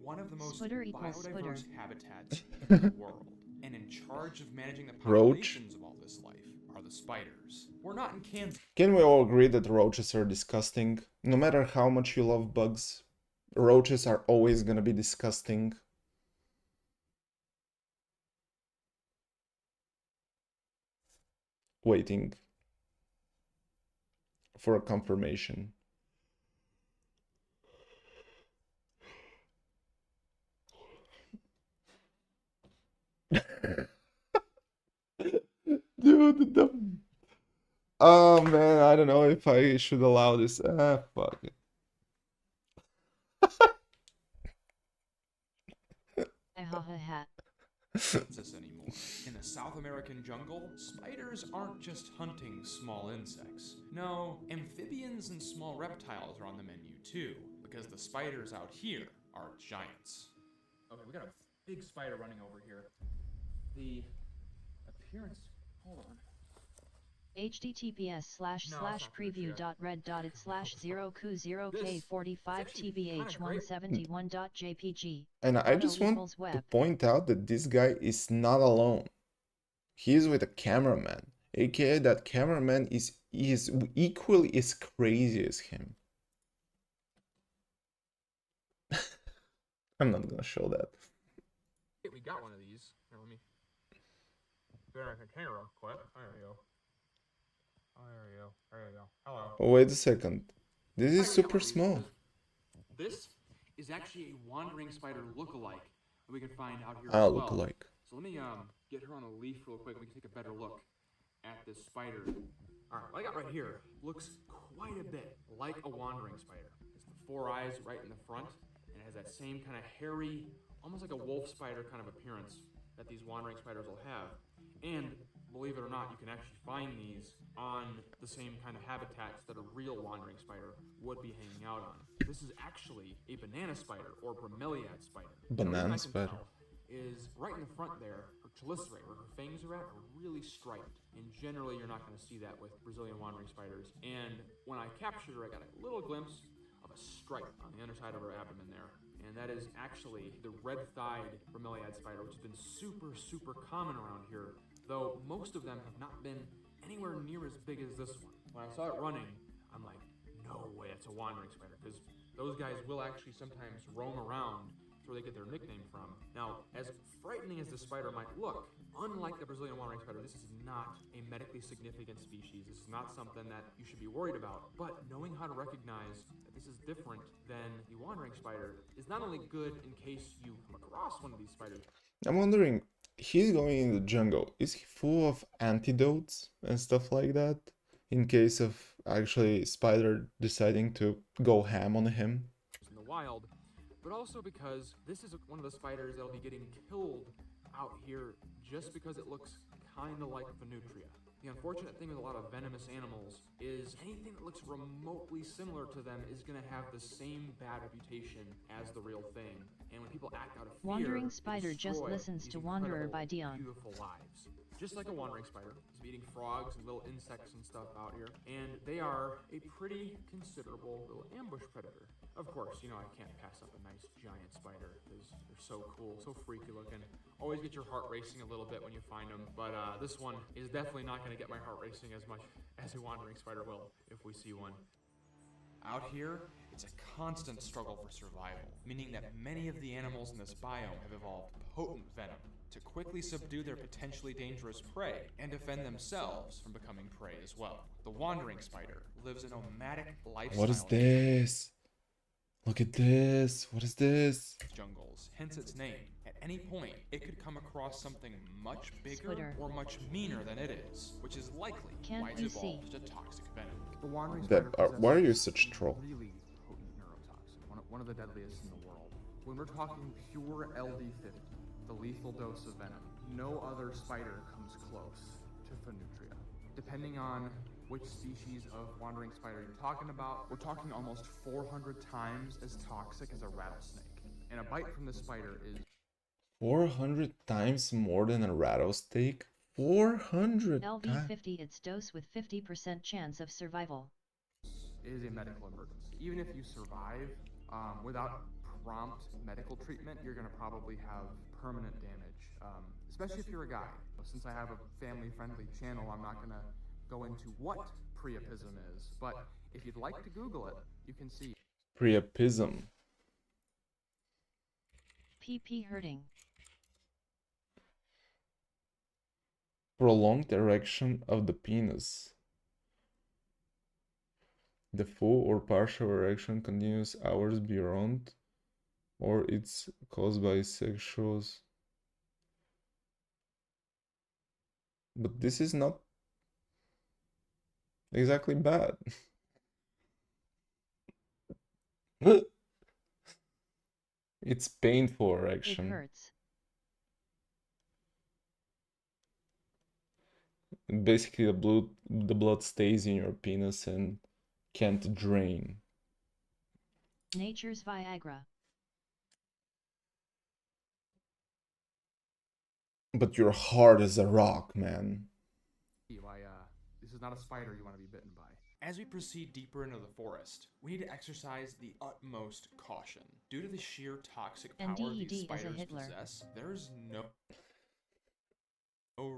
one of the most Sputter equals biodiverse sputter. habitats in the world. And in charge of managing the Roach. populations of all this life are the spiders. We're not in Kansas. Can we all agree that roaches are disgusting? No matter how much you love bugs, roaches are always gonna be disgusting. Waiting for a confirmation. Dude, oh man, I don't know if I should allow this. Ah, fuck it. Ha ha ha. Kansas anymore. In the South American jungle, spiders aren't just hunting small insects. No, amphibians and small reptiles are on the menu too, because the spiders out here are giants. Okay, we got a big spider running over here. The appearance. Hold on. https://preview.red./0ku0k45tbh171.jpg. And I just want equals to web. point out that this guy is not alone. He is with a cameraman, aka that cameraman is equally as crazy as him. I'm not gonna show that. We got one of these. Here, let me put it in a container real quick. There we go. Oh, there we go. There we go. Hello. Oh, wait a second. This is super small. This is actually a wandering spider look-alike that we can find out here Ah, as well. look alike. So let me get her on a leaf real quick. We can take a better look at this spider. All right, what I got right here looks quite a bit like a wandering spider. It's the four eyes right in the front, and it has that same kind of hairy, almost like a wolf spider kind of appearance that these wandering spiders will have. And believe it or not, you can actually find these on the same kind of habitats that a real wandering spider would be hanging out on. This is actually a banana spider or bromeliad spider. The reason Banana I can spider. tell is right in the front there, her chelicerae, where her fangs are at, are really striped. And generally, you're not going to see that with Brazilian wandering spiders. And when I captured her, I got a little glimpse of a stripe on the underside of her abdomen there. And that is actually the red-thighed bromeliad spider, which has been super, super common around here, though most of them have not been anywhere near as big as this one. When I saw it running, I'm like, no way, it's a wandering spider, because those guys will actually sometimes roam around. That's where they get their nickname from. Now, as frightening as the spider might look, unlike the Brazilian wandering spider, this is not a medically significant species. This is not something that you should be worried about. But knowing how to recognize that this is different than the wandering spider is not only good in case you come across one of these spiders. I'm wondering, he's going in the jungle. Is he full of antidotes and stuff like that? In case of actually spider deciding to go ham on him? In the wild, but also because this is one of the spiders that'll be getting killed out here just because it looks kind of like Venutria. The unfortunate thing with a lot of venomous animals is anything that looks remotely similar to them is going to have the same bad reputation as the real thing. And when people act out of fear, Wandering they Spider just destroy listens these to Wanderer incredible, by Dion. beautiful lives. Just like a wandering spider, is eating frogs and little insects and stuff out here, and they are a pretty considerable little ambush predator. Of course, you know I can't pass up a nice giant spider because they're so cool, so freaky looking. Always get your heart racing a little bit when you find them, but this one is definitely not going to get my heart racing as much as a wandering spider will if we see one. Out here, it's a constant struggle for survival, meaning that many of the animals in this biome have evolved potent venom to quickly subdue their potentially dangerous prey and defend themselves from becoming prey as well. The wandering spider lives a nomadic lifestyle. What is this? Look at this. What is this? Jungles, hence its name. At any point, it could come across something much bigger Spitter. or much meaner than it is, which is likely Can't why it's we see? evolved to toxic venom. The wandering That, spider why are you possesses such a troll? really potent neurotoxin, one of the deadliest in the world. When we're talking pure LD50, the lethal dose of venom, no other spider comes close to Venutria. Depending on which species of wandering spider you're talking about, we're talking almost 400 times as toxic as a rattlesnake. And a bite from this spider is 400 times more than a rattlesnake? 400 times? LV50 its dose with 50% chance of survival. a medical emergency. Even if you survive without prompt medical treatment, you're going to probably have permanent damage, especially if you're a guy. Since I have a family-friendly channel, I'm not going to go into what priapism is, but if you'd like to Google it, you can see. Priapism. PP hurting. Prolonged erection of the penis. The full or partial erection continues hours beyond, or it's caused by sexuals. But this is not exactly bad. It's painful It erection. hurts. Basically, the blood stays in your penis and can't drain. Nature's Viagra. But you're hard as a rock, man. Why, this is not a spider you want to be bitten by. As we proceed deeper into the forest, we need to exercise the utmost caution. Due to the sheer toxic And power DED these is a spiders Hitler. possess, there's no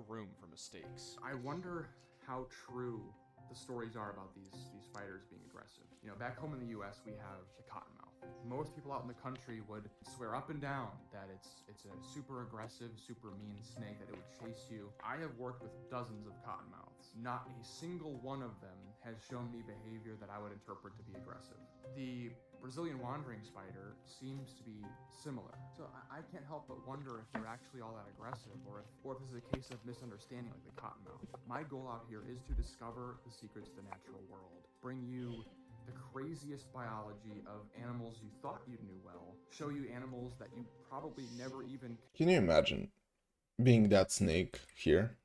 room for mistakes. I wonder how true the stories are about these spiders being aggressive. You know, back home in the US, we have the cottonmouth. Most people out in the country would swear up and down that it's a super aggressive, super mean snake, that it would chase you. I have worked with dozens of cottonmouths. Not a single one of them has shown me behavior that I would interpret to be aggressive. The Brazilian wandering spider seems to be similar. So I can't help but wonder if they're actually all that aggressive, or if this is a case of misunderstanding like the cottonmouth. My goal out here is to discover the secrets of the natural world, bring you the craziest biology of animals you thought you knew well, show you animals that you probably never even... Can you imagine? being that snake here.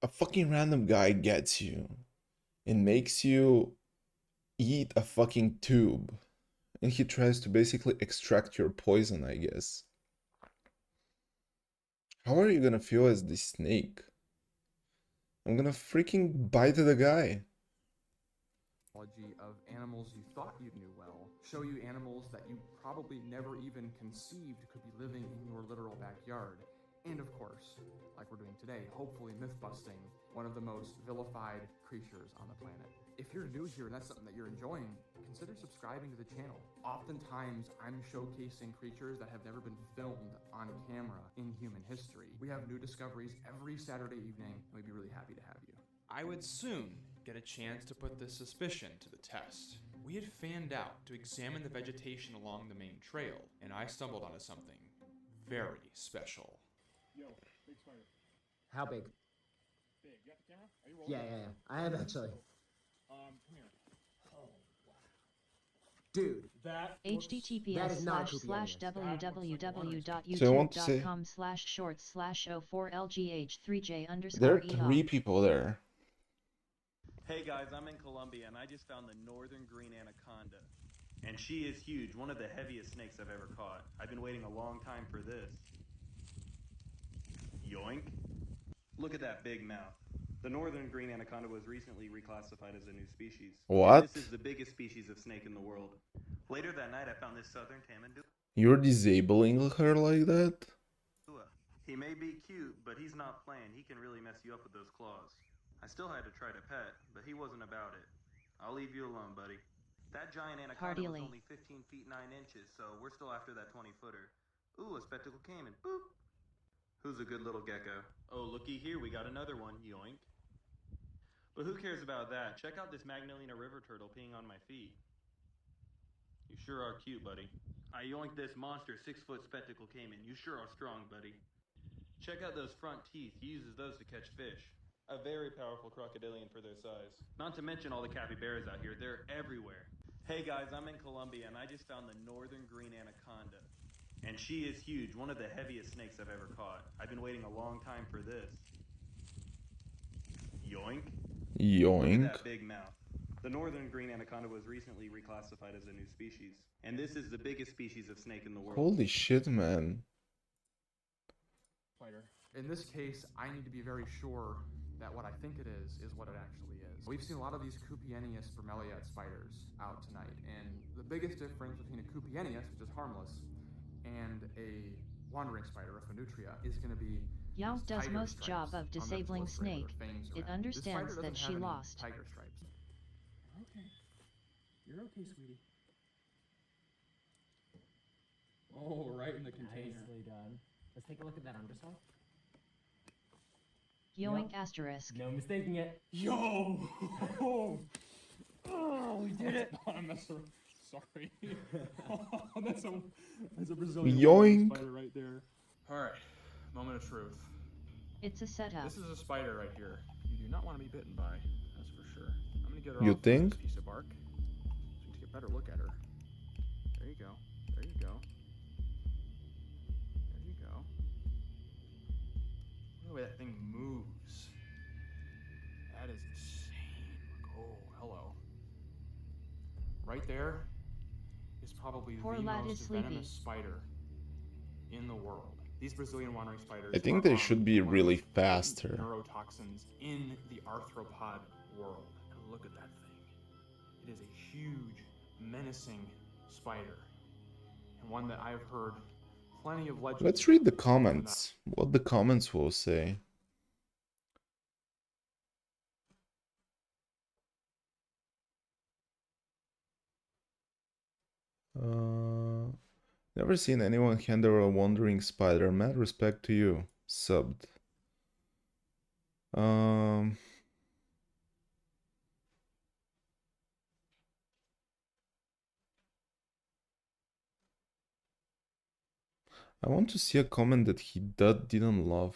A fucking random guy gets you and makes you eat a fucking tube. And he tries to basically extract your poison, I guess. How are you gonna feel as this snake? I'm gonna freaking bite the guy. Of animals you thought you knew well, show you animals that you probably never even conceived could be living in your literal backyard. And of course, like we're doing today, hopefully myth busting one of the most vilified creatures on the planet. If you're new here and that's something that you're enjoying, consider subscribing to the channel. Oftentimes, I'm showcasing creatures that have never been filmed on camera in human history. We have new discoveries every Saturday evening, and we'd be really happy to have you. I would soon get a chance to put this suspicion to the test. We had fanned out to examine the vegetation along the main trail, and I stumbled onto something very special. Yo, big spider. How big? Big. You got the camera? Are you rolling? Yeah. I have actually. Come here. Oh, wow. Dude. That https So I want to say www.youtube.com/shorts/04lgh3j there are _e 3 people there. Hey guys, I'm in Colombia and I just found the northern green anaconda. And she is huge, one of the heaviest snakes I've ever caught. I've been waiting a long time for this. Yoink. Look at that big mouth. The northern green anaconda was recently reclassified as a new species. What? And this is the biggest species of snake in the world. Later that night I found this southern tamandua. You're disabling her like that? He may be cute, but he's not playing. He can really mess you up with those claws. I still had to try to pet, but he wasn't about it. I'll leave you alone, buddy. That giant anaconda was only 15 feet 9 inches, so we're still after that 20-footer. Ooh, a spectacled caiman. Boop. Who's a good little gecko? Oh, looky here, we got another one. Yoink. But who cares about that? Check out this Magdalena river turtle peeing on my feet. You sure are cute, buddy. I yoinked this monster 6-foot spectacled caiman. You sure are strong, buddy. Check out those front teeth. He uses those to catch fish. A very powerful crocodilian for their size. Not to mention all the capybaras out here. They're everywhere. Hey guys, I'm in Colombia and I just found the northern green anaconda. And she is huge, one of the heaviest snakes I've ever caught. I've been waiting a long time for this. Yoink. Yoink. Look at that big mouth. The northern green anaconda was recently reclassified as a new species. And this is the biggest species of snake in the world. Holy shit, man. Spider. In this case, I need to be very sure that what I think it is what it actually is. We've seen a lot of these Cupienius bromeliad spiders out tonight, and the biggest difference between a Cupienius, which is harmless, and a wandering spider, a Phenutria, is going to be Yao does most job of disabling snake. It understands that she lost. Tiger stripes. Okay. You're okay, sweetie. Oh, right in the container. Nicely done. Let's take a look at that underside. Yoink asterisk. No mistaking it. Yo! Oh, we did it! I'm sorry. That's a Brazilian Yoink. spider right there. Alright, moment of truth. It's a setup. This is a spider right here. You do not want to be bitten by, that's for sure. I'm gonna get her You off think? this piece of bark so you can take a better look at her. There you go. There you go. There you go. Look at the way that thing moves. That is insane. Oh, hello. Right there is probably Poor the lad most is sleepy. venomous spider in the world. These Brazilian wandering spiders. I think are they armed should with be one of really the most potent faster. neurotoxins in the arthropod world. And look at that thing. It is a huge, menacing spider, and one that I've heard plenty of legends. Let's read the about. comments. What the comments will say. Never seen anyone handle a wandering spider. Mad respect to you. Subbed. I want to see a comment that he didn't love.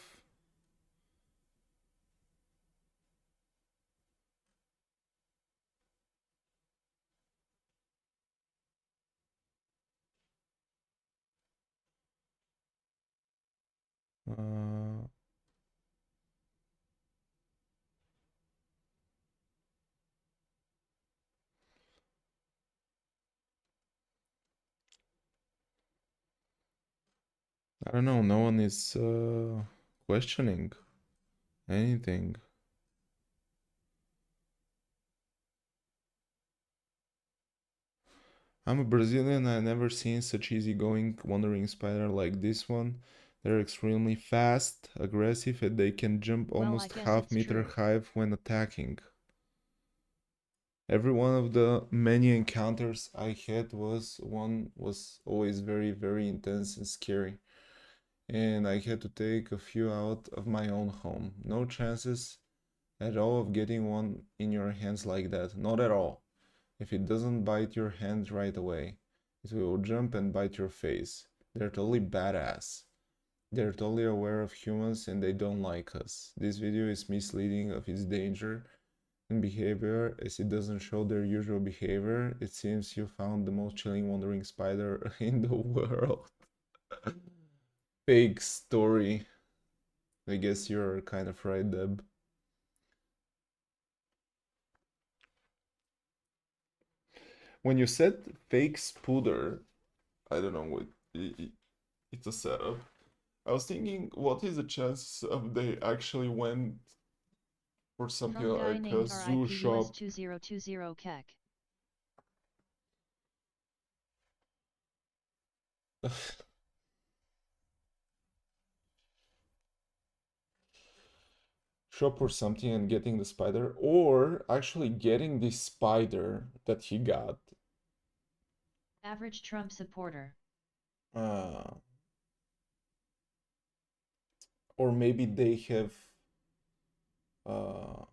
Uh, I don't know, no one is questioning anything. I'm a Brazilian, I never seen such easygoing wandering spider like this one. They're extremely fast, aggressive, and they can jump Well, I almost guess half it's meter true. high when attacking. Every one of the many encounters I had was always very intense and scary. And I had to take a few out of my own home. No chances at all of getting one in your hands like that. Not at all. If it doesn't bite your hand right away, it will jump and bite your face. They're totally badass. They're totally aware of humans and they don't like us. This video is misleading of its danger and behavior as it doesn't show their usual behavior. It seems you found the most chilling wandering spider in the world. Fake story. I guess you're kind of right, Deb. When you said fake spooder, I don't know what it's a setup. I was thinking, what is the chances of they actually went for something From guy like a named zoo RIP US shop? 2020 Keck. Shop or something and getting the spider, or actually getting the spider that he got. Average Trump supporter. Uh, or maybe they have uh,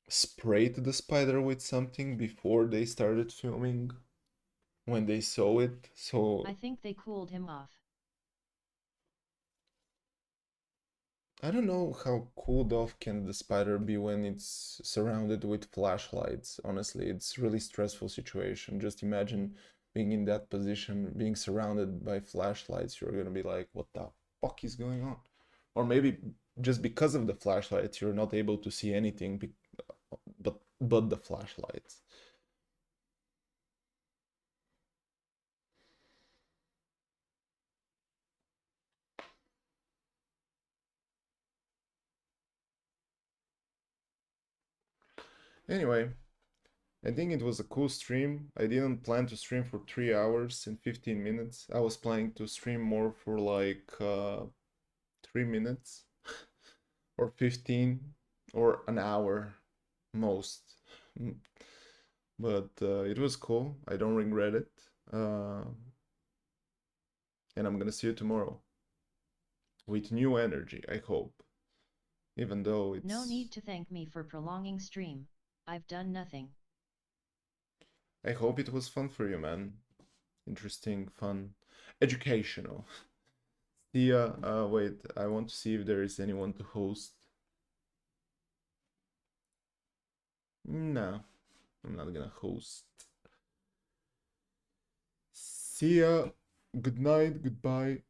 sprayed the spider with something before they started filming when they saw it. So I think they cooled him off. I don't know how cooled off can the spider be when it's surrounded with flashlights. Honestly, it's really stressful situation. Just imagine being in that position, being surrounded by flashlights. You're gonna be like, what the fuck is going on? Or maybe just because of the flashlights, you're not able to see anything, but the flashlights. Anyway, I think it was a cool stream. I didn't plan to stream for 3 hours and 15 minutes. I was planning to stream more for like 3 minutes or 15 or an hour most. Mm. But it was cool. I don't regret it. Uh, and I'm gonna see you tomorrow with new energy, I hope. Even though No it's... need to thank me for prolonging stream. I've done nothing. I hope it was fun for you, man. Interesting, fun, educational. See ya. Wait, I want to see if there is anyone to host. No, I'm not gonna host. See ya. Good night, goodbye.